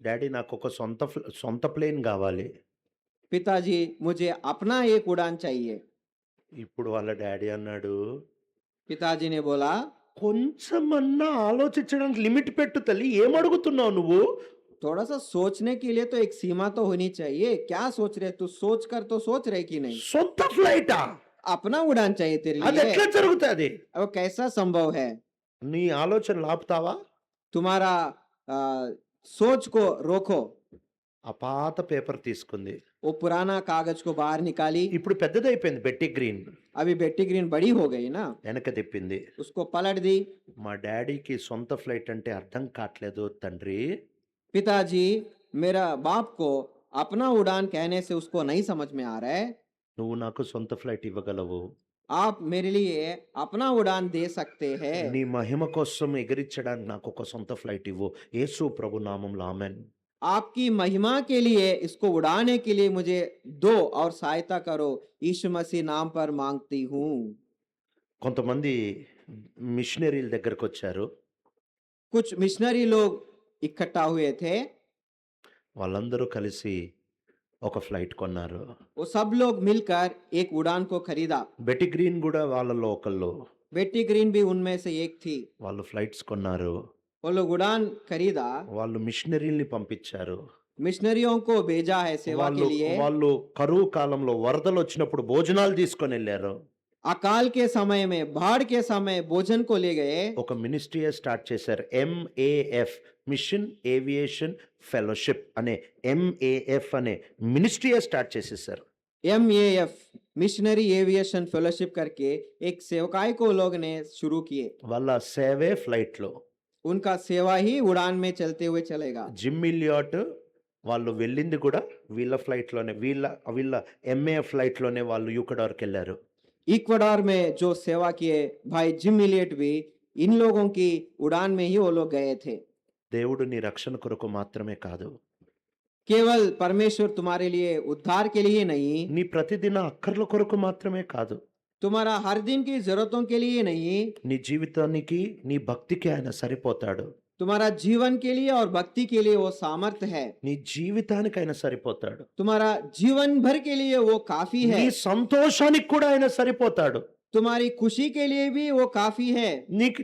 డాడీ నాకు ఒక సొంత ప్లేన్ కావాలి. पिताजी मुझे अपना एक उड़ान चाहिए। ఇప్పుడు వాళ్ళ డాడీ అన్నాడు, पिताजी ने बोला, కొంచెమన్నా ఆలోచించడానికి లిమిట్ పెట్టు తల్లి, ఏమడుగుతున్నావు నువ్వు? थोड़ा सा सोचने के लिए तो एक सीमा तो होनी चाहिए। क्या सोच रहे तू? सोच कर तो सोच रहे कि नहीं? సొంత ఫ్లైటా? अपना उड़ान चाहिए तेरे అది लिए। ఎట్లా జరుగుతుంది? अब कैसा संभव है? నీ ఆలోచన ఆపుతావా? तुम्हारा सोच को रोको। ఆ పాత పేపర్ తీసుకుంది. वो पुराना कागज को बाहर निकाली। ఇప్పుడు పెద్దదైపోయింది బెట్టి గ్రీన్. अभी बेटी ग्रीन बड़ी हो गई ना, వెనక తిప్పింది. उसको पलट दी। మా డాడీకి సొంత ఫ్లైట్ అంటే అర్థం కావట్లేదు తండ్రి. पिताजी, मेरा बाप को अपना उड़ान कहने से उसको नहीं समझ में आ रहा है। నువ్వు నాకు సొంత ఫ్లైట్ ఇవ్వగలవు. आप मेरे लिए अपना उड़ान दे सकते हैं। నీ మహిమ కోసం ఎగిరించడానికి నాకు ఒక సొంత ఫ్లైట్ ఇవ్వు. యేసు ప్రభు నామంలో ఆమెన్. आपकी महिमा के लिए इसको उड़ाने के लिए मुझे दो और सहायता करो, यीशु मसीह नाम पर मांगती हूँ। కొంతమంది మిషనరీల దగ్గరకు వచ్చారు. कुछ मिशनरी लोग इकट्ठा हुए थे। వాళ్ళందరూ కలిసి ఒక ఫ్లైట్ కొన్నారు. वो सब लोग मिलकर एक उड़ान को खरीदा। బెట్టి గ్రీన్ కూడా వాళ్ళలో ఒకళ్ళు. बेटी ग्रीन भी उनमें से एक थी। వాళ్ళు ఫ్లైట్స్ కొన్నారు. वो लोग उड़ान खरीदा, వాళ్ళు మిషనరీల్ని పంపించారు. मिशनरियों को भेजा है सेवा వాళ్ళు के लिए। వాళ్ళు కరువు కాలంలో వరదలు వచ్చినప్పుడు భోజనాలు తీసుకొని వెళ్ళారు. अकाल के समय में, बाढ़ के समय भोजन को ले गए। ఒక మినిస్ట్రీ స్టార్ట్ చేశారు. MAF మిషన్ ఏవియేషన్ ఫెలోషిప్ అనే MAF అనే మినిస్ట్రీ స్టార్ట్ చేసేసారు. MAF मिशनरी एविएशन फेलोशिप करके एक सेवकाई को लोग ने शुरू किए। వాళ్ళ సేవే ఫ్లైట్ లో. उनका सेवा ही उड़ान में चलते हुए चलेगा। జిమ్ ఇలియాట్ వాళ్ళు వెళ్ళింది కూడా వీళ్ళ ఫ్లైట్ లోనే, వీళ్ళ వీళ్ళ MAF ఫ్లైట్ లోనే వాళ్ళు యూకడార్కి వెళ్ళారు. इक्वाडोर में जो सेवा किए भाई जिम मिलियट भी इन लोगों की उड़ान में ही वो लोग गए थे। దేవుడు నీ రక్షణ కొరకు మాత్రమే కాదు, केवल परमेश्वर तुम्हारे लिए उद्धार के लिए नहीं, నీ ప్రతిదిన అక్కర్ల కొరకు మాత్రమే కాదు, तुम्हारा हर दिन की जरूरतों के लिए नहीं, నీ జీవితానికి నీ భక్తికి ఆయన సరిపోతాడు. तुम्हारा जीवन के लिए और भक्ति के लिए वो सामर्थ्य है। నీ జీవితానికి ఆయన సరిపోతాడు. तुम्हारा जीवन भर के लिए वो काफी है। నీ సంతోషానికి కూడా ఆయన సరిపోతాడు. तुम्हारी खुशी के लिए भी वो काफी है।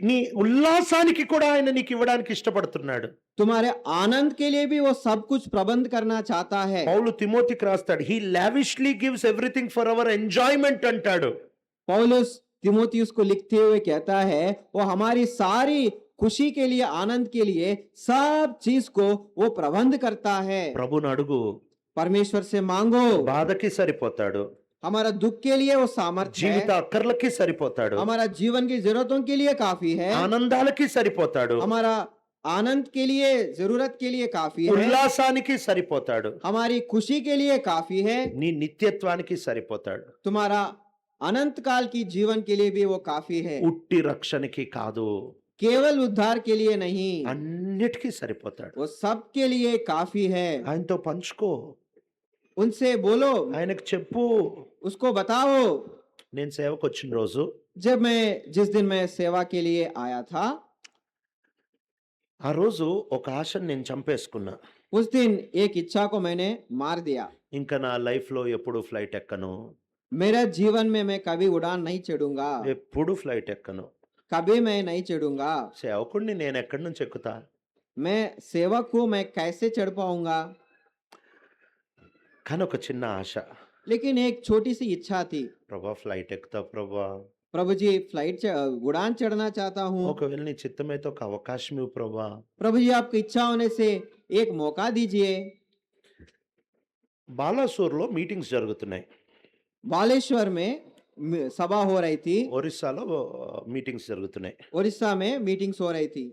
నీ ఉల్లాసానికి కూడా ఆయన నీకు ఇవ్వడానికి ఇష్టపడుతున్నాడు. तुम्हारे आनंद के लिए भी वो सब कुछ प्रबंध करना चाहता है। పౌలు తిమోతికి రాస్తాడు, he lavishly gives everything for hour enjoyment అంటాడు. पौलुस तिमोथियुस को लिखते हुए कहता है, वो हमारी सारी खुशी के लिए, आनंद के लिए सब चीज को वो प्रबंध करता है। ప్రభుని అడుగు, परमेश्वर से मांगो। బాధకి సరిపోతాడు, हमारा दुख के लिए वो सामर्थ्य జీవిత है। అక్కర్లకి సరిపోతాడు, हमारा जीवन की जरूरतों के लिए काफी है। ఆనందాలకి సరిపోతాడు, हमारा आनंद के लिए, जरूरत के लिए काफी है। ఉల్లాసానికి సరిపోతాడు, हमारी खुशी के लिए काफी है। నీ నిత్యత్వానికి సరిపోతాడు. तुम्हारा अनंत काल की जीवन के लिए भी वो काफी है। ఉట్టి రక్షణకి కాదు, केवल उद्धार के लिए नहीं, అన్నిటికీ సరిపోతాడు. वो सब के लिए काफी है। ఆయనతో పంచుకో, उनसे बोलो, ఆయనకు చెప్పు. उसको बताओ। నేను సేవకు వచ్చిన రోజు जिस दिन मैं सेवा के लिए आया था, ఆ రోజు ఒక ఆశను నేను చంపేసుకున్నా. उस दिन एक इच्छा को मैंने मार दिया। ఇంకా నా లైఫ్ లో ఎప్పుడు ఫ్లైట్ ఎక్కను, मेरा जीवन में मैं कभी उड़ान नहीं चढ़ूंगा, ఎప్పుడు ఫ్లైట్ ఎక్కను. कभी मैं नहीं चढ़ूंगा। సేవకుడిని నేను ఎక్కడి నుంచి ఎక్కుతా? मैं सेवक हूँ, मैं कैसे चढ़ पाऊंगा? కానీ ఒక చిన్న ఆశ, लेकिन एक छोटी सी इच्छा थी। ప్రభా ఫ్లైట్ ఎక్కుతా ప్రభా, प्रभु जी उड़ान चढ़ना चाहता हूँ। ఒకవేళ నీ చిత్తమైతే ఒక అవకాశం ఇవ్వు ప్రభా. प्रभु जी आपकी इच्छा होने से एक मौका दीजिए। బాలాసూర్లో మీటింగ్స్ జరుగుతున్నాయి. बालेश्वर में सभा हो रही थी। ఒరిస్సాలో మీటింగ్స్ జరుగుతున్నాయి. उड़ीसा में मीटिंग्स हो रही थी।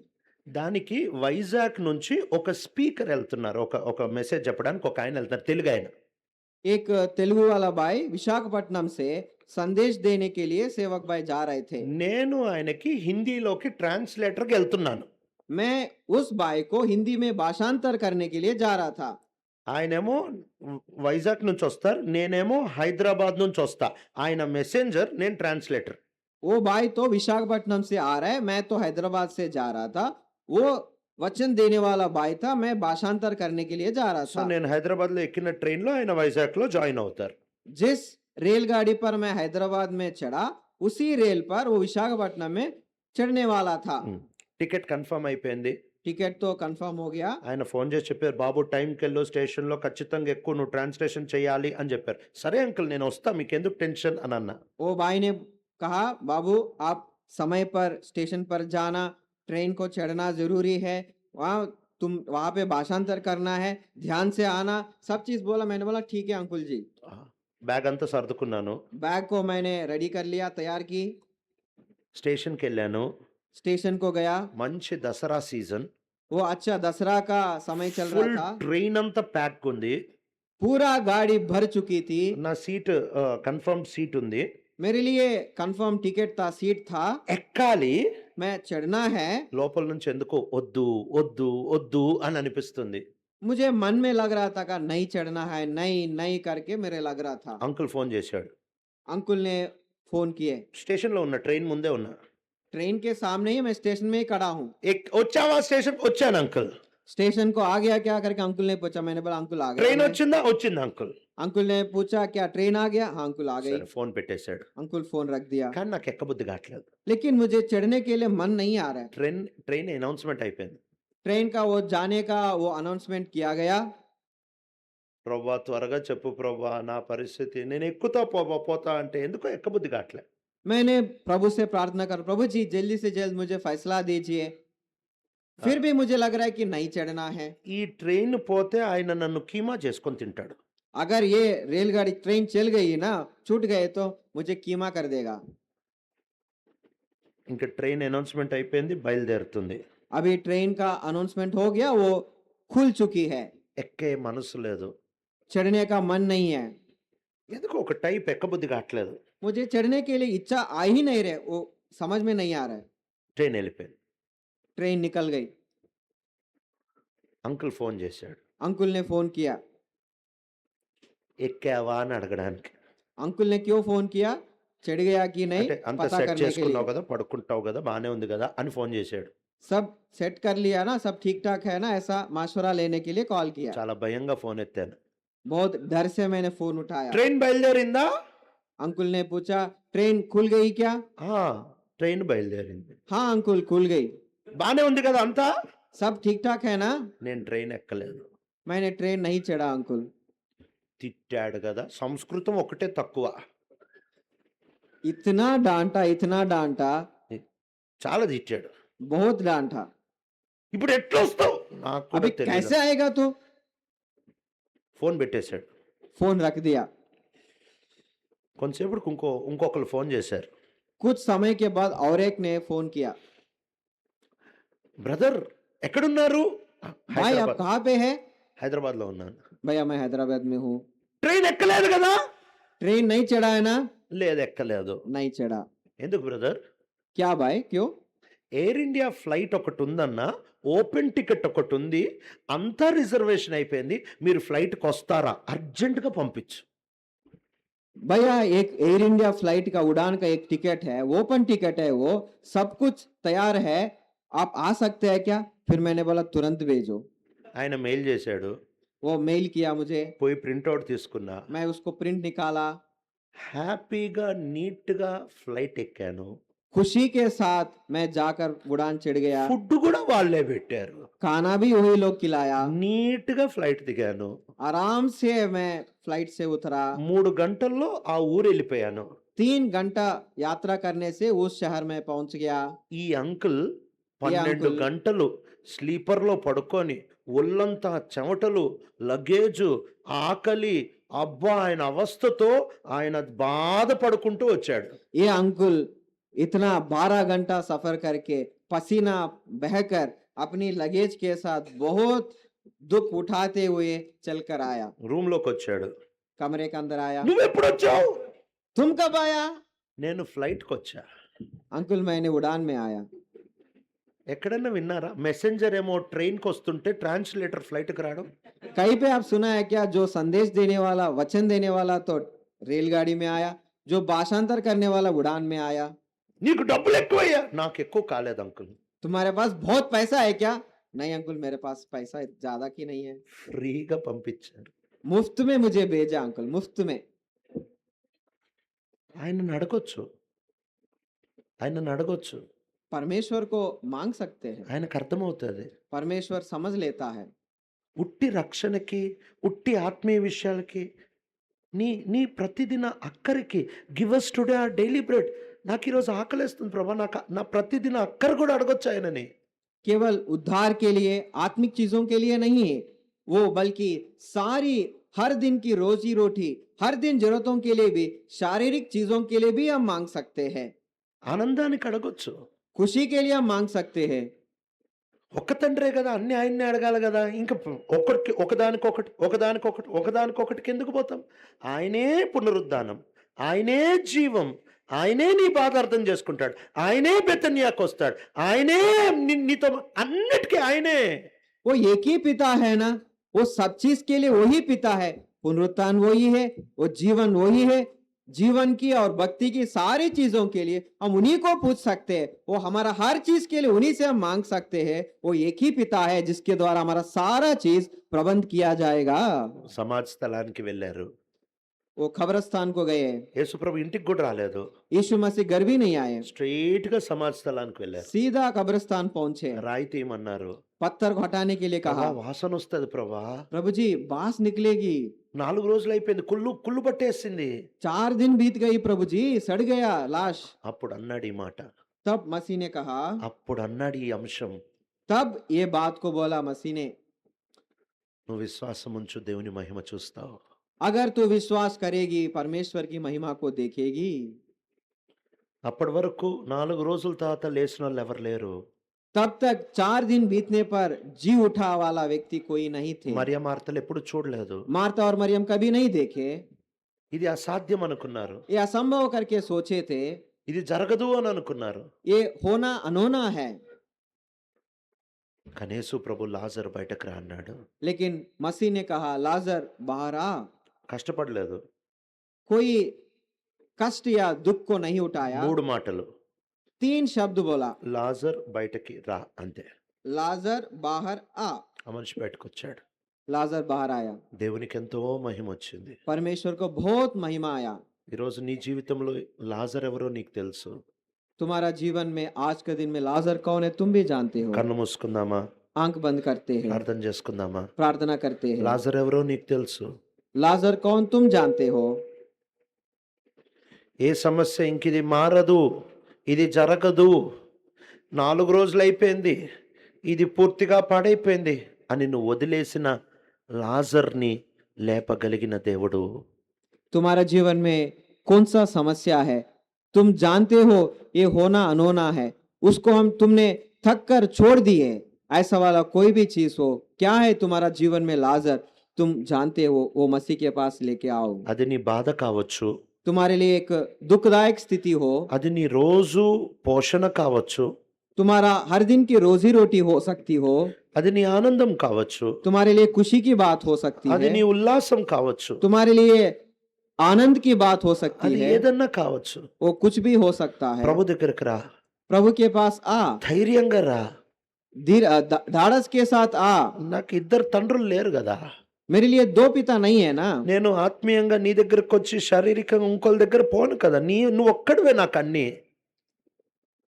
దానికి వైజాగ్ నుంచి ఒక స్పీకర్ వెళ్తున్నారు. ఒక మెసేజ్ చెప్పడానికి ఒక ఆయన వెళ్తున్నారు, తెలుగు ఆయన. एक तेलुगु वाला भाई विशाखापट्टनम से संदेश देने के लिए सेवक भाई जा रहे थे। నేను ఆయనకి హిందీలోకి ట్రాన్స్లేటర్‌కి వెళ్తున్నాను. मैं उस भाई को हिंदी में भाषांतर करने के लिए जा रहा था। ఆయనేమో వైజాగ్ నుంచి వస్తారు, నేనేమో హైదరాబాద్ నుంచి వస్తా. ఆయన మెసెంజర్, నేను ట్రాన్స్లేటర్. वो भाई तो विशाखापट्टनम से आ रहा है, मैं तो हैदराबाद से जा रहा था। वो वचन देने वाला भाई था, मैं भाषांतर करने के लिए जा रहा సో था। నేను హైదరాబాద్‌లో ఎక్కిన ట్రైన్‌లో ఆయన వైజాగ్‌లో జాయిన్ అవుతారు. जिस रेलगाड़ी पर मैं हैदराबाद में चढ़ा, उसी रेल पर वो विशाखापट्टनम में चढ़ने वाला था। టికెట్ కన్ఫర్మ్ అయిపోయింది. टिकट तो कंफर्म हो गया। ఆయన ఫోన్ చేసి చెప్పారు, బాబు టైంకెళ్ళు, స్టేషన్‌లో ఖచ్చితంగా ఎక్కువ, నువ్వు ట్రాన్స్లేషన్ చేయాలి అని చెప్పారు. సరే అంకుల్ నేను వస్తా, మీకెందుకు టెన్షన్ అని అన్నా. वो भाई ने कहा, बाबू आप समय पर स्टेशन पर जाना, ट्रेन को चढ़ना जरूरी है, वहां पे भाषांतर करना है, ध्यान से आना, सब चीज बोला। मैंने बोला ठीक है अंकुल जी। బ్యాగ్ అంతా సర్దుకున్నాను. बैग को मैंने रेडी कर लिया, तैयार की। స్టేషన్‌కి వెళ్ళాను. स्टेशन को गया। మంచి దసరా సీజన్. वो अच्छा दसरा का समय चल ఫుల్ रहा था। ట్రైన్ అంతా ప్యాక్ ఉంది. पूरा गाड़ी भर चुकी थी। నా సీట్ కన్ఫర్మ్ సీట్ ఉంది. मेरे लिए कंफर्म टिकट था, सीट था। ఎక్కాలి. मैं चढ़ना है। లోపల నుంచి ఎందుకో వద్దు వద్దు వద్దు అని అనిపిస్తుంది. मुझे मन में लग रहा था कि नहीं चढ़ना है, नहीं नहीं करके मेरे लग रहा था। అంకుల్ ఫోన్ చేశాడు. अंकुल ने फोन किए। స్టేషన్‌లో ఉన్న, ట్రైన్ ముందే ఉన్నా. ट्रेन के सामने ही मैं स्टेशन में ही खड़ा हूँ। వచ్చావా స్టేషన్? వచ్చాను అంకుల్. स्टेशन को आ गया क्या करके अंकुल ने पूछा। मैंने बोला अंकुल आ गया। ట్రైన్ వచ్చిందా? వచ్చింది అంకుల్. अंकुल ने पूछा क्या ट्रेन आ गया? हाँ अंकुल आ गई। సరే ఫోన్ పెట్టేశాడు. अंकुल फोन रख दिया। కానీ నాకు ఎక్కబుద్ధి కావట్లేదు. लेकिन मुझे चढ़ने के लिए मन नहीं आ रहा है। ట్రైన్ అనౌన్స్మెంట్ అయిపోయింది. ट्रेन का वो जाने का वो अनाउंसमेंट किया गया। ప్రభువా త్వరగా చెప్పు ప్రభువా, నా పరిస్థితి, నేను ఎక్కుతా పోతా అంటే ఎందుకో ఎక్కబుద్ధి కావట్లేదు. मैंने प्रभु से प्रार्थना कर, प्रभु जी जल्दी से जल्द मुझे फैसला दीजिए। फिर भी मुझे लग रहा है कि नहीं चढ़ना है। ఈ ట్రైన్ పోతే ఆయన నన్ను కీమా చేసుకొని తింటాడు. अगर ये रेलगाड़ी ट्रेन चल गई ना, छूट गए तो मुझे कीमा कर देगा। ఇంకా ట్రైన్ అనౌన్స్మెంట్ అయిపోయింది, బయలుదేరుతుంది. अभी ट्रेन का अनाउंसमेंट हो गया, वो खुल चुकी है। ఎక్కే మనసు లేదు. चढ़ने का मन नहीं है। ఎందుకో ఒక టైప్ ఎక్కబుద్ధి కావట్లేదు. मुझे चढ़ने के लिए इच्छा आ ही नहीं रहे, वो समझ में नहीं आ रहा है। ట్రైన్ వెళ్ళిపోయింది. ट्रेन निकल गई। అంకుల్ ఫోన్ చేశాడు. अंकुल ने फोन किया। ఎక్కావా అని అడగడానికి. अंकुल ने क्यों फोन किया? चढ़ गया कि नहीं అంటే అంత पता సెట్ करने के చేసుకున్నావు लिए। కదా, పడుకుంటావు కదా, బానే ఉంది కదా అని ఫోన్ చేశాడు. सब सेट कर लिया ना, सब ठीक ठाक है ना, ऐसा मशवरा लेने के लिए कॉल किया। చాలా భయంగా ఫోన్ ఎత్తాను. बहुत डर से मैंने फोन उठाया। ట్రైన్ బయలుదేరిందా? अंकुल ने पूछा ट्रेन खुल गई क्या? ఆ, ట్రైన్ బయలుదేరింది. हाँ अंकुल खुल गई। బానే ఉంది కదా అంతా? सब ठीक ठाक है ना? నేను ట్రైన్ ఎక్కలేదు. मैंने ट्रेन नहीं चढ़ा अंकुल। తిట్టాడు కదా, సంస్కృతం ఒకటే తక్కువ. इतना डांटा, చాలా తిట్టాడు. बहुत डांटा। ఇప్పుడు ఎట్లా వస్తావు? నాకు కూడా अभी తెలియదు. कैसे आएगा तू? ఫోన్ పెట్టేశాడు. फोन रख दिया। కొంతసేపటికి ఇంకొకరు ఫోన్ చేశారు. कुछ समय के बाद और एक ने फोन किया। బ్రదర్ ఎక్కడున్నారు? भाई आप कहाँ पे है? హైదరాబాద్ లో ఉన్నాను. भैया मैं हैदराबाद में हूँ। ట్రైన్ ఎక్కలేదు కదా? ट्रेन नहीं चढ़ा है ना? లేదు ఎక్కలేదు. नहीं चढ़ा। ఎందుకు బ్రదర్? क्या भाई क्यों? ఎయిర్ ఇండియా ఫ్లైట్ ఒకటి ఉందన్నా, ఓపెన్ టికెట్ ఒకటి ఉంది, అంతా రిజర్వేషన్ అయిపోయింది, మీరు ఫ్లైట్కి వస్తారా? అర్జెంటుగా పంపించు. भैया एक एयर इंडिया फ्लाइट का उड़ान का एक टिकट है, ओपन टिकट है, वो सब कुछ तैयार है, आप आ सकते हैं क्या? फिर मैंने बोला तुरंत भेजो। ఆయన మెయిల్ చేశాడు. वो मेल किया मुझे। పోయి ప్రింట్అవుట్ తీసుకున్నా. मैं उसको प्रिंट निकाला। హ్యాపీగా నీట్గా ఫ్లైట్ ఎక్కాను. खुशी के साथ मैं जाकर उड़ान चढ़ गया। ఫుడ్ కూడా వాళ్ళే పెట్టారు. खाना भी वही लोग खिलाया। నీట్గా ఫ్లైట్ దిగాను. आराम से मैं फ्लाइट से उतरा। 3 గంటల్లో ఆ ఊరు వెళ్ళిపోయాను. 3 घंटा यात्रा करने से उस शहर में पहुंच गया। ఈ అంకుల్ ఈ 12 అంకుల్ గంటలు స్లీపర్లో పడుకొని, ఒళ్ళంతా చెమటలు, లగేజు, ఆకలి, అబ్బా ఆయన అవస్థతో ఆయన బాధపడుకుంటూ వచ్చాడు. ये अंकुल इतना 12 घंटा सफर करके पसीना बहकर अपनी लगेज के साथ बहुत दुख उठाते हुए चलकर आया। రూమ్ లోకి వచ్చాడు. कमरे के अंदर आया। నువ్వెప్పుడు వచ్చావు? तुम कब आया? నేను ఫ్లైట్కి వచ్చా. अंकुल मैंने उड़ान में आया। ఎక్కడన్నా విన్నారా మెసెంజర్ ఏమో ట్రైన్కి వస్తుంటే ట్రాన్స్లేటర్ ఫ్లైట్కి రావడం? कहीं पे आप सुना है क्या, जो संदेश देने वाला, वचन देने वाला तो रेलगाड़ी में आया, जो भाषांतर करने वाला उड़ान में आया। నీకు డబ్బులు ఎక్కువయ్యా. నాకు ఎక్కువ కాలేదు అంకుల్. तुम्हारे पास बहुत पैसा है क्या? नहीं अंकुल, मेरे पास पैसा ज्यादा की नहीं है। ఫ్రీగా పంపించారు. मुफ्त में मुझे भेजा अंकुल, मुफ्त में। ఆయనను అడగొచ్చు. ఆయనను అడగొచ్చు. परमेश्वर को मांग सकते हैं, ఆయనకు అర్థమవుతుంది. परमेश्वर समझ लेता है। ఉట్టి రక్షణకి, ఉట్టి ఆత్మీయ విషయాలకి, నీ నీ ప్రతిదిన అక్కరికి give us today our daily bread. నాకు ఈరోజు ఆకలేస్తుంది ప్రభా, నాకు నా ప్రతిదిన అక్కర కూడా అడగొచ్చు ఆయనని. केवल उद्धार के लिए, आत्मिक चीजों के लिए नहीं है वो, बल्कि सारी हर दिन की रोजी रोटी, हर दिन जरूरतों के लिए भी, शारीरिक चीजों के लिए भी हम मांग सकते हैं, ఆనందానికి అడగొచ్చు. खुशी के लिए हम मांग सकते हैं। ఒక్క తండ్రే కదా, అన్ని ఆయన్నే అడగాలి కదా. ఇంకా ఒకరికి ఒకదానికొకటి ఒకదానికొకటి ఒకదానికొకటికి ఎందుకు పోతాం? ఆయనే పునరుద్ధానం, ఆయనే జీవం, ఆయనే నీ బాధ అర్థం చేసుకుంటాడు, ఆయనే బెతన్యాకు వస్తాడు, ఆయనే నీతో అన్నిటికీ ఆయనే. वो एक ही पिता है ना, वो सब चीज के लिए वही पिता है। पुनरुत्थान वही है, वो जीवन वही है। जीवन की और भक्ति की सारी चीजों के लिए हम उन्हीं को पूछ सकते हैं। वो हमारा हर चीज के लिए उन्हीं से हम मांग सकते हैं। वो एक ही पिता है जिसके द्वारा हमारा सारा चीज प्रबंध किया जाएगा। సమాజ స్థలానికి వెళ్ళారు. वो खबरस्तान को गए, యేసుప్రభు ఇంటికి కూడా రాలేదు. यीशु मसीह घर भी नहीं आए, స్ట్రైట్ గా సమాజ స్థలానికి వెళ్ళారు. सीधा कब्रिस्तान पहुंचे। రాయి తీయమన్నారు. पत्थर को हटाने के लिए कहा। ప్రభా వాసన వస్తుంది ప్రభా. प्रभु जी बांस निकलेगी। 4 రోజులు అయిపోయింది, కుళ్ళు పట్టేసింది. 4 दिन बीत गई प्रभु जी, सड़ गया लाश। అప్పుడు అన్నాడు ఈ మాట. तब मसीह ने कहा, అప్పుడు అన్నాడు ఈ అంశం. तब ये बात को बोला मसीह ने, నువ్వు విశ్వాసం ఉంచు, దేవుని మహిమ చూస్తావు. अगर तू विश्वास करेगी परमेश्वर की महिमा को देखेगी। అప్పటి వరకు 4 రోజుల తర్వాత లేచిన వాళ్ళు ఎవరు లేరు. तब तक 4 दिन बीतने पर जी उठा वाला व्यक्ति कोई नहीं थे। మరియ మార్తలు ఎప్పుడు చూడలేదు. मार्था और मरियम कभी नहीं देखे। ఇది అసాధ్యం అనుకున్నారు. ये असंभव करके सोचे थे, ఇది జరగదు అని అనుకున్నారు. ये होना अनहोना है। కానీ యేసు ప్రభు లాజరు బయటకు రా అన్నాడు. लेकिन मसीह ने कहा, लाजर बाहर आ। కష్టపడలేదు. कोई कष्ट या दुख को नहीं उठाया। 3 మాటలు. 3 शब्द बोला, లాజర్ బయటకి రా అంతే. लाजर बाहर आ। ఆ మనిషి బయటకు వచ్చాడు. लाजर बाहर आया। దేవునికి ఎంతో మహిమ వచ్చింది. परमेश्वर को बहुत महिमा आया। ఈరోజు నీ జీవితంలో లాజర్ ఎవరో నీకు తెలుసు. तुम्हारा जीवन में आज के दिन में लाजर कौन है तुम भी जानते हो। కన్ను మూసుకుందామా, आंख बंद करते हैं, ప్రార్థన చేసుకుందామా. प्रार्थना करते हैं। లాజర్ ఎవరో నీకు తెలుసు. लाजर कौन तुम जानते हो। ఏ సమస్య ఇంకిది మారదు, ఇది జరగదు, 4 రోజులు అయిపోయింది, ఇది పూర్తిగా పాడైపోయింది అని నువ్వు వదిలేసిన లాజర్ని లేపగలిగిన దేవుడు. तुम्हारा जीवन में कौन सा समस्या है, तुम जानते हो ये होना अनहोना है, उसको तुमने थक कर छोड़ दिए, ऐसा वाला कोई भी चीज हो, क्या है तुम्हारा जीवन में लाजर, तुम जानते हो, वो मसीह के पास लेके आओ। అది నీ బాధ కావచ్చు, तुम्हारे लिए एक दुखदायक स्थिति हो, అది నీ రోజు పోషణ కావచ్చు, तुम्हारा हर दिन की रोजी रोटी हो सकती हो, అది నీ ఆనందం కావచ్చు, तुम्हारे लिए खुशी की बात हो सकती అది है, నీ ఉల్లాసం కావచ్చు, तुम्हारे लिए आनंद की बात हो सकती అది है, ఏదన్నా కావచ్చు. वो कुछ भी हो सकता है। ప్రభు దగ్గరికి రా, प्रभु के पास आ, ధైర్యంగా రా. धाड़स के साथ आ। నాకు 2 తండ్రులు లేరు కదా. मेरे लिए 2 पिता नहीं है ना। నేను ఆత్మీయంగా నీ దగ్గరకు వచ్చి శారీరకంగా ఇంకోళ్ళ దగ్గర పోను కదా. నువ్వు ఒక్కడివే నాకు అన్ని.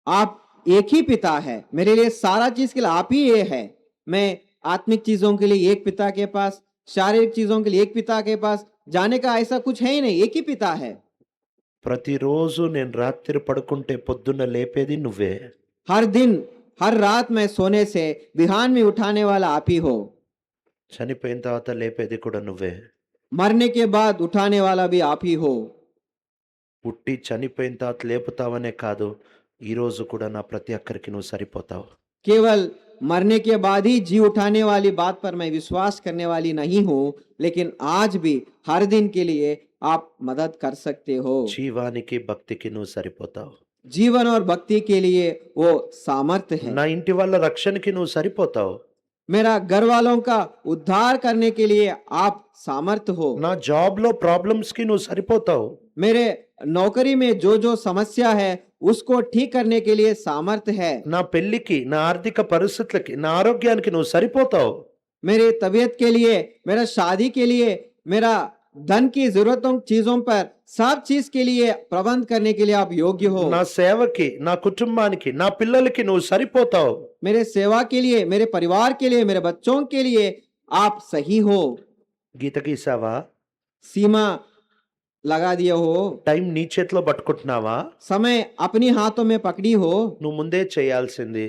आप एक ही पिता है, मेरे लिए सारा चीज के लिए आप ही ये है। मैं आत्मिक चीजों के लिए एक पिता के पास, शारीरिक चीजों के लिए एक पिता के पास जाने का ऐसा कुछ है ही नहीं, एक ही पिता है। ప్రతిరోజు నేను రాత్రి పడుకుంటే పొద్దున్న లేపేది నువ్వే. हर दिन हर रात में सोने से बिहान में उठाने वाला आप ही हो, చనిపోయిన తర్వాత లేపేది కూడా నువ్వే. मरने के बाद उठाने वाला भी आप ही हो। పుట్టి చనిపోయిన తర్వాత లేపుతావనే కాదు, ఈరోజు కూడా నా ప్రతి ఒక్కరికి నువ్వు సరిపోతావు. केवल मरने के बाद ही जी उठाने वाली बात पर मैं विश्वास करने वाली नहीं हूँ, लेकिन आज भी हर दिन के लिए आप मदद कर सकते हो। జీవానికి భక్తికి నువ్వు సరిపోతావు. जीवन और भक्ति के लिए वो सामर्थ्य है। నా ఇంటి వాళ్ళ రక్షణకి నువ్వు సరిపోతావు. मेरा घर वालों का उद्धार करने के लिए आप सामर्थ्य हो। నా జాబ్‌లో ప్రాబ్లమ్స్‌కి నువ్వు సరిపోతావు. मेरे नौकरी में जो जो समस्या है उसको ठीक करने के लिए सामर्थ्य है। నా పెళ్ళికి, నా ఆర్థిక పరిస్థితులకి, నా ఆరోగ్యానికి నువ్వు సరిపోతావు. मेरे तबीयत के लिए, मेरा शादी के लिए, मेरा धन की जरूरतों चीजों पर सब चीज के लिए प्रबंध करने के लिए आप योग्य हो। నా సేవకి, నా కుటుంబానికి, నా పిల్లలకి నువ్వు సరిపోతావు. मेरे सेवा के लिए, मेरे परिवार के लिए, मेरे बच्चों के लिए आप सही हो। గీత గీసావా? सीमा लगा दिए हो, టైం నీ చేతిలో పట్టుకుంటున్నావా? समय अपनी हाथों में पकड़ी हो। నువ్వు ముందే చేయాల్సింది.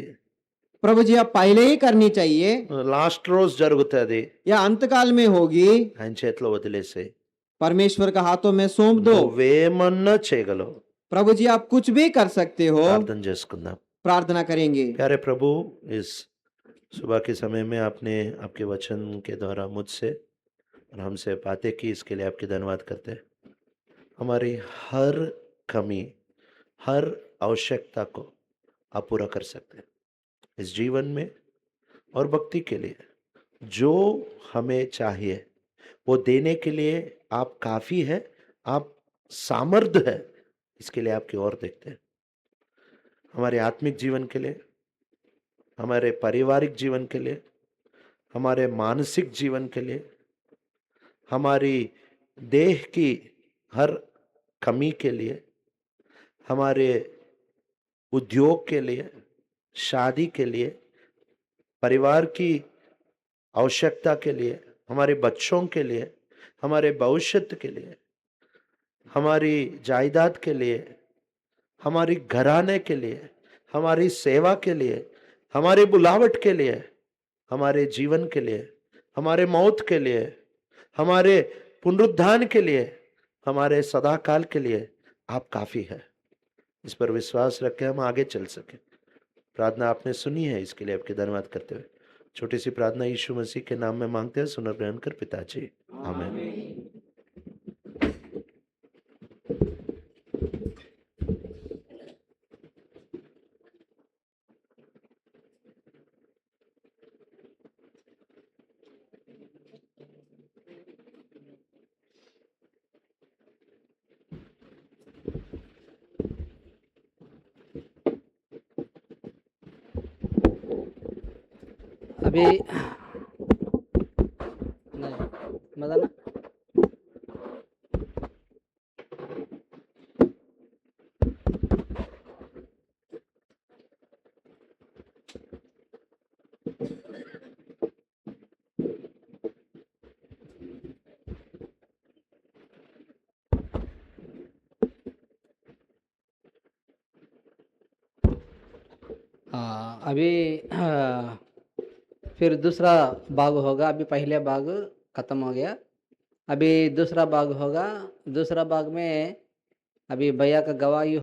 प्रभु जी आप पहले ही करनी चाहिए లాస్ట్ రోజు జరుగుతుంది. या अंतकाल में होगी। ఆయన చేతిలో వదిలేసే. परमेश्वर का हाथों में सौंप दो। నువ్వేమన్నా చేయగలవు. प्रभु जी आप कुछ भी कर सकते हो। ప్రార్థన చేసుకుందాం. प्रार्थना करेंगे। प्यारे प्रभु, इस सुबह के समय में आपने आपके वचन के द्वारा मुझसे और हमसे बातें की, इसके लिए आपकी धन्यवाद करते हैं. हमारी हर कमी, हर आवश्यकता को आप पूरा कर सकते हैं. इस जीवन में और भक्ति के लिए जो हमें चाहिए वो देने के लिए आप काफ़ी है, आप सामर्थ्य है, इसके लिए आपकी ओर देखते हैं. हमारे आत्मिक जीवन के लिए, हमारे पारिवारिक जीवन के लिए, हमारे मानसिक जीवन के लिए, हमारी देह की हर कमी के लिए, हमारे उद्योग के लिए, शादी के लिए, परिवार की आवश्यकता के लिए, हमारे बच्चों के लिए, हमारे भविष्य के लिए, हमारी जायदाद के लिए, हमारी घराने के लिए, हमारी सेवा के लिए, हमारी बुलावट के लिए, हमारे जीवन के लिए, हमारे मौत के लिए, हमारे पुनरुत्थान के लिए, हमारे सदाकाल के लिए आप काफ़ी है. इस पर विश्वास रख के हम आगे चल सकें. प्रार्थना आपने सुनी है, इसके लिए आपके धन्यवाद करते हुए छोटी सी प्रार्थना यीशु मसीह के नाम में मांगते हैं. सुन और ग्रहण कर पिताजी, आमीन. अभी नहीं मदन हाँ अभी फिर दूसरा भाग होगा। अभी पहले भाग खत्म हो गया, अभी दूसरा भाग होगा। दूसरा भाग में अभी भैया का गवाही